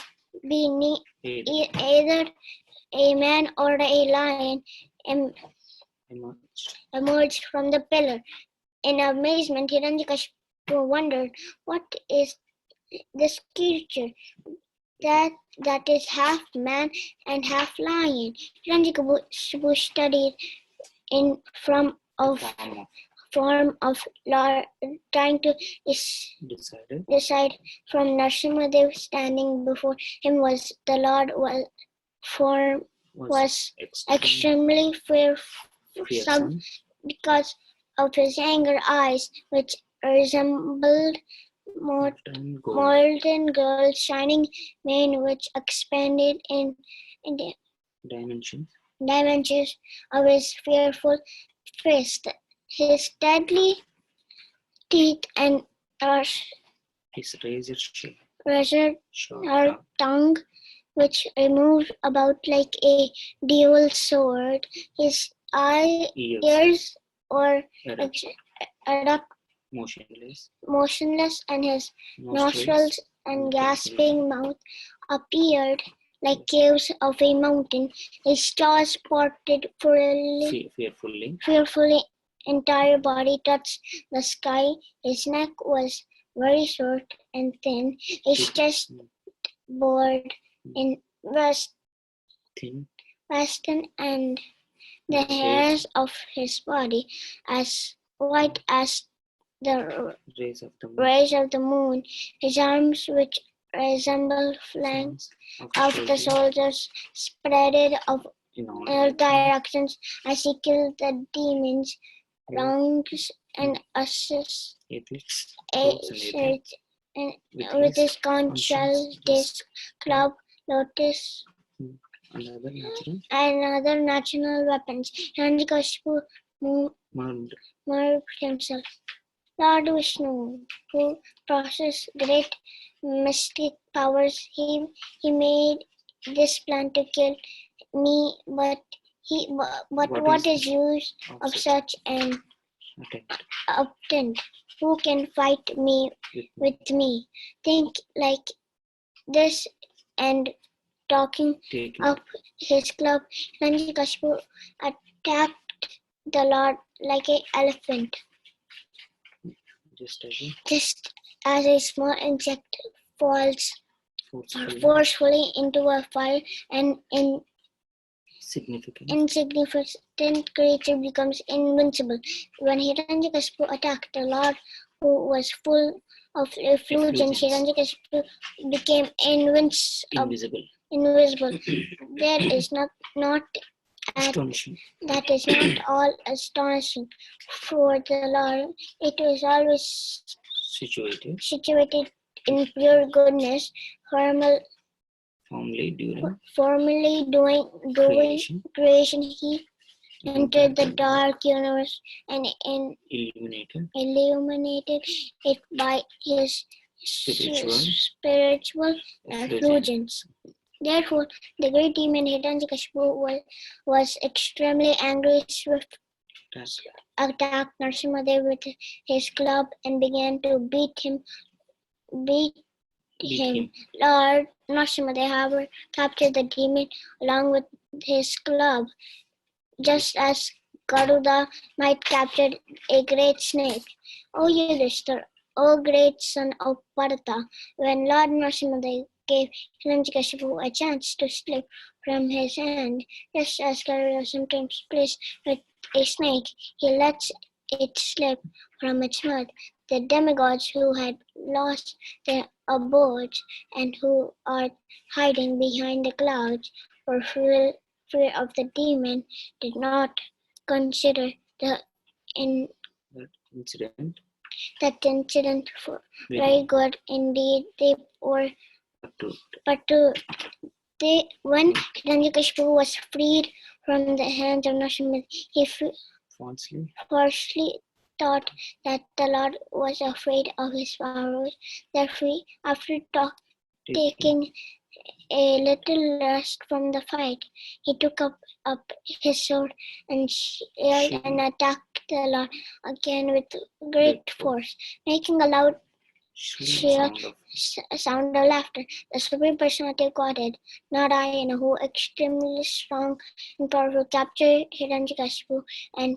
be either a man or a lion, emerged from the pillar. In amazement, Hiranyakashipu wondered, what is this creature that is half man and half lion? Hiranyakashipu studied in form of Lord, trying to decide. From Narasimha Dev standing before him was the Lord was extremely fearsome because of his anger eyes, which resembled molten gold, shining mane which expanded in the dimensions of his fearful face. His deadly teeth and his razor tongue, which moved about like a dual sword. His ears were erect, motionless, and his nostrils and gasping mouth appeared like caves of a mountain. His jaws parted fearfully. Entire body touched the sky. His neck was very short and thin. His chest bored in western, and the hairs of his body as white as the rays of the moon. His arms, which resembled flanks of the soldiers, spreaded of all directions as he killed the demons, wrongs and asses, with his conch shell, disc, club, lotus, and other natural weapons. Hiranyakashipu moved himself. Lord Vishnu, who possessed great mystic powers, he made this plan to kill me, but what is use of such an attempt? Who can fight me with me? Think like this, and taking up his club, Hiranyakashipu attacked the Lord like an elephant. Just as a small insect falls forcefully into a fire, and insignificant creature becomes invincible. When Hiranyakashipu attacked the Lord, who was full of effulgence, Hiranyakashipu became invisible. There is not that is not all astonishing. For the Lord, it was always situated in pure goodness, formerly doing creation. He entered the dark universe and illuminated it by his spiritual effulgence. Therefore, the great demon Hiranyakashipu was extremely angry, swift attacked Narasimha Dev with his club and began to beat him beat Beat him. him. Lord Narasimha captured the demon along with his club, just as Garuda might capture a great snake. O Yudhishthir, O great son of Bharata, when Lord Narasimha gave Hiranyakashipu a chance to slip from his hand, just as Garuda sometimes plays with a snake, he lets it slip from its mouth. The demigods who had lost their abodes and who are hiding behind the clouds for fear of the demon did not consider That incident. that incident very good indeed. They were, but when Hiranyakashipu was freed from the hands of Narasimha, he falsely thought that the Lord was afraid of his powers. Therefore, after taking a little rest from the fight, he took up his sword and shield and attacked the Lord again with great force, making a loud sound of laughter. The Supreme Personality of Godhead, Narayana, who extremely strong and powerful, captured Hiranyakashipu and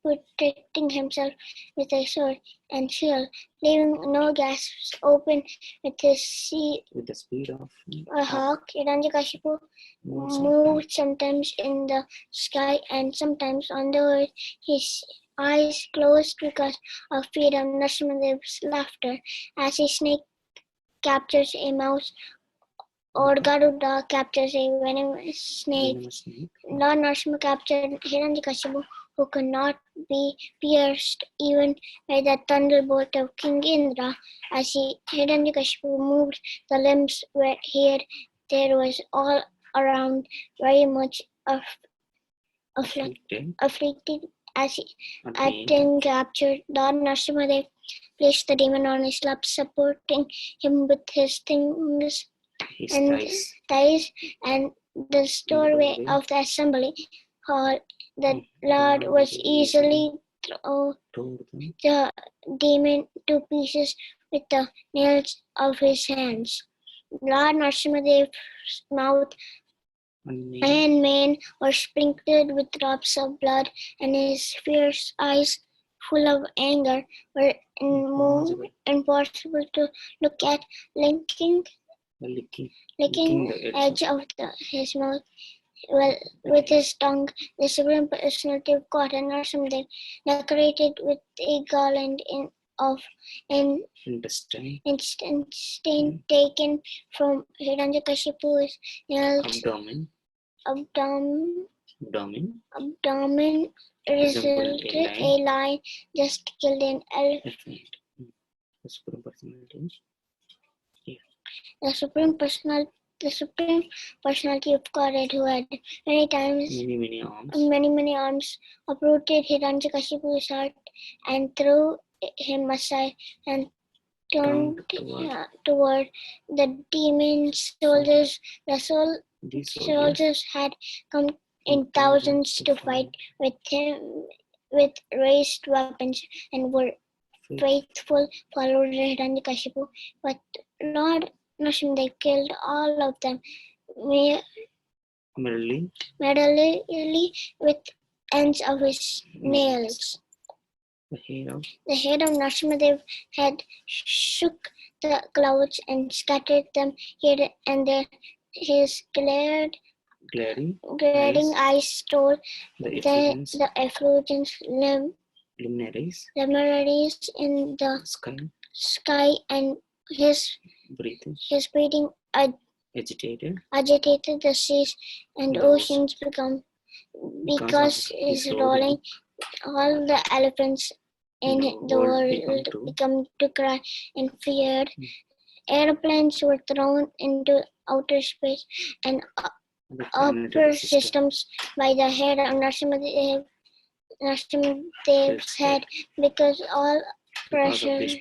protecting himself with a sword and shield, leaving no gasps open with the speed of a hawk. Hiranyakashipu moved sometimes in the sky and sometimes on the earth. His eyes closed because of fear of Narasimha's laughter, as a snake captures a mouse or Garuda captures a venomous snake. Lord Narasimha captured Hiranyakashipu, who could not be pierced even by the thunderbolt of King Indra. As Hiranyakashipu moved, the limbs were here. There was all around very much afflicted as he had captured. Lord Narasimha placed the demon on his lap, supporting him with his thighs and the doorway of the assembly hall. The Lord was easily throw the demon to pieces with the nails of his hands. Lord Narasimha's mouth and mane were sprinkled with drops of blood, and his fierce eyes, full of anger, were impossible to look at, licking the edge of his mouth with his tongue. The Supreme Personality of God and Narasimha decorated with a garland of instant taken from Hiranyakashipu's abdomen resulted a lion just killed an elephant. The Supreme Personality of Godhead, who had many arms, uprooted Hiranyakashipu's heart and threw him aside and turned toward the demon soldiers. The soldiers had come in thousands to fight with him with raised weapons and were faithful followers of Hiranyakashipu, but Lord Narasimha killed all of them merely with ends of his nails. The head of Narasimha had shook the clouds and scattered them here and there. His glaring eyes stole the effulgence luminaries in the sky, and his breathing agitated the seas and oceans because his rolling. All the elephants in the world become to cry and feared. Airplanes were thrown into outer space and upper systems by the head of Narasimha's head, because all pressures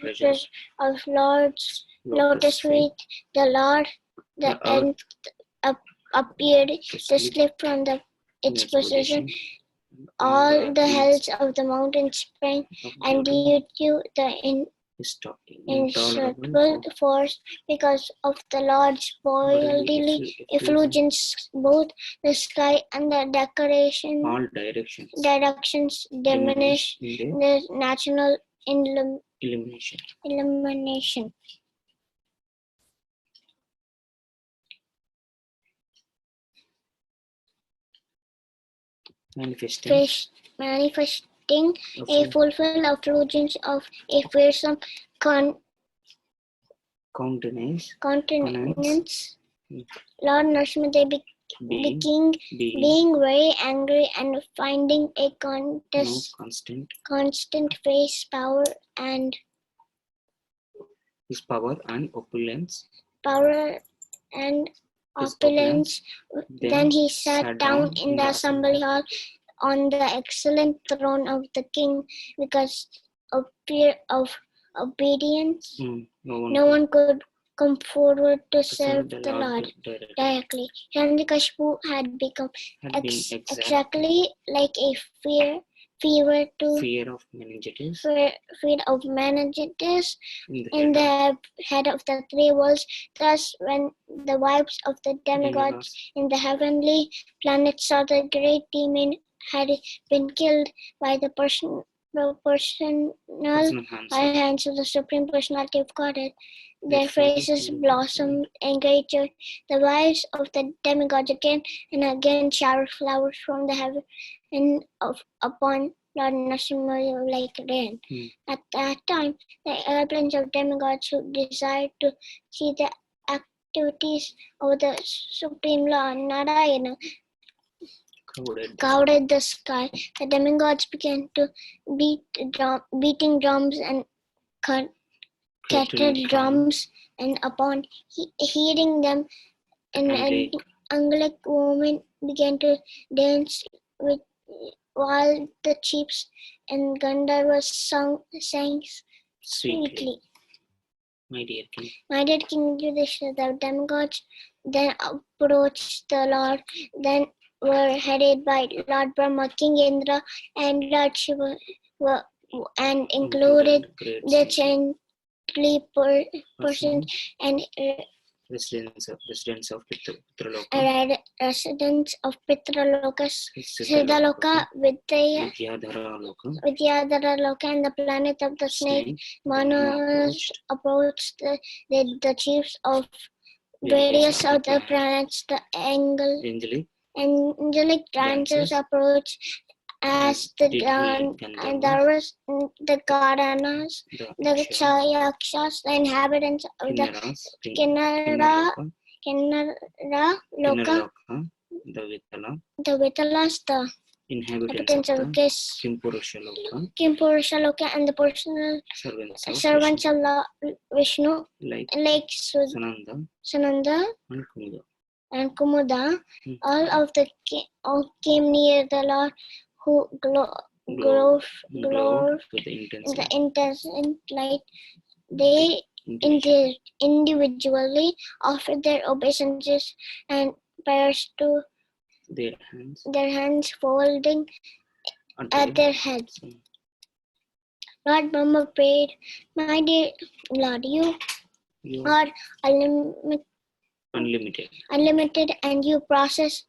of Lord's lotus feet, the nth appeared to slip from its position. All the hells of the mountain sprang, and due to the insuperable force because of the Lord's bodily effulgence, both the sky and the all directions directions diminish the natural illumination. Manifesting a fulfilled effulgence of a fearsome countenance, Lord Narasimha Devi being very angry and finding a constant face, power and his power and opulence. Then he sat down in the assembly hall on the excellent throne of the king because of fear of obedience. No one could come forward to serve the Lord directly. Hiranyakashipu had become exactly like a fear of meningitis in the head of the three worlds. Thus, when the wives of the demigods in the heavenly planets saw the great demon had been killed by the personal hands of the Supreme Personality of Godhead, their faces blossomed in great joy. The wives of the demigods again and again showered flowers from the heaven and upon Lord Narasimha like rain. At that time, the airplanes of demigods who desired to see the activities of the Supreme Lord Narayana crowded the sky. The demigods began to beating drums and kettle drums, and upon hearing them, an angelic woman began to dance while the chiefs and Gandharvas sang sweetly. My dear King Yudhishthira, the demigods then approached the Lord, then were headed by Lord Brahma, King Indra, and Lord Shiva, and included the saintly persons and residents of Pitralokas, Siddhaloka, Vidyadhara Loka, and the planet of the snake. Manas approached the chiefs of various other planets. The angelic dancers approached as the Gandharvas, the Gardhanas, the Yakshas, the inhabitants of the Kinnara Loka, the Vitalas, the inhabitants of Kimpurusha Loka, and the personal servants of Vishnu, like Sananda and Kumuda. All of the came near the Lord, who glowed with the intense light. They individually offered their obeisances and prayers to their hands folding at their heads. Lord Brahma prayed, "My dear Lord, you are unlimited, and you possess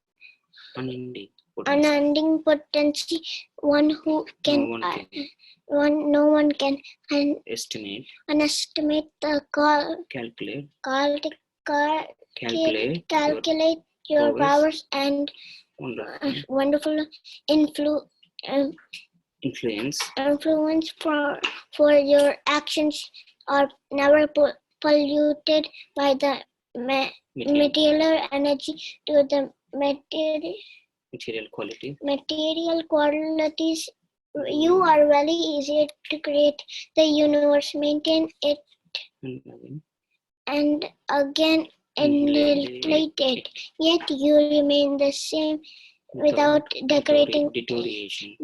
unending potency, one who no one can unestimate the calculate your powers and wonderful influence for your actions are never polluted by the material energy to the material qualities. You are very easy to create the universe, maintain it, and again annihilate it. Yet you remain the same without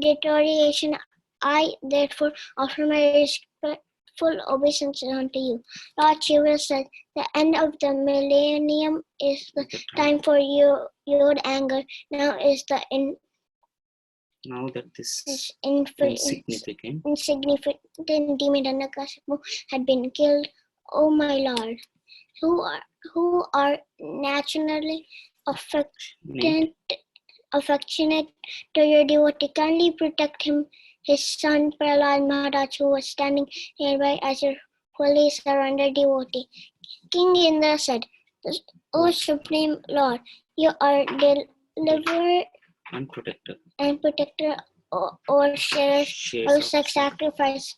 deterioration. I therefore offer my respectful obeisance unto you. Lord Shiva said, the end of the millennium is the time for your anger. Now is the Now that this This insignificant insignificant demon Hiranyakashipu had been killed, O my Lord, who are naturally affectionate to your devotee, kindly protect him, his son Prahlad Maharaj, who was standing nearby as your fully surrendered devotee. King Indra said, O Supreme Lord, you are deliverer and protector or shares of such sacrifice,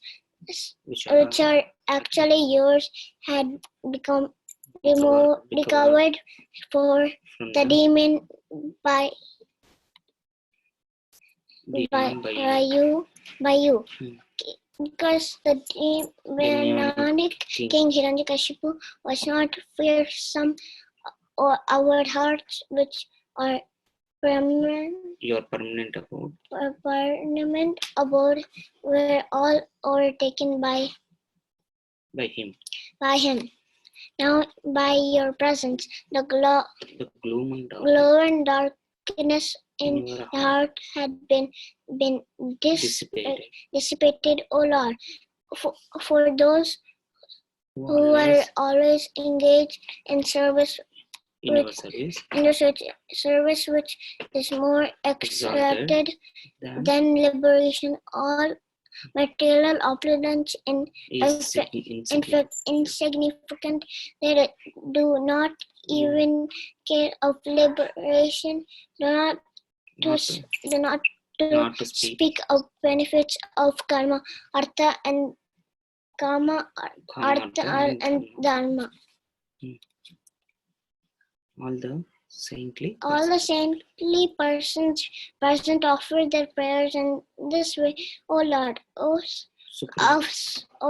which are actually yours, had become recovered for the demon by you. Because the demonic King Hiranyakashipu was not fearsome, or our hearts, which are your permanent abode, were all overtaken by him. Now, by your presence, the gloom and darkness in your heart had been dissipated, O Lord. For those who are always engaged in service, which is more exalted than liberation, all material opulence insignificant. They do not even care of liberation, do not to speak of benefits of karma, artha and kama, artha and dharma. All the saintly persons present offer their prayers in this way. O Lord, O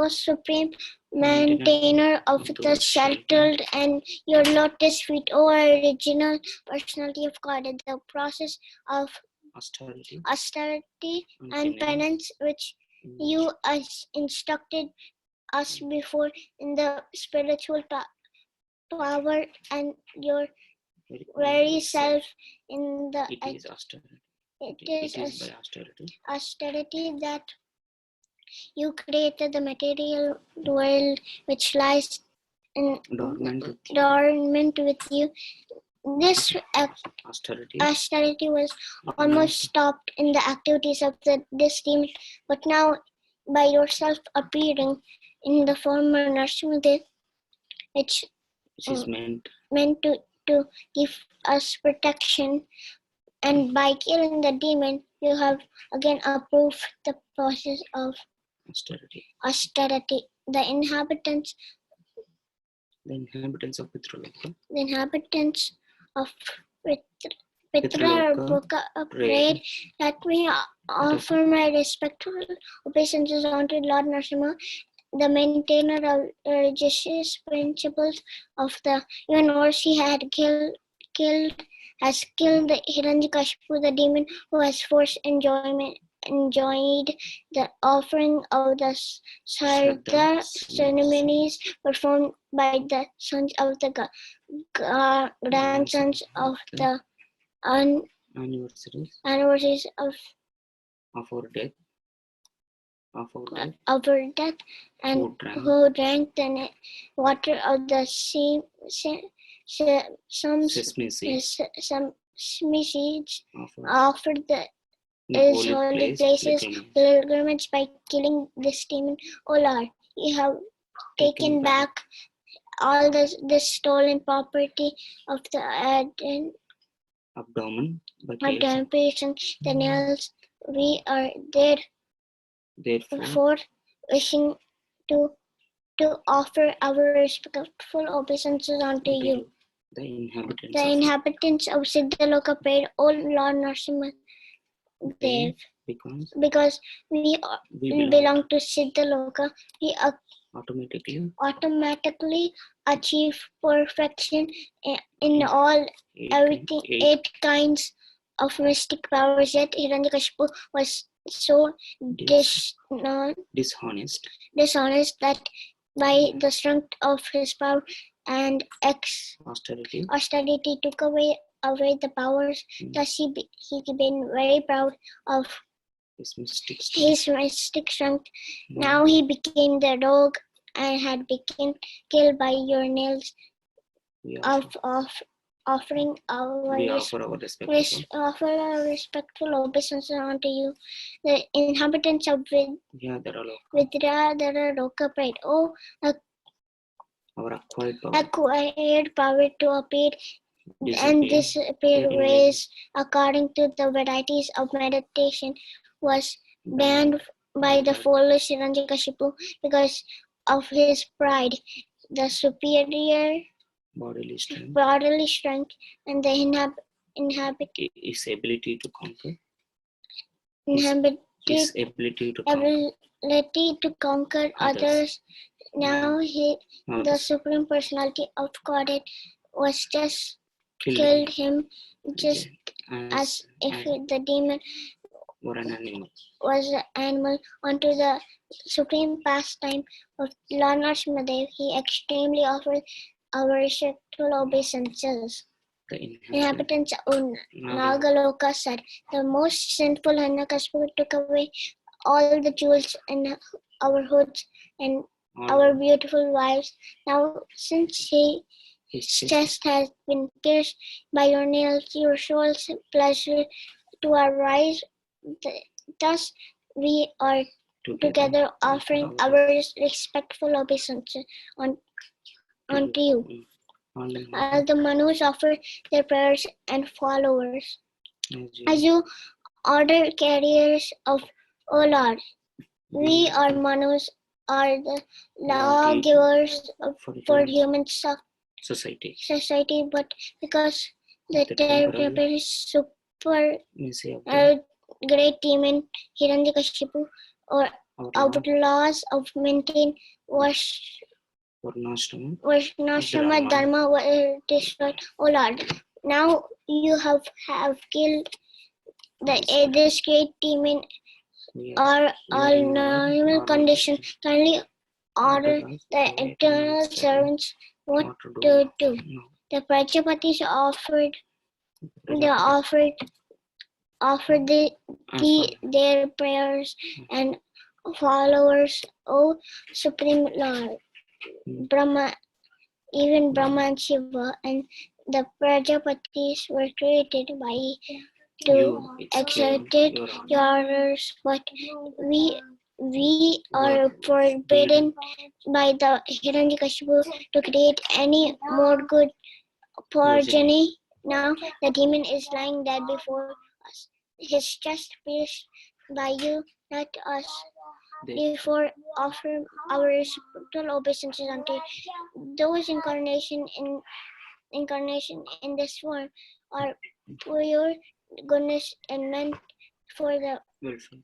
Supreme Maintainer of the sheltered and your lotus feet, O original personality of God, the process of austerity and penance which you instructed us before in the spiritual power and your very self in the it is by austerity that you created the material world which lies dormant with you. This austerity was almost stopped in the activities of this demon, but now by yourself appearing in the form of Narasimha, which is meant to give us protection, and by killing the demon, you have again approved the process of austerity. The inhabitants of Pitraloka prayed, let me offer my respectful obeisances unto Lord Narasimha, the maintainer of religious principles of the universe. He has killed the Hiranyakashipu, the demon who has enjoyed the offering of the Shraddha ceremonies performed by the sons of the grandsons of the anniversaries of our death, and who drank the water of the some seeds offered his holy places pilgrimage by killing this demon. O Lord, you have taken back all this stolen property of the abdomen, patients, the nails. We are therefore wishing to offer our respectful obeisances unto you. The inhabitants of Siddhaloka prayed, O Lord Narasimha Dev, because we belong to Siddhaloka, we automatically achieve perfection in everything, 8 kinds of mystic powers. Yet Hiranyakashipu was so dishonest that by the strength of his power and austerity took away away the powers. Thus he been very proud of His mystic his mystic strength. Now he became the dog and had been killed by your nails of offering we offer our respectful obeisance unto you. The inhabitants of Vidyadhara prayed, "Oh, our acquired power to appear and disappear ways according to the varieties of meditation was banned by the foolish Hiranyakashipu because of his pride, the superior bodily strength and the his ability to conquer. His ability to conquer others. Now the Supreme Personality of Godhead was just killed him just as if the demon was an animal. Onto the supreme pastime of Lord Narasimha, he extremely offered our respectful obeisances. The inhabitants of Nagaloka said, the most sinful Hiranyakashipu took away all the jewels in our hoods and our beautiful wives. Now, since his chest has been pierced by your nails, your soul's pleasure to arise. Thus, we are together offering our respectful obeisance unto you. As the Manus offer their prayers and followers, as you order carriers of, O Lord, we are Manus, are the lawgivers for human society, but because the temporary super great demon Hiranyakashipu or outlaws of maintain Varnashrama Dharma were destroyed. O Lord, now you have killed this great demon or all normal condition. Kindly order the eternal servants what to do. The Prajapatis offered their prayers and followers, O Supreme Lord, Brahma, even Brahma and Shiva, and the Prajapatis were created by to exert your orders, but we are forbidden by the Hiranyakashipu to create any more good progeny. Now the demon is lying dead before us. His chest pierced by you, let us therefore offer our respectful obeisances unto you. Those incarnation in this form are pure goodness and meant for the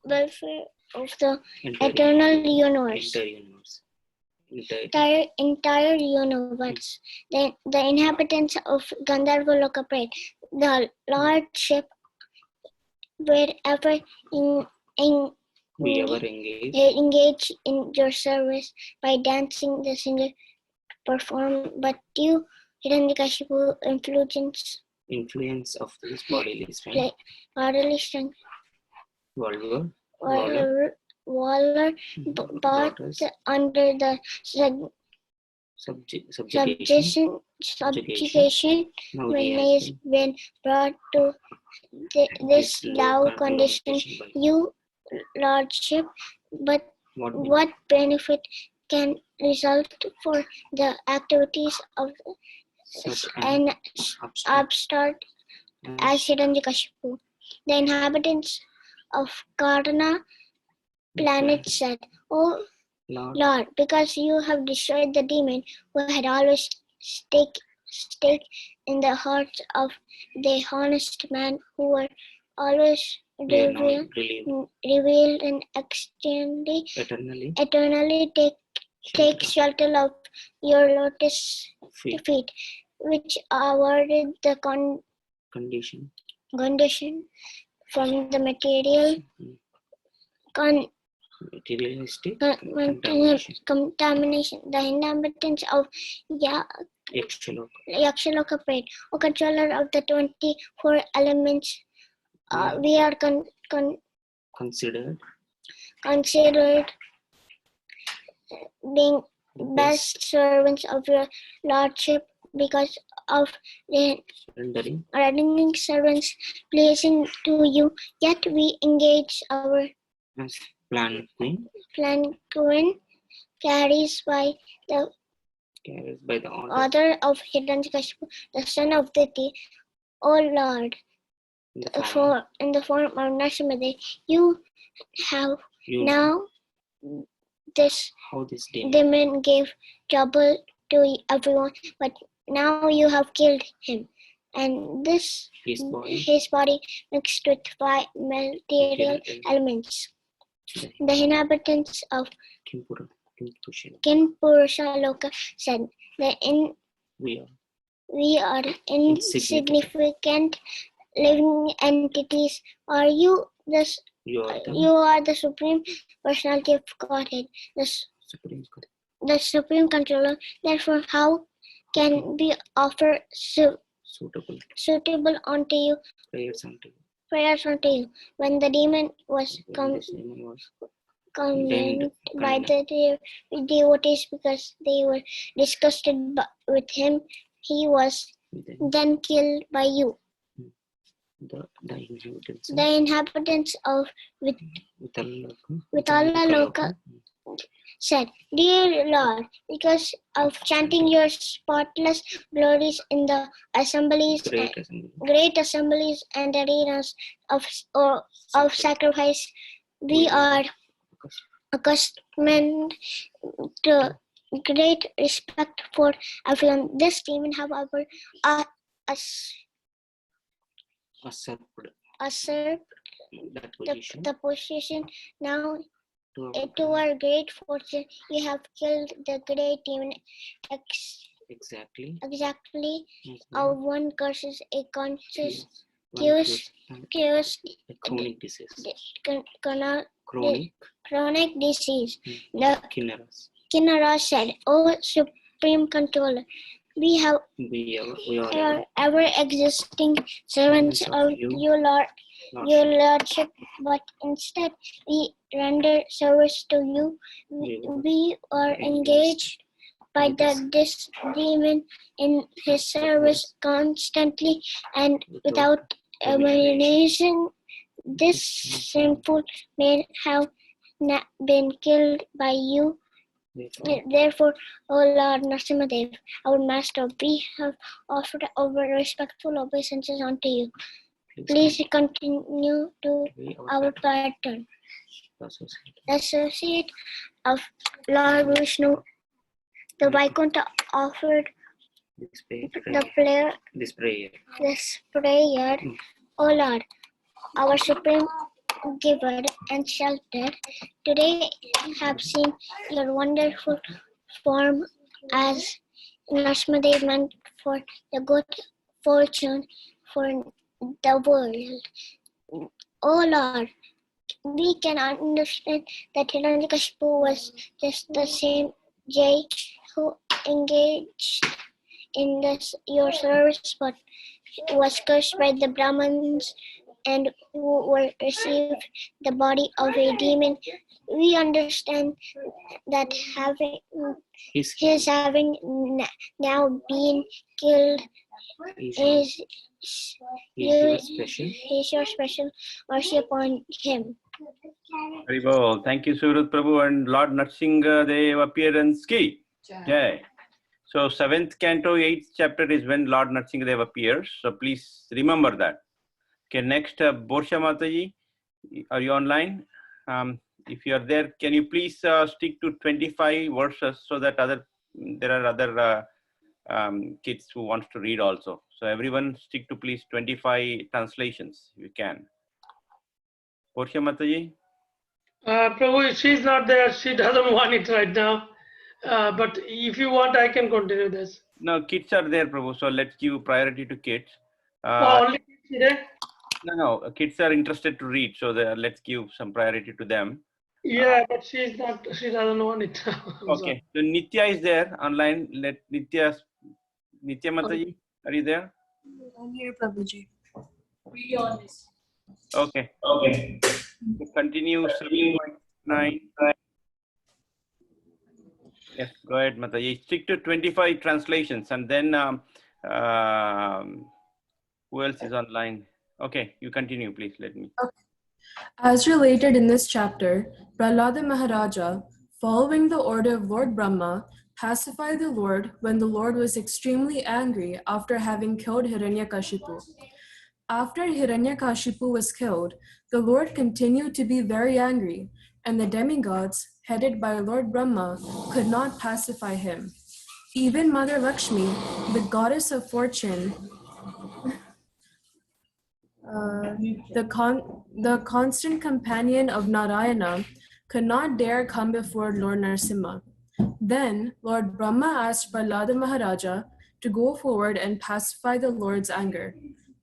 welfare of the eternal universe. Entire universe. The inhabitants of Gandharva Loka prayed, the Lordship wherever we ever engage in your service by dancing the singer perform, but you Hiranyakashipu influence of this bodily strength. Waller but under the subjugation when he has been brought to this low condition, you Lordship, but what benefit can result for the activities of an upstart as Hiranyakashipu? The inhabitants of Karna planet said, "O Lord, because you have destroyed the demon who had always stake in the hearts of the honest man who were always revealed and eternally take shelter of your lotus feet, which awarded the condition from the material Materialistic material contamination. contamination. The inhabitants of Yakshaloka. Yakshaloka prayed, O controller of the 24 elements, we are Considered considered being best servants of your lordship because of the rendering servants pleasing to you. Yet we engage our as plant queen planquin carries by the order of Hiranyakashipu, the son of Diti. O Lord, in the form of Narasimha, you have now this demon gave trouble to everyone, but now you have killed him, and this his body mixed with 5 material elements. The inhabitants of Kinpurusha Loka said, we are insignificant living entities. Are you this? You are the Supreme Personality of Godhead, the Supreme Controller. Therefore, how can we offer suitable unto you prayers unto you? When the demon was condemned by the devotees because they were disgusted with him, he was then killed by you. The inhabitants of Vitala said, Dear Lord, because of chanting your spotless glories in the great assemblies and arenas of sacrifice, we are accustomed to great respect for everyone. This demon, however, usurped the position. Now, to our great fortune, you have killed the great demon exactly of one curses a conscious chronic disease. The Kinnara said, O Supreme Controller, we are ever existing servants of your Lordship, but instead we render service to you. We are engaged by this demon in his service constantly and without elimination. This sinful man have been killed by you. Therefore, O Lord Narasimha, our master, we have offered our respectful obeisances unto you. Please continue to our pattern. Associate of Lord Vishnu, the Vaikuntha offered this prayer. O Lord, our supreme giver and shelter, today have seen your wonderful form as Narasimha meant for the good fortune for the world. O Lord, we can understand that Hiranyakashipu was just the same Jay who engaged in your service but was cursed by the Brahmins and who were received the body of a demon. We understand that his having now been killed is your special mercy upon him. Very well. Thank you, Surat Prabhu and Lord Narasimha Dev appearance ki. Jai. So 7th canto, 8th chapter is when Lord Narasimha Dev appears. So please remember that. Okay, next, Borsha Mataji, are you online? If you are there, can you please stick to 25 verses so that there are other kids who wants to read also. So everyone stick to please 25 translations if you can. Borsha Mataji? Prabhu, she's not there. She doesn't want it right now. But if you want, I can continue this. No, kids are there, Prabhu. So let's give priority to kids. Only kids there? No, kids are interested to read. So let's give some priority to them. Yeah, but she doesn't want it. I'm sorry. Okay, so Nitya is there online. Let Nitya Mataji, are you there? I'm here, Prabhuji. Okay. Okay. So continue 7.9. Yes, go ahead, Mataji. Stick to 25 translations and then who else is online? Okay, you continue, please. Let me. As related in this chapter, Prahlada Maharaja, following the order of Lord Brahma, pacified the Lord when the Lord was extremely angry after having killed Hiranyakashipu. After Hiranyakashipu was killed, the Lord continued to be very angry, and the demigods, headed by Lord Brahma, could not pacify him. Even Mother Lakshmi, the goddess of fortune, the constant companion of Narayana, could not dare come before Lord Narasimha. Then Lord Brahma asked Prahlada Maharaja to go forward and pacify the Lord's anger.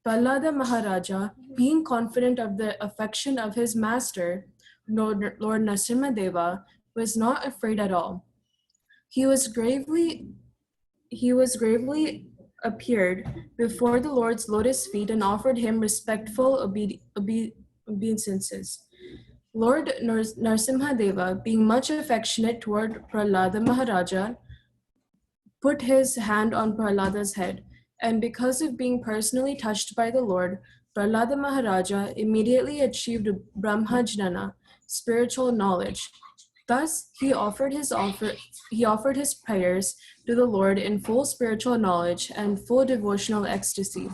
Prahlada Maharaja, being confident of the affection of his master, Lord Narasimha Deva, was not afraid at all. He was gravely appeared before the Lord's lotus feet and offered him respectful obeisances. Lord Narasimha Deva, being much affectionate toward Prahlada Maharaja, put his hand on Prahlada's head, and because of being personally touched by the Lord, Prahlada Maharaja immediately achieved Brahmajnana, spiritual knowledge. Thus, he offered his prayers to the Lord in full spiritual knowledge and full devotional ecstasy.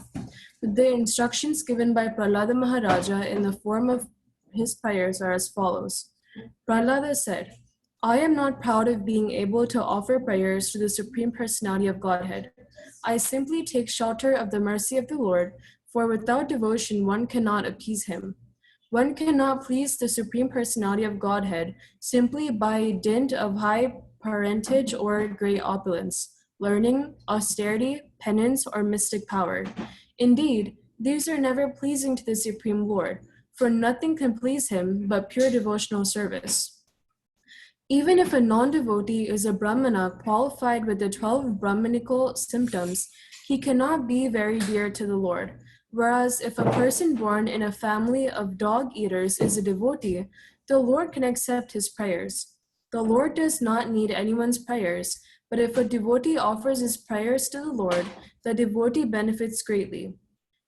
The instructions given by Prahlada Maharaja in the form of his prayers are as follows. Prahlada said, I am not proud of being able to offer prayers to the Supreme Personality of Godhead. I simply take shelter of the mercy of the Lord, for without devotion one cannot appease him. One cannot please the Supreme Personality of Godhead simply by dint of high parentage or great opulence, learning, austerity, penance, or mystic power. Indeed, these are never pleasing to the Supreme Lord, for nothing can please him but pure devotional service. Even if a non-devotee is a Brahmana qualified with the 12 Brahmanical symptoms, he cannot be very dear to the Lord. Whereas if a person born in a family of dog eaters is a devotee, the Lord can accept his prayers. The Lord does not need anyone's prayers, but if a devotee offers his prayers to the Lord, the devotee benefits greatly.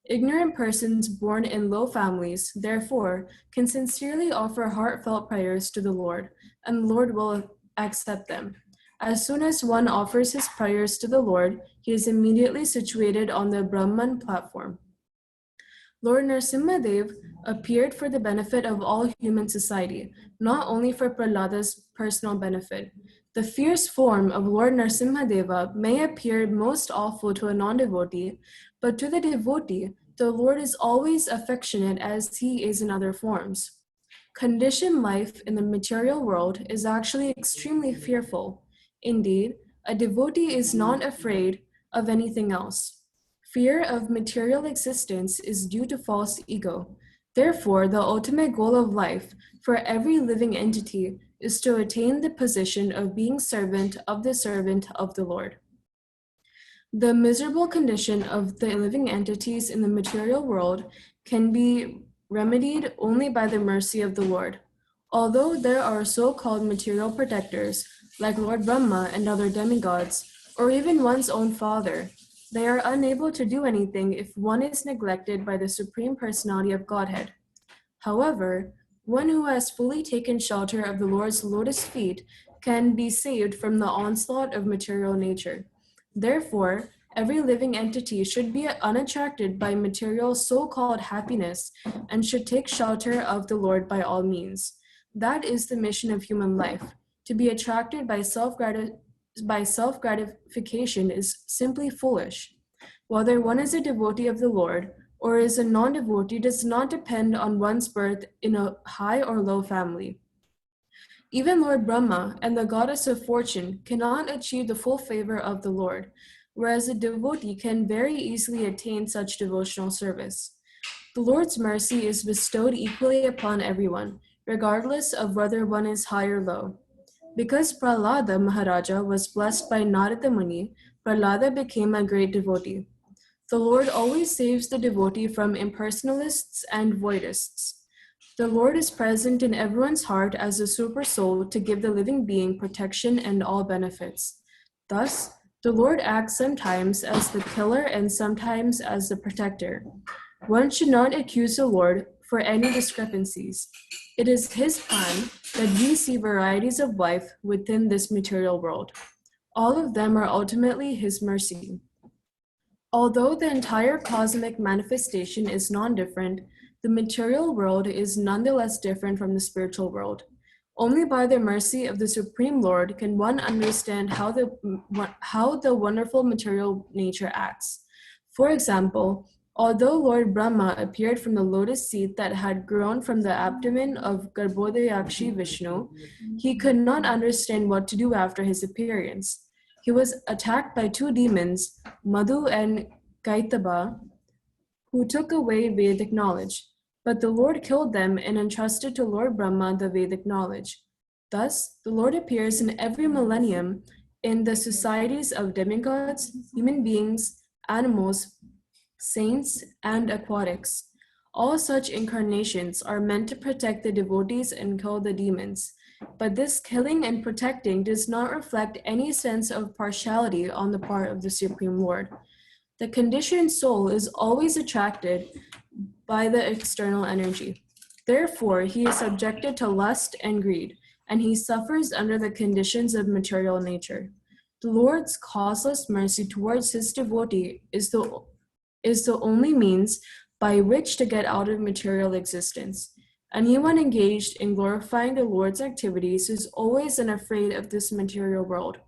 Ignorant persons born in low families, therefore, can sincerely offer heartfelt prayers to the Lord, and the Lord will accept them. As soon as one offers his prayers to the Lord, he is immediately situated on the Brahman platform. Lord Narasimha Dev appeared for the benefit of all human society, not only for Prahlada's personal benefit. The fierce form of Lord Narasimha Deva may appear most awful to a non-devotee, but to the devotee, the Lord is always affectionate as he is in other forms. Conditioned life in the material world is actually extremely fearful. Indeed, a devotee is not afraid of anything else. Fear of material existence is due to false ego. Therefore, the ultimate goal of life for every living entity is to attain the position of being servant of the Lord. The miserable condition of the living entities in the material world can be remedied only by the mercy of the Lord. Although there are so-called material protectors, like Lord Brahma and other demigods, or even one's own father, they are unable to do anything if one is neglected by the Supreme Personality of Godhead. However, one who has fully taken shelter of the Lord's lotus feet can be saved from the onslaught of material nature. Therefore, every living entity should be unattracted by material so-called happiness and should take shelter of the Lord by all means. That is the mission of human life. To be attracted by self-gratification is simply foolish. Whether one is a devotee of the Lord or is a non-devotee does not depend on one's birth in a high or low family. Even Lord Brahma and the goddess of fortune cannot achieve the full favor of the Lord, whereas a devotee can very easily attain such devotional service. The Lord's mercy is bestowed equally upon everyone, regardless of whether one is high or low. Because Prahlada Maharaja was blessed by Narada Muni, Prahlada became a great devotee. The Lord always saves the devotee from impersonalists and voidists. The Lord is present in everyone's heart as a super soul to give the living being protection and all benefits. Thus, the Lord acts sometimes as the killer and sometimes as the protector. One should not accuse the Lord for any discrepancies. It is His plan that we see varieties of life within this material world. All of them are ultimately His mercy. Although the entire cosmic manifestation is non-different, the material world is nonetheless different from the spiritual world. Only by the mercy of the Supreme Lord can one understand how the wonderful material nature acts. For example, although Lord Brahma appeared from the lotus seed that had grown from the abdomen of Garbhodayakshi Vishnu, he could not understand what to do after his appearance. He was attacked by two demons, Madhu and Kaitaba, who took away Vedic knowledge. But the Lord killed them and entrusted to Lord Brahma the Vedic knowledge. Thus, the Lord appears in every millennium in the societies of demigods, human beings, animals, saints, and aquatics. All such incarnations are meant to protect the devotees and kill the demons. But this killing and protecting does not reflect any sense of partiality on the part of the Supreme Lord. The conditioned soul is always attracted by the external energy. Therefore, he is subjected to lust and greed, and he suffers under the conditions of material nature. The Lord's causeless mercy towards his devotee is the only means by which to get out of material existence. Anyone engaged in glorifying the Lord's activities is always unafraid of this material world,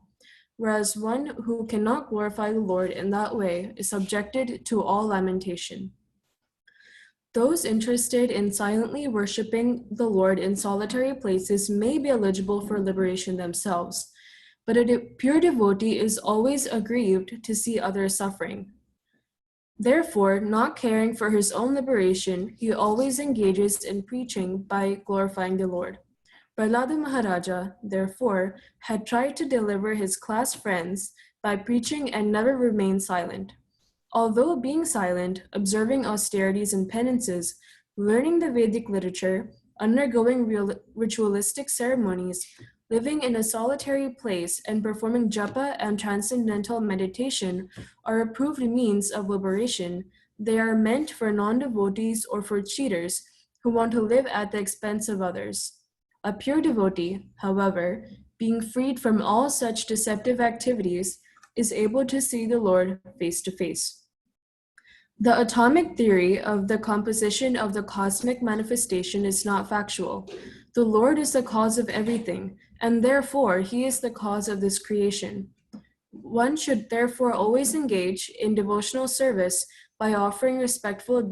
whereas one who cannot glorify the Lord in that way is subjected to all lamentation. Those interested in silently worshiping the Lord in solitary places may be eligible for liberation themselves, but a pure devotee is always aggrieved to see others suffering. Therefore, not caring for his own liberation, he always engages in preaching by glorifying the Lord. Prahlada Maharaja, therefore, had tried to deliver his class friends by preaching and never remained silent. Although being silent, observing austerities and penances, learning the Vedic literature, undergoing ritualistic ceremonies, living in a solitary place, and performing japa and transcendental meditation are approved means of liberation, they are meant for non-devotees or for cheaters who want to live at the expense of others. A pure devotee, however, being freed from all such deceptive activities, is able to see the Lord face to face. The atomic theory of the composition of the cosmic manifestation is not factual. The Lord is the cause of everything, and therefore he is the cause of this creation. One should therefore always engage in devotional service by offering respectful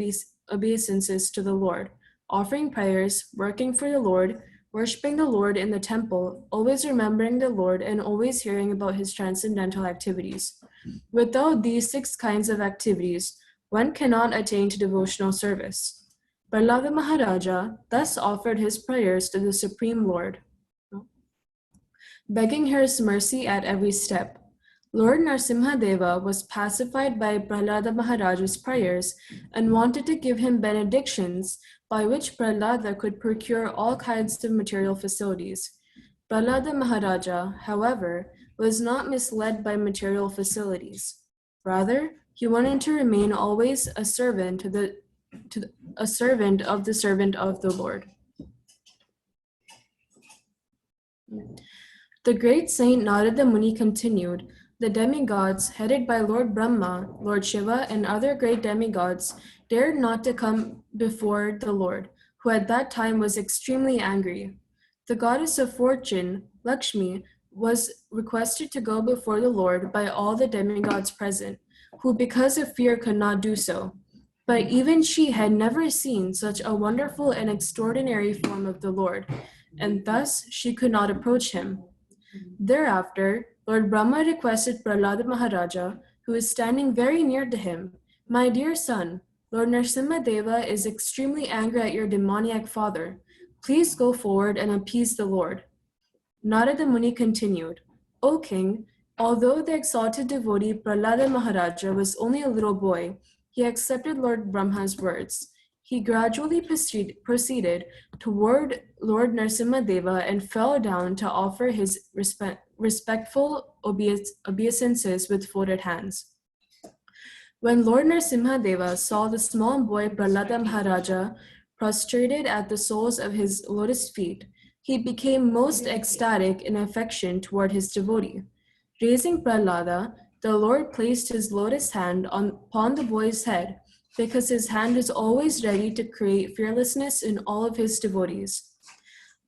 obeisances to the Lord, offering prayers, working for the Lord, worshiping the Lord in the temple, always remembering the Lord, and always hearing about his transcendental activities. Without these 6 kinds of activities, one cannot attain to devotional service. Prahlada Maharaja thus offered his prayers to the Supreme Lord, begging his mercy at every step. Lord Narasimha Deva was pacified by Prahlada Maharaja's prayers and wanted to give him benedictions by which Prahlada could procure all kinds of material facilities. Prahlada Maharaja, however, was not misled by material facilities. Rather, he wanted to remain always a servant of the servant of the Lord. The great saint Narada Muni continued, the demigods, headed by Lord Brahma, Lord Shiva, and other great demigods, dared not to come before the Lord, who at that time was extremely angry. The goddess of fortune, Lakshmi, was requested to go before the Lord by all the demigods present, who because of fear could not do so. But even she had never seen such a wonderful and extraordinary form of the Lord, and thus she could not approach him. Thereafter, Lord Brahma requested Prahlada Maharaja, who was standing very near to him, "My dear son, Lord Narasimha Deva is extremely angry at your demoniac father. Please go forward and appease the Lord. Narada Muni continued, O king, although the exalted devotee Prahlada Maharaja was only a little boy, he accepted Lord Brahma's words. He gradually proceeded toward Lord Narasimha Deva and fell down to offer his respectful obeisances with folded hands. When Lord Narasimha Deva saw the small boy Prahlada Maharaja prostrated at the soles of his lotus feet, he became most ecstatic in affection toward his devotee. Raising Prahlada, the Lord placed his lotus hand upon the boy's head, because his hand is always ready to create fearlessness in all of his devotees.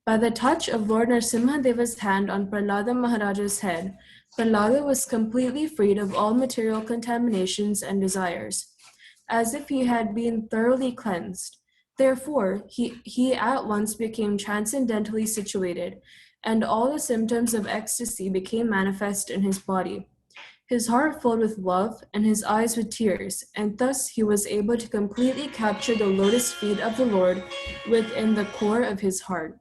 By the touch of Lord Narasimha Deva's hand on Prahlada Maharaja's head, Prahlada was completely freed of all material contaminations and desires, as if he had been thoroughly cleansed. Therefore, he at once became transcendently situated, and all the symptoms of ecstasy became manifest in his body. His heart filled with love and his eyes with tears, and thus he was able to completely capture the lotus feet of the Lord within the core of his heart.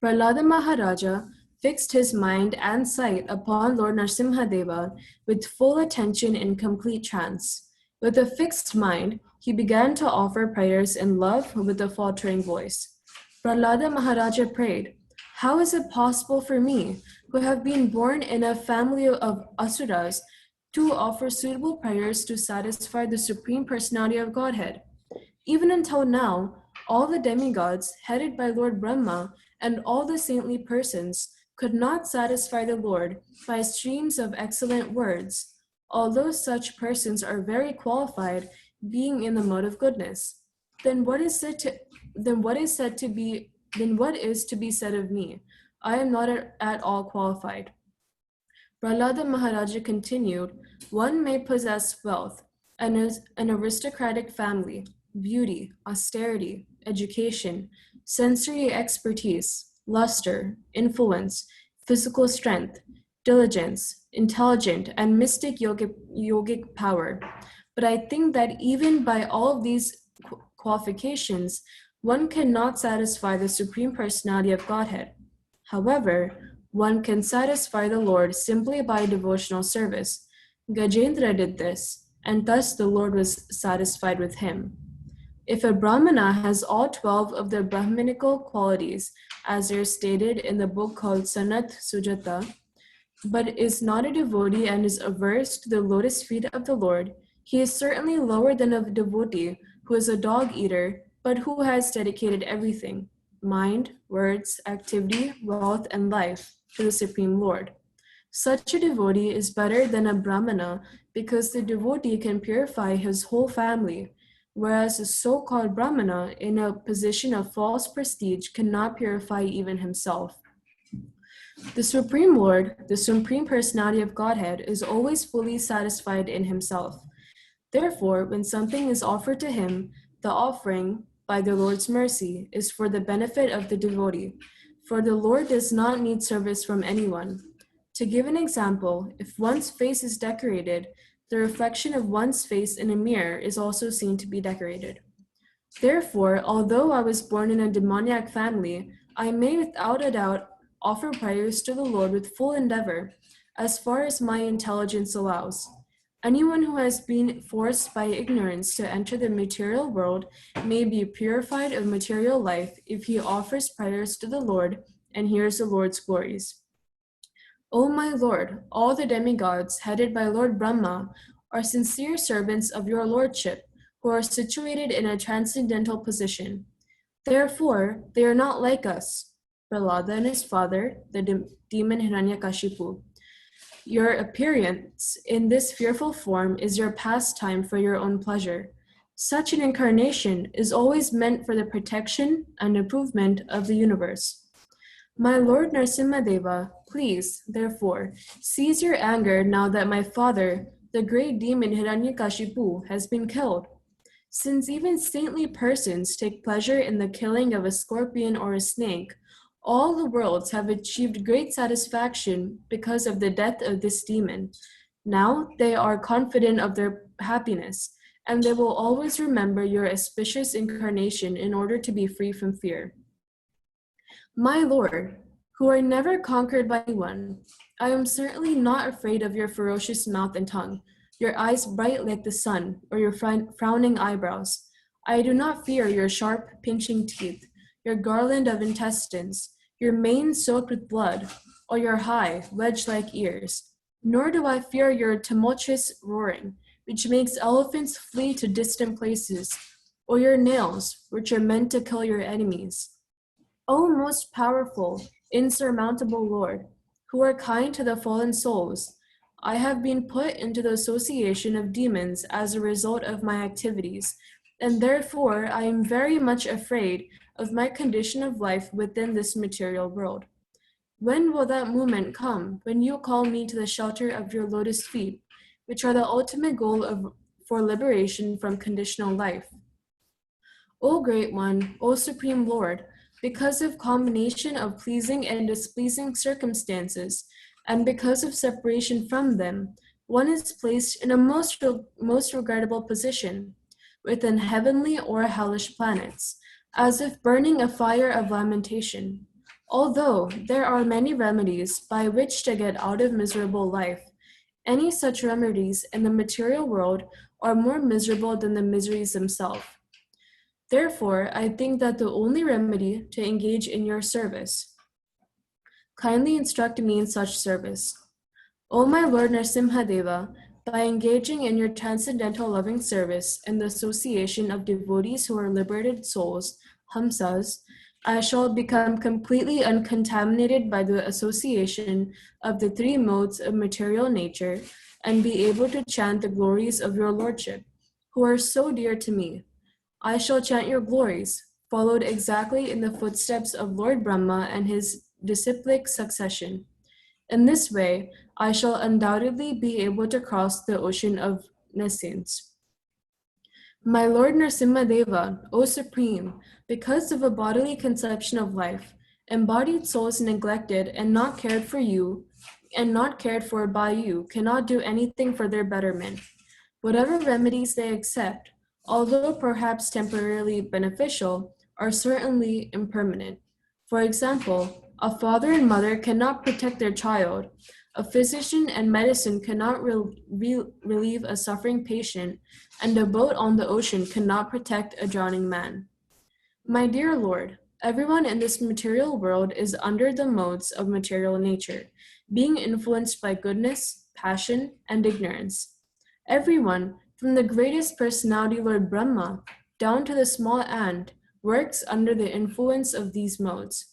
Prahlada Maharaja fixed his mind and sight upon Lord Narasimha Deva with full attention in complete trance. With a fixed mind, he began to offer prayers in love with a faltering voice. Prahlada Maharaja prayed, "How is it possible for me, who have been born in a family of asuras, to offer suitable prayers to satisfy the Supreme Personality of Godhead? Even until now, all the demigods, headed by Lord Brahma, and all the saintly persons could not satisfy the Lord by streams of excellent words, although such persons are very qualified, being in the mode of goodness. Then what is to be said of me? I am not at all qualified." Prahlada Maharaja continued, "One may possess wealth, an aristocratic family, beauty, austerity, education, sensory expertise, luster, influence, physical strength, diligence, intelligent, and mystic yogic power. But I think that even by all of these qualifications, one cannot satisfy the Supreme Personality of Godhead. However, one can satisfy the Lord simply by devotional service. Gajendra did this, and thus the Lord was satisfied with him. If a Brahmana has all 12 of the Brahminical qualities, as they are stated in the book called Sanat Sujata, but is not a devotee and is averse to the lotus feet of the Lord, he is certainly lower than a devotee who is a dog eater, but who has dedicated everything, mind, words, activity, wealth, and life, to the Supreme Lord. Such a devotee is better than a Brahmana because the devotee can purify his whole family, whereas a so-called Brahmana in a position of false prestige cannot purify even himself. The Supreme Lord, the Supreme Personality of Godhead, is always fully satisfied in himself. Therefore, when something is offered to him, the offering, by the Lord's mercy, is for the benefit of the devotee, for the Lord does not need service from anyone. To give an example, if one's face is decorated, the reflection of one's face in a mirror is also seen to be decorated. Therefore, although I was born in a demoniac family, I may without a doubt offer prayers to the Lord with full endeavor, as far as my intelligence allows. Anyone who has been forced by ignorance to enter the material world may be purified of material life if he offers prayers to the Lord and hears the Lord's glories. O my Lord, all the demigods, headed by Lord Brahma, are sincere servants of your lordship, who are situated in a transcendental position. Therefore, they are not like us, Prahlada and his father, the demon Hiranyakashipu. Your appearance in this fearful form is your pastime for your own pleasure. Such an incarnation is always meant for the protection and improvement of the universe. My Lord Narasimha Deva, please, therefore, cease your anger now that my father, the great demon Hiranyakashipu, has been killed. Since even saintly persons take pleasure in the killing of a scorpion or a snake, all the worlds have achieved great satisfaction because of the death of this demon. Now they are confident of their happiness, and they will always remember your auspicious incarnation in order to be free from fear. My Lord, who are never conquered by anyone, I am certainly not afraid of your ferocious mouth and tongue, your eyes bright like the sun, or your frowning eyebrows. I do not fear your sharp, pinching teeth, your garland of intestines, your mane soaked with blood, or your high, wedge-like ears. Nor do I fear your tumultuous roaring, which makes elephants flee to distant places, or your nails, which are meant to kill your enemies. O most powerful, insurmountable Lord, who are kind to the fallen souls, I have been put into the association of demons as a result of my activities, and therefore I am very much afraid of my condition of life within this material world. When will that moment come when you call me to the shelter of your lotus feet, which are the ultimate goal for liberation from conditional life? O Great One, O Supreme Lord, because of combination of pleasing and displeasing circumstances, and because of separation from them, one is placed in a most regrettable position, within heavenly or hellish planets, as if burning a fire of lamentation. Although there are many remedies by which to get out of miserable life, any such remedies in the material world are more miserable than the miseries themselves. Therefore, I think that the only remedy to engage in your service. Kindly instruct me in such service. O my Lord Narasimha Deva, by engaging in your transcendental loving service in the association of devotees who are liberated souls, Hamsas, I shall become completely uncontaminated by the association of the three modes of material nature and be able to chant the glories of your Lordship, who are so dear to me. I shall chant your glories, followed exactly in the footsteps of Lord Brahma and his disciplic succession. In this way, I shall undoubtedly be able to cross the ocean of nescience. My Lord Narasimha Deva, O Supreme, because of a bodily conception of life, embodied souls neglected and not cared for you, and not cared for by you, cannot do anything for their betterment. Whatever remedies they accept, although perhaps temporarily beneficial, are certainly impermanent. For example, a father and mother cannot protect their child. A physician and medicine cannot relieve a suffering patient, and a boat on the ocean cannot protect a drowning man. My dear Lord, everyone in this material world is under the modes of material nature, being influenced by goodness, passion, and ignorance. Everyone, from the greatest personality, Lord Brahma, down to the small ant, works under the influence of these modes.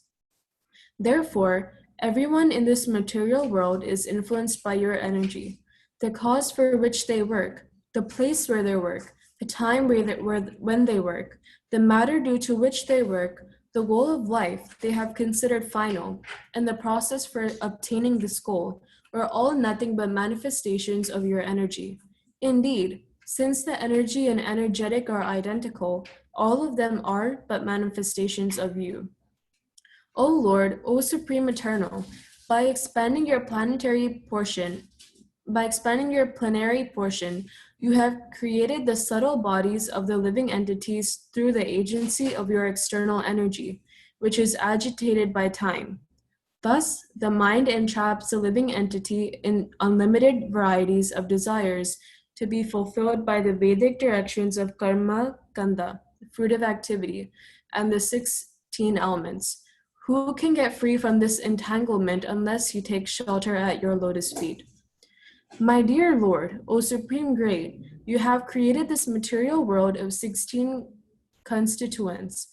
Therefore, everyone in this material world is influenced by your energy. The cause for which they work, the place where they work, the time when they work, the matter due to which they work, the goal of life they have considered final, and the process for obtaining this goal are all nothing but manifestations of your energy. Indeed, since the energy and energetic are identical, all of them are but manifestations of you. O Lord, O Supreme Eternal, by expanding your plenary portion, you have created the subtle bodies of the living entities through the agency of your external energy, which is agitated by time. Thus, the mind entraps the living entity in unlimited varieties of desires to be fulfilled by the Vedic directions of karma, kanda, fruit of activity, and the 16 elements. Who can get free from this entanglement unless you take shelter at your lotus feet? My dear Lord, O Supreme Great, you have created this material world of 16 constituents,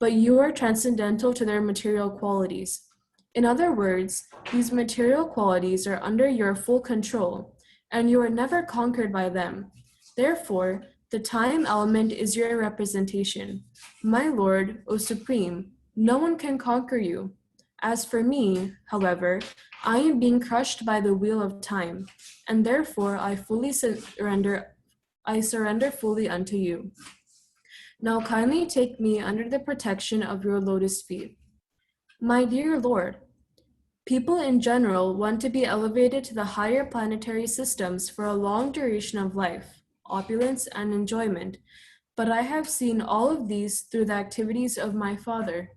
but you are transcendental to their material qualities. In other words, these material qualities are under your full control, and you are never conquered by them. Therefore, the time element is your representation. My Lord, O Supreme, no one can conquer you. As for me, however, I am being crushed by the wheel of time, and therefore I surrender fully unto you. Now kindly take me under the protection of your lotus feet. My dear Lord, people in general want to be elevated to the higher planetary systems for a long duration of life, opulence, and enjoyment, but I have seen all of these through the activities of my father.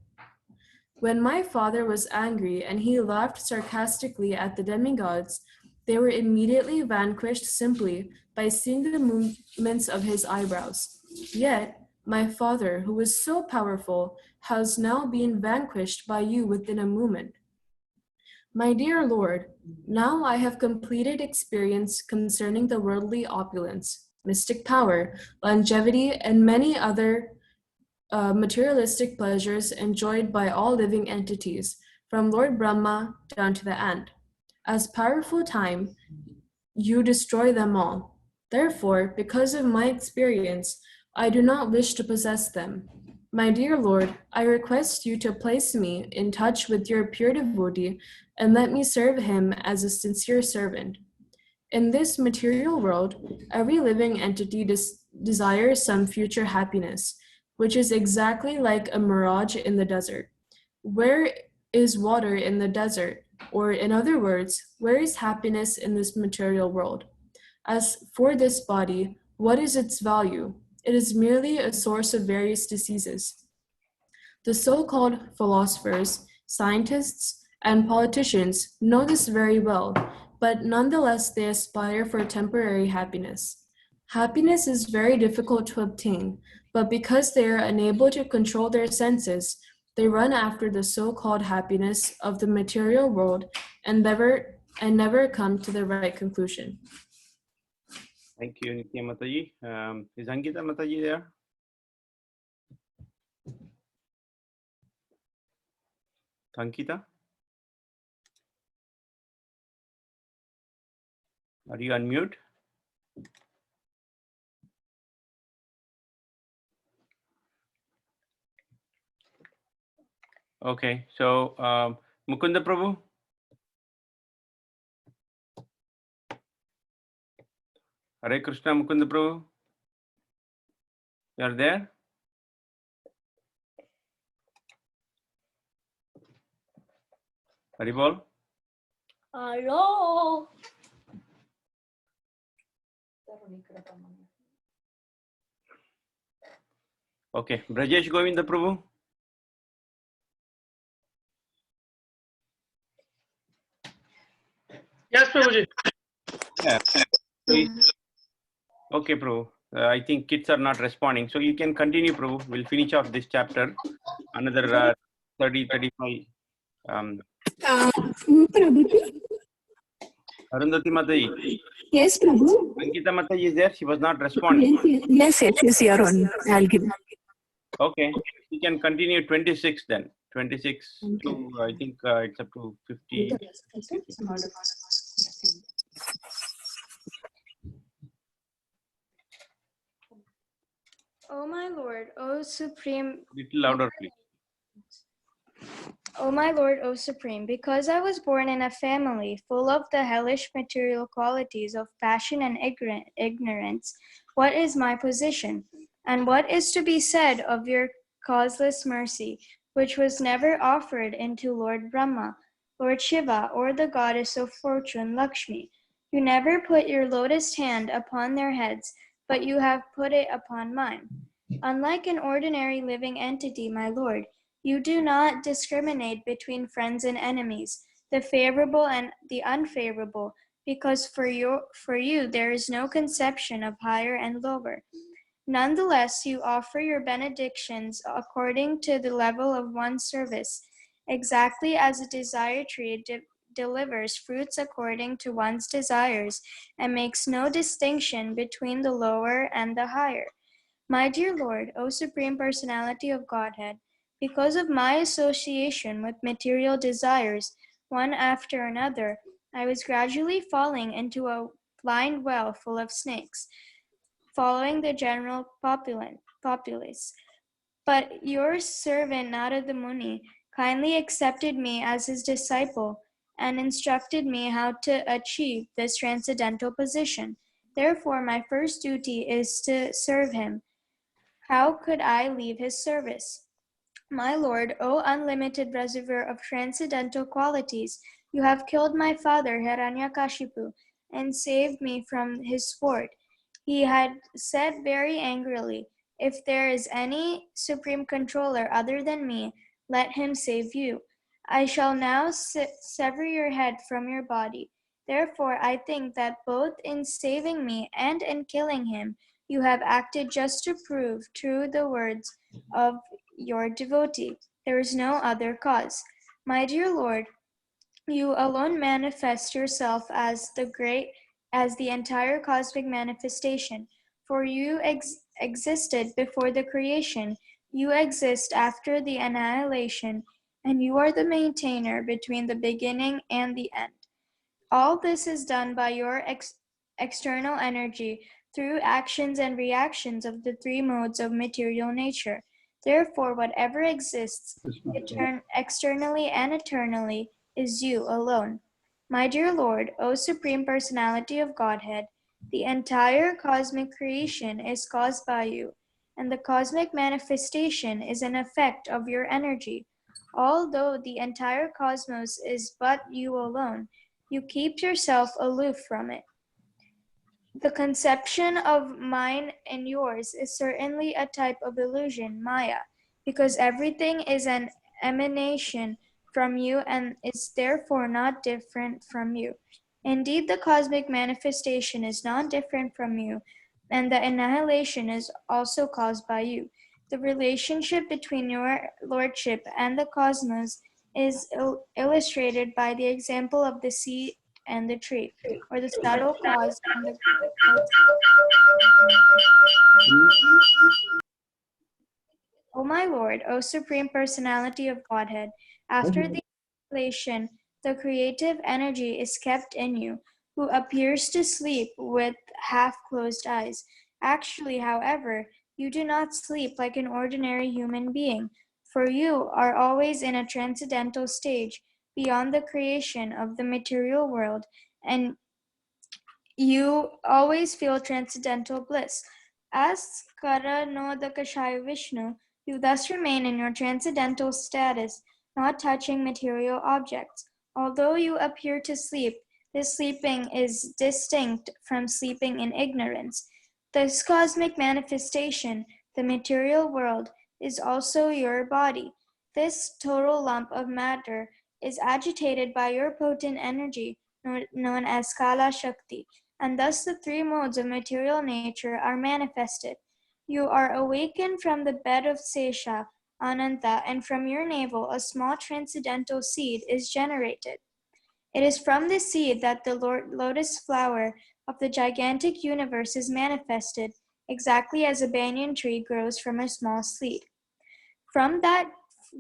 When my father was angry and he laughed sarcastically at the demigods, they were immediately vanquished simply by seeing the movements of his eyebrows. Yet, my father, who was so powerful, has now been vanquished by you within a moment. My dear Lord, now I have completed experience concerning the worldly opulence, mystic power, longevity, and many other materialistic pleasures enjoyed by all living entities, from Lord Brahma down to the ant. As powerful time, you destroy them all. Therefore, because of my experience, I do not wish to possess them. My dear Lord, I request you to place me in touch with your pure devotee and let me serve him as a sincere servant. In this material world, every living entity desires some future happiness, which is exactly like a mirage in the desert. Where is water in the desert? Or, in other words, where is happiness in this material world? As for this body, what is its value? It is merely a source of various diseases. The so-called philosophers, scientists, and politicians know this very well, but nonetheless they aspire for temporary happiness. Happiness is very difficult to obtain, but because they are unable to control their senses, they run after the so-called happiness of the material world and never come to the right conclusion. Thank you, Nitya Mataji. Is Ankita Mataji there? Ankita? Are you unmute? Okay, so Mukunda Prabhu? Hare Krishna, Mukunda Prabhu? You are there? Haribol? Hello. Okay, Brajesh Govinda Prabhu? Yes, Prabhuji. Yeah. Okay, Prabhu. I think kids are not responding. So you can continue, Prabhu. We'll finish off this chapter. Another 30, 35. Prabhuji? Arundhati Mataji. Yes, Prabhu. Ankita Mataji is there. She was not responding. Yes, she's here on. I'll give. Okay. You can continue 26 then. 26 to, I think it's up to 50. O my Lord, O Supreme. Little louder, please. O my Lord, O Supreme, because I was born in a family full of the hellish material qualities of passion and ignorance, what is my position? And what is to be said of your causeless mercy, which was never offered into Lord Brahma, Lord Shiva, or the goddess of fortune, Lakshmi? You never put your lotus hand upon their heads, but you have put it upon mine. Unlike an ordinary living entity, my Lord, you do not discriminate between friends and enemies, the favorable and the unfavorable, because for you there is no conception of higher and lower. Nonetheless, you offer your benedictions according to the level of one's service, exactly as a desire tree delivers fruits according to one's desires and makes no distinction between the lower and the higher. My dear Lord, O Supreme Personality of Godhead, because of my association with material desires, one after another, I was gradually falling into a blind well full of snakes, following the general populace. But your servant Narada Muni kindly accepted me as his disciple and instructed me how to achieve this transcendental position. Therefore, my first duty is to serve him. How could I leave his service? My Lord, O unlimited reservoir of transcendental qualities, you have killed my father Hiranyakashipu and saved me from his sword. He had said very angrily, if there is any supreme controller other than me, let him save you. I shall now sever your head from your body. Therefore, I think that both in saving me and in killing him, you have acted just to prove true the words of your devotee. There is no other cause. My dear Lord, you alone manifest yourself as the entire cosmic manifestation. For you existed before the creation, you exist after the annihilation, and you are the maintainer between the beginning and the end. All this is done by your external energy through actions and reactions of the three modes of material nature. Therefore, whatever exists externally and eternally is you alone. My dear Lord, O Supreme Personality of Godhead, the entire cosmic creation is caused by you, and the cosmic manifestation is an effect of your energy. Although the entire cosmos is but you alone, you keep yourself aloof from it. The conception of mine and yours is certainly a type of illusion, Maya, because everything is an emanation from you and is therefore not different from you. Indeed, the cosmic manifestation is not different from you, and the annihilation is also caused by you. The relationship between your lordship and the cosmos is illustrated by the example of the seed and the tree, or the subtle cause and the O my Lord, O Supreme Personality of Godhead, after the annihilation, the creative energy is kept in you, who appears to sleep with half-closed eyes. Actually, however, you do not sleep like an ordinary human being, for you are always in a transcendental stage beyond the creation of the material world, and you always feel transcendental bliss. As Karanodakashaya Vishnu, you thus remain in your transcendental status, not touching material objects. Although you appear to sleep, this sleeping is distinct from sleeping in ignorance. This cosmic manifestation, the material world, is also your body. This total lump of matter is agitated by your potent energy, known as Kala Shakti, and thus the three modes of material nature are manifested. You are awakened from the bed of Sesha, Ananta, and from your navel a small transcendental seed is generated. It is from this seed that the lotus flower of the gigantic universe is manifested, exactly as a banyan tree grows from a small seed. From that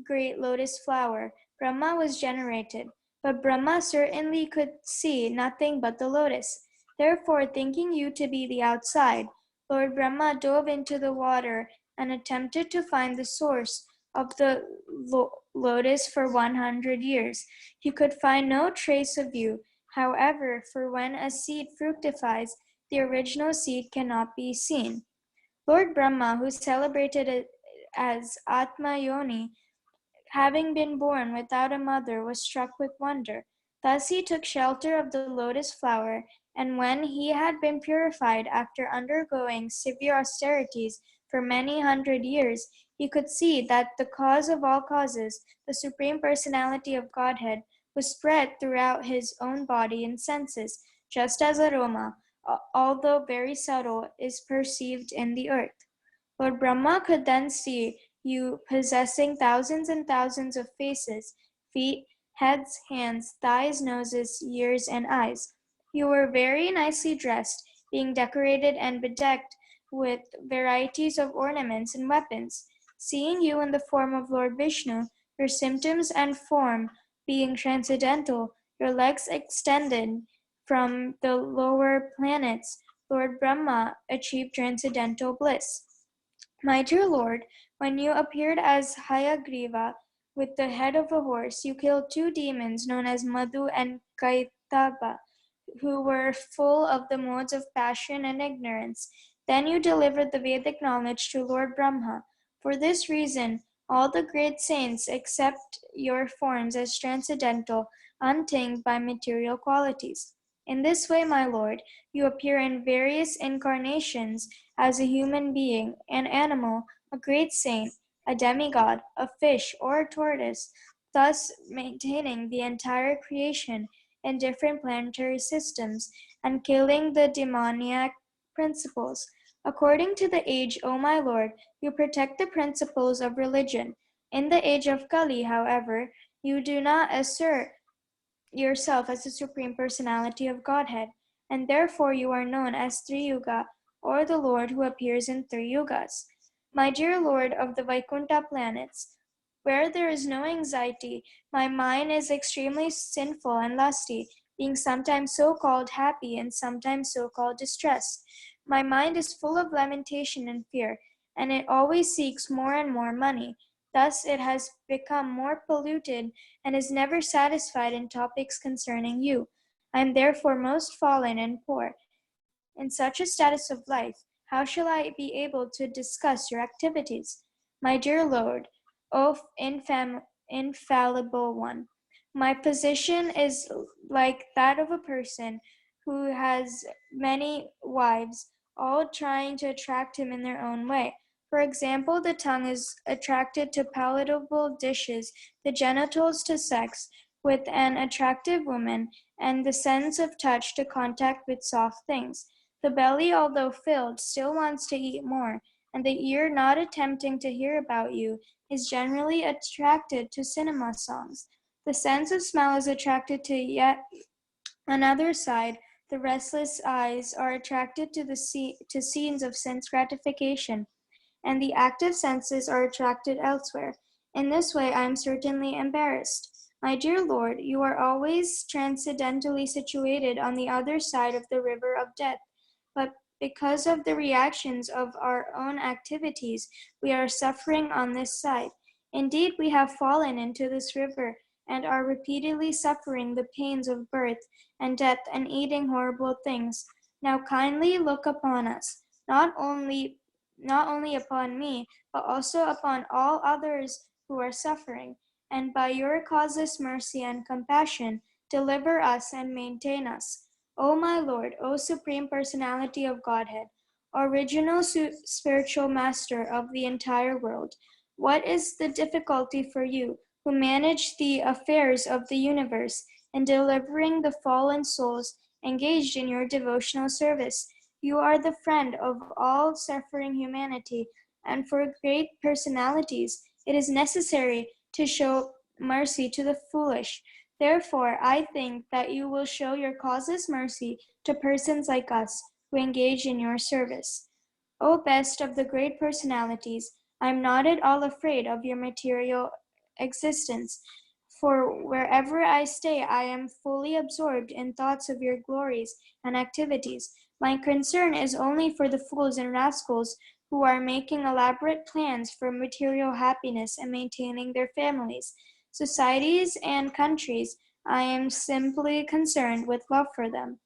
great lotus flower, Brahma was generated, but Brahma certainly could see nothing but the lotus. Therefore, thinking you to be the outside, Lord Brahma dove into the water and attempted to find the source of the lotus for 100 years. He could find no trace of you. However, for when a seed fructifies, the original seed cannot be seen. Lord Brahma, who celebrated as Atma Yoni, having been born without a mother, was struck with wonder. Thus he took shelter of the lotus flower, and when he had been purified after undergoing severe austerities for many 100 years, he could see that the cause of all causes, the Supreme Personality of Godhead, was spread throughout his own body and senses, just as aroma, although very subtle, is perceived in the earth. Lord Brahma could then see you possessing thousands and thousands of faces, feet, heads, hands, thighs, noses, ears, and eyes. You were very nicely dressed, being decorated and bedecked with varieties of ornaments and weapons. Seeing you in the form of Lord Vishnu, your symptoms and form being transcendental, your legs extended from the lower planets, Lord Brahma achieved transcendental bliss. My dear Lord, when you appeared as Hayagriva with the head of a horse, you killed two demons known as Madhu and Kaitaba, who were full of the modes of passion and ignorance. Then you delivered the Vedic knowledge to Lord Brahma. For this reason, all the great saints accept your forms as transcendental, untamed by material qualities. In this way, my Lord, you appear in various incarnations as a human being, an animal, a great saint, a demigod, a fish, or a tortoise, thus maintaining the entire creation in different planetary systems and killing the demoniac principles. According to the age, O my Lord, you protect the principles of religion. In the age of Kali, however, you do not assert yourself as the Supreme Personality of Godhead, and therefore you are known as Triyuga, or the Lord who appears in three yugas. My dear Lord of the Vaikuntha planets, where there is no anxiety, my mind is extremely sinful and lusty, being sometimes so-called happy and sometimes so-called distressed. My mind is full of lamentation and fear, and it always seeks more and more money. Thus it has become more polluted and is never satisfied in topics concerning you. I am therefore most fallen and poor. In such a status of life, how shall I be able to discuss your activities? My dear Lord, O infallible one, my position is like that of a person who has many wives, all trying to attract him in their own way. For example, the tongue is attracted to palatable dishes, the genitals to sex with an attractive woman, and the sense of touch to contact with soft things. The belly, although filled, still wants to eat more, and the ear, not attempting to hear about you, is generally attracted to cinema songs. The sense of smell is attracted to yet another side. The restless eyes are attracted to scenes of sense gratification, and the active senses are attracted elsewhere. In this way, I am certainly embarrassed. My dear Lord, you are always transcendentally situated on the other side of the river of death, but because of the reactions of our own activities, we are suffering on this side. Indeed, we have fallen into this river and are repeatedly suffering the pains of birth and death and eating horrible things. Now kindly look upon us, not only upon me, but also upon all others who are suffering, and by your causeless mercy and compassion, deliver us and maintain us. O my Lord, O Supreme Personality of Godhead, original spiritual master of the entire world, what is the difficulty for you, who manage the affairs of the universe, in delivering the fallen souls engaged in your devotional service? You are the friend of all suffering humanity, and for great personalities, it is necessary to show mercy to the foolish. Therefore, I think that you will show your causeless mercy to persons like us who engage in your service. O best of the great personalities, I am not at all afraid of your material existence, for wherever I stay, I am fully absorbed in thoughts of your glories and activities. My concern is only for the fools and rascals who are making elaborate plans for material happiness and maintaining their families, societies, and countries. I am simply concerned with love for them.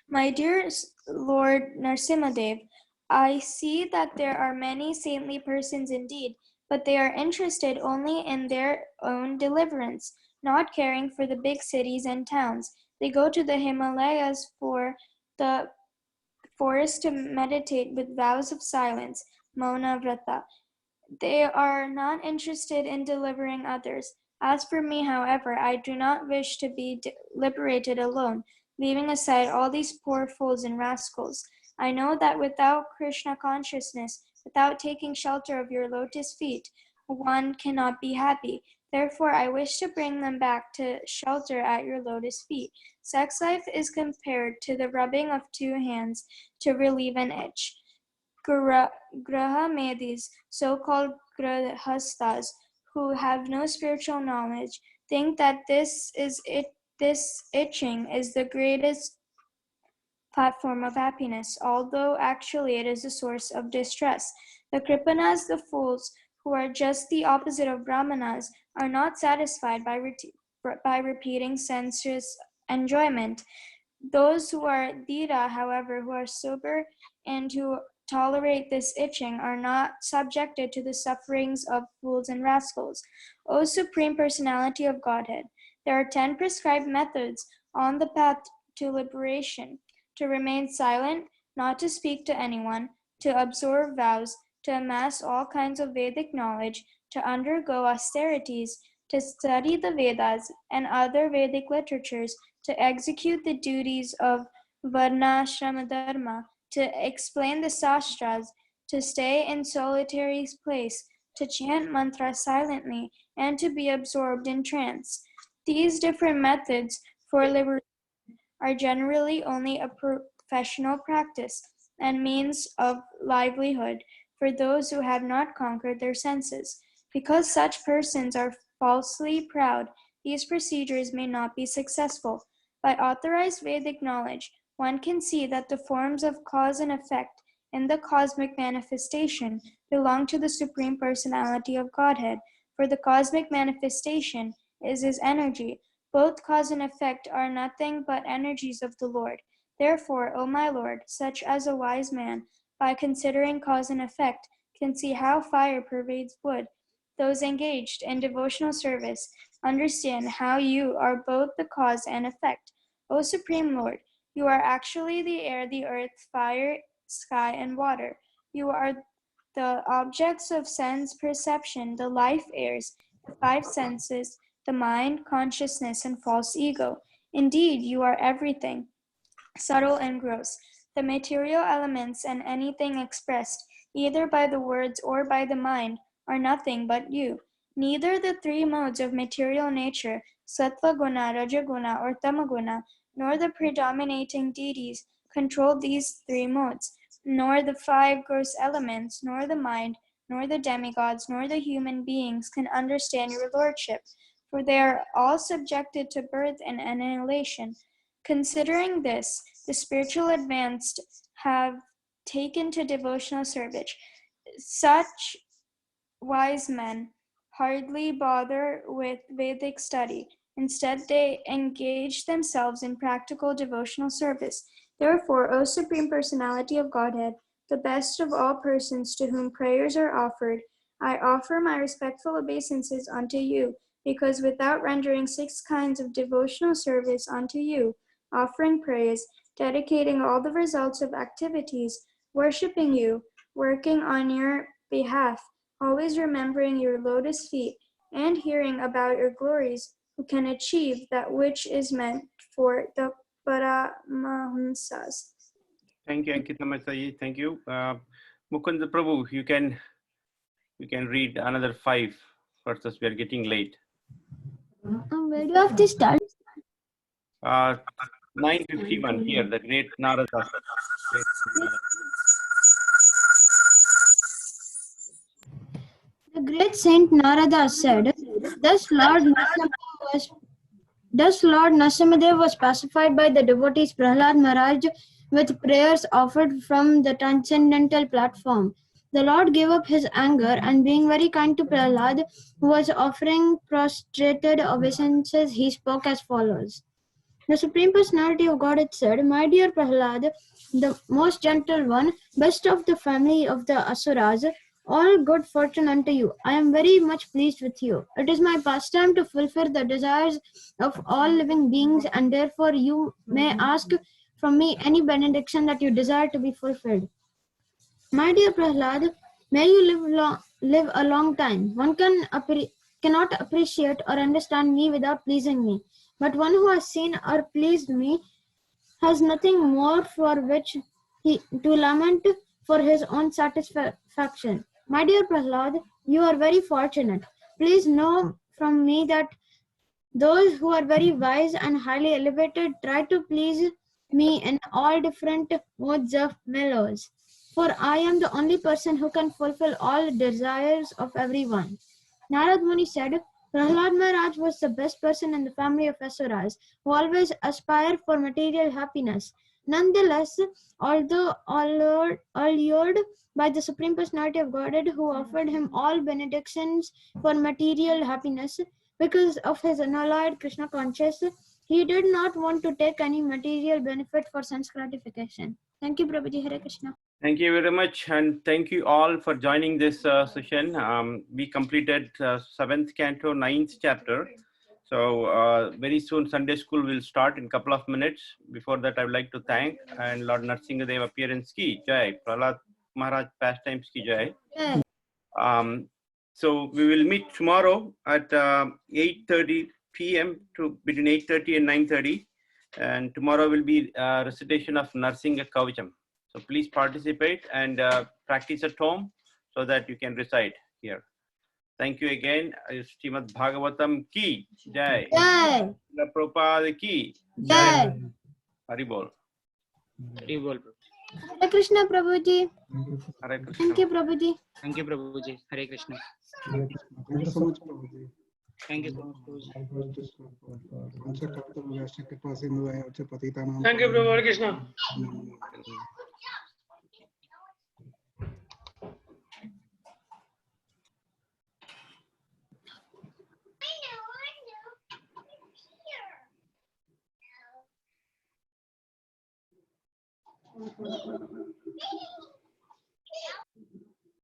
My dear Lord Narasimhadev, I see that there are many saintly persons indeed, but they are interested only in their own deliverance, not caring for the big cities and towns. They go to the Himalayas for the forest to meditate with vows of silence, Mauna Vrata. They are not interested in delivering others. As for me, however, I do not wish to be liberated alone, leaving aside all these poor fools and rascals. I know that without Krishna consciousness, without taking shelter of your lotus feet, one cannot be happy. Therefore, I wish to bring them back to shelter at your lotus feet. Sex life is compared to the rubbing of two hands to relieve an itch. Grahamedis, so-called grahastas, who have no spiritual knowledge, think that this itching is the greatest platform of happiness, although actually it is a source of distress. The Kripanas, the fools, who are just the opposite of Brahmanas, are not satisfied by repeating sensuous enjoyment. Those who are Dhira, however, who are sober and who tolerate this itching, are not subjected to the sufferings of fools and rascals. O Supreme Personality of Godhead, there are 10 prescribed methods on the path to liberation: to remain silent, not to speak to anyone, to observe vows, to amass all kinds of Vedic knowledge, to undergo austerities, to study the Vedas and other Vedic literatures, to execute the duties of Varnashrama Dharma, to explain the Sastras, to stay in solitary place, to chant mantras silently, and to be absorbed in trance. These different methods for liberation are generally only a professional practice and means of livelihood for those who have not conquered their senses. Because such persons are falsely proud, these procedures may not be successful. By authorized Vedic knowledge, one can see that the forms of cause and effect in the cosmic manifestation belong to the Supreme Personality of Godhead, for the cosmic manifestation is his energy. Both cause and effect are nothing but energies of the Lord. Therefore, O my Lord, such as a wise man, by considering cause and effect, can see how fire pervades wood. Those engaged in devotional service understand how you are both the cause and effect. O Supreme Lord, you are actually the air, the earth, fire, sky, and water. You are the objects of sense perception, the life airs, the five senses, the mind, consciousness, and false ego. Indeed, you are everything, subtle and gross, the material elements and anything expressed, either by the words or by the mind, are nothing but you. Neither the three modes of material nature, sattva guna, rajaguna, or tamaguna, nor the predominating deities control these three modes, nor the five gross elements, nor the mind, nor the demigods, nor the human beings can understand your lordship, for they are all subjected to birth and annihilation. Considering this, the spiritual advanced have taken to devotional service. Such wise men hardly bother with Vedic study. Instead, they engage themselves in practical devotional service. Therefore, O Supreme Personality of Godhead, the best of all persons to whom prayers are offered, I offer my respectful obeisances unto you, because without rendering 6 kinds of devotional service unto you, offering praise, dedicating all the results of activities, worshiping you, working on your behalf, always remembering your lotus feet, and hearing about your glories, who can achieve that which is meant for the Paramahamsas. Thank you, Ankita Mataji. Thank you. Mukunda Prabhu, you can read another 5 verses. We are getting late. Where do you have to start? 951 here, the great Narada. The great Saint Narada said, Thus Lord Narasimha was pacified by the devotees Prahlad Maharaj with prayers offered from the transcendental platform. The Lord gave up his anger and being very kind to Prahlad, who was offering prostrated obeisances, he spoke as follows. The Supreme Personality of Godhead said, My dear Prahlad, the most gentle one, best of the family of the Asuras, all good fortune unto you. I am very much pleased with you. It is my pastime to fulfill the desires of all living beings, and therefore you may ask from me any benediction that you desire to be fulfilled. My dear Prahlad, may you live a long time. One cannot appreciate or understand me without pleasing me. But one who has seen or pleased me has nothing more for which to lament for his own satisfaction. My dear Prahlad, you are very fortunate. Please know from me that those who are very wise and highly elevated try to please me in all different modes of mellows. For I am the only person who can fulfill all desires of everyone. Narad Muni said, Prahlad Maharaj was the best person in the family of Asuras, who always aspired for material happiness. Nonetheless, although allured by the Supreme Personality of Godhead, who offered him all benedictions for material happiness, because of his unalloyed Krishna consciousness, he did not want to take any material benefit for sense gratification. Thank you, Prabhuji. Hare Krishna. Thank you very much, and thank you all for joining this session. We completed 7th canto, 9th chapter. So very soon Sunday school will start in a couple of minutes. Before that, I would like to thank and Lord Narasimha Dev appearance ki jai, Prahlad Maharaj pastimes ki jai. So we will meet tomorrow at 8:30 p.m. to between 8:30 and 9:30. And tomorrow will be recitation of Narasimha Kavacham. So please participate and practice at home so that you can recite here. Thank you again. Srimad Bhagavatam ki jai. Jai. Prabhupada ki Jai. Hari bol. Hari bol. Hare Krishna Prabhuji. Hare Krishna. Thank you Prabhuji. Thank you, Prabhuji. Hare Krishna. Thank you so much, Prabhuji. Thank you so much, Prabhuji. Thank you, Prabhu. Hare Krishna. I know.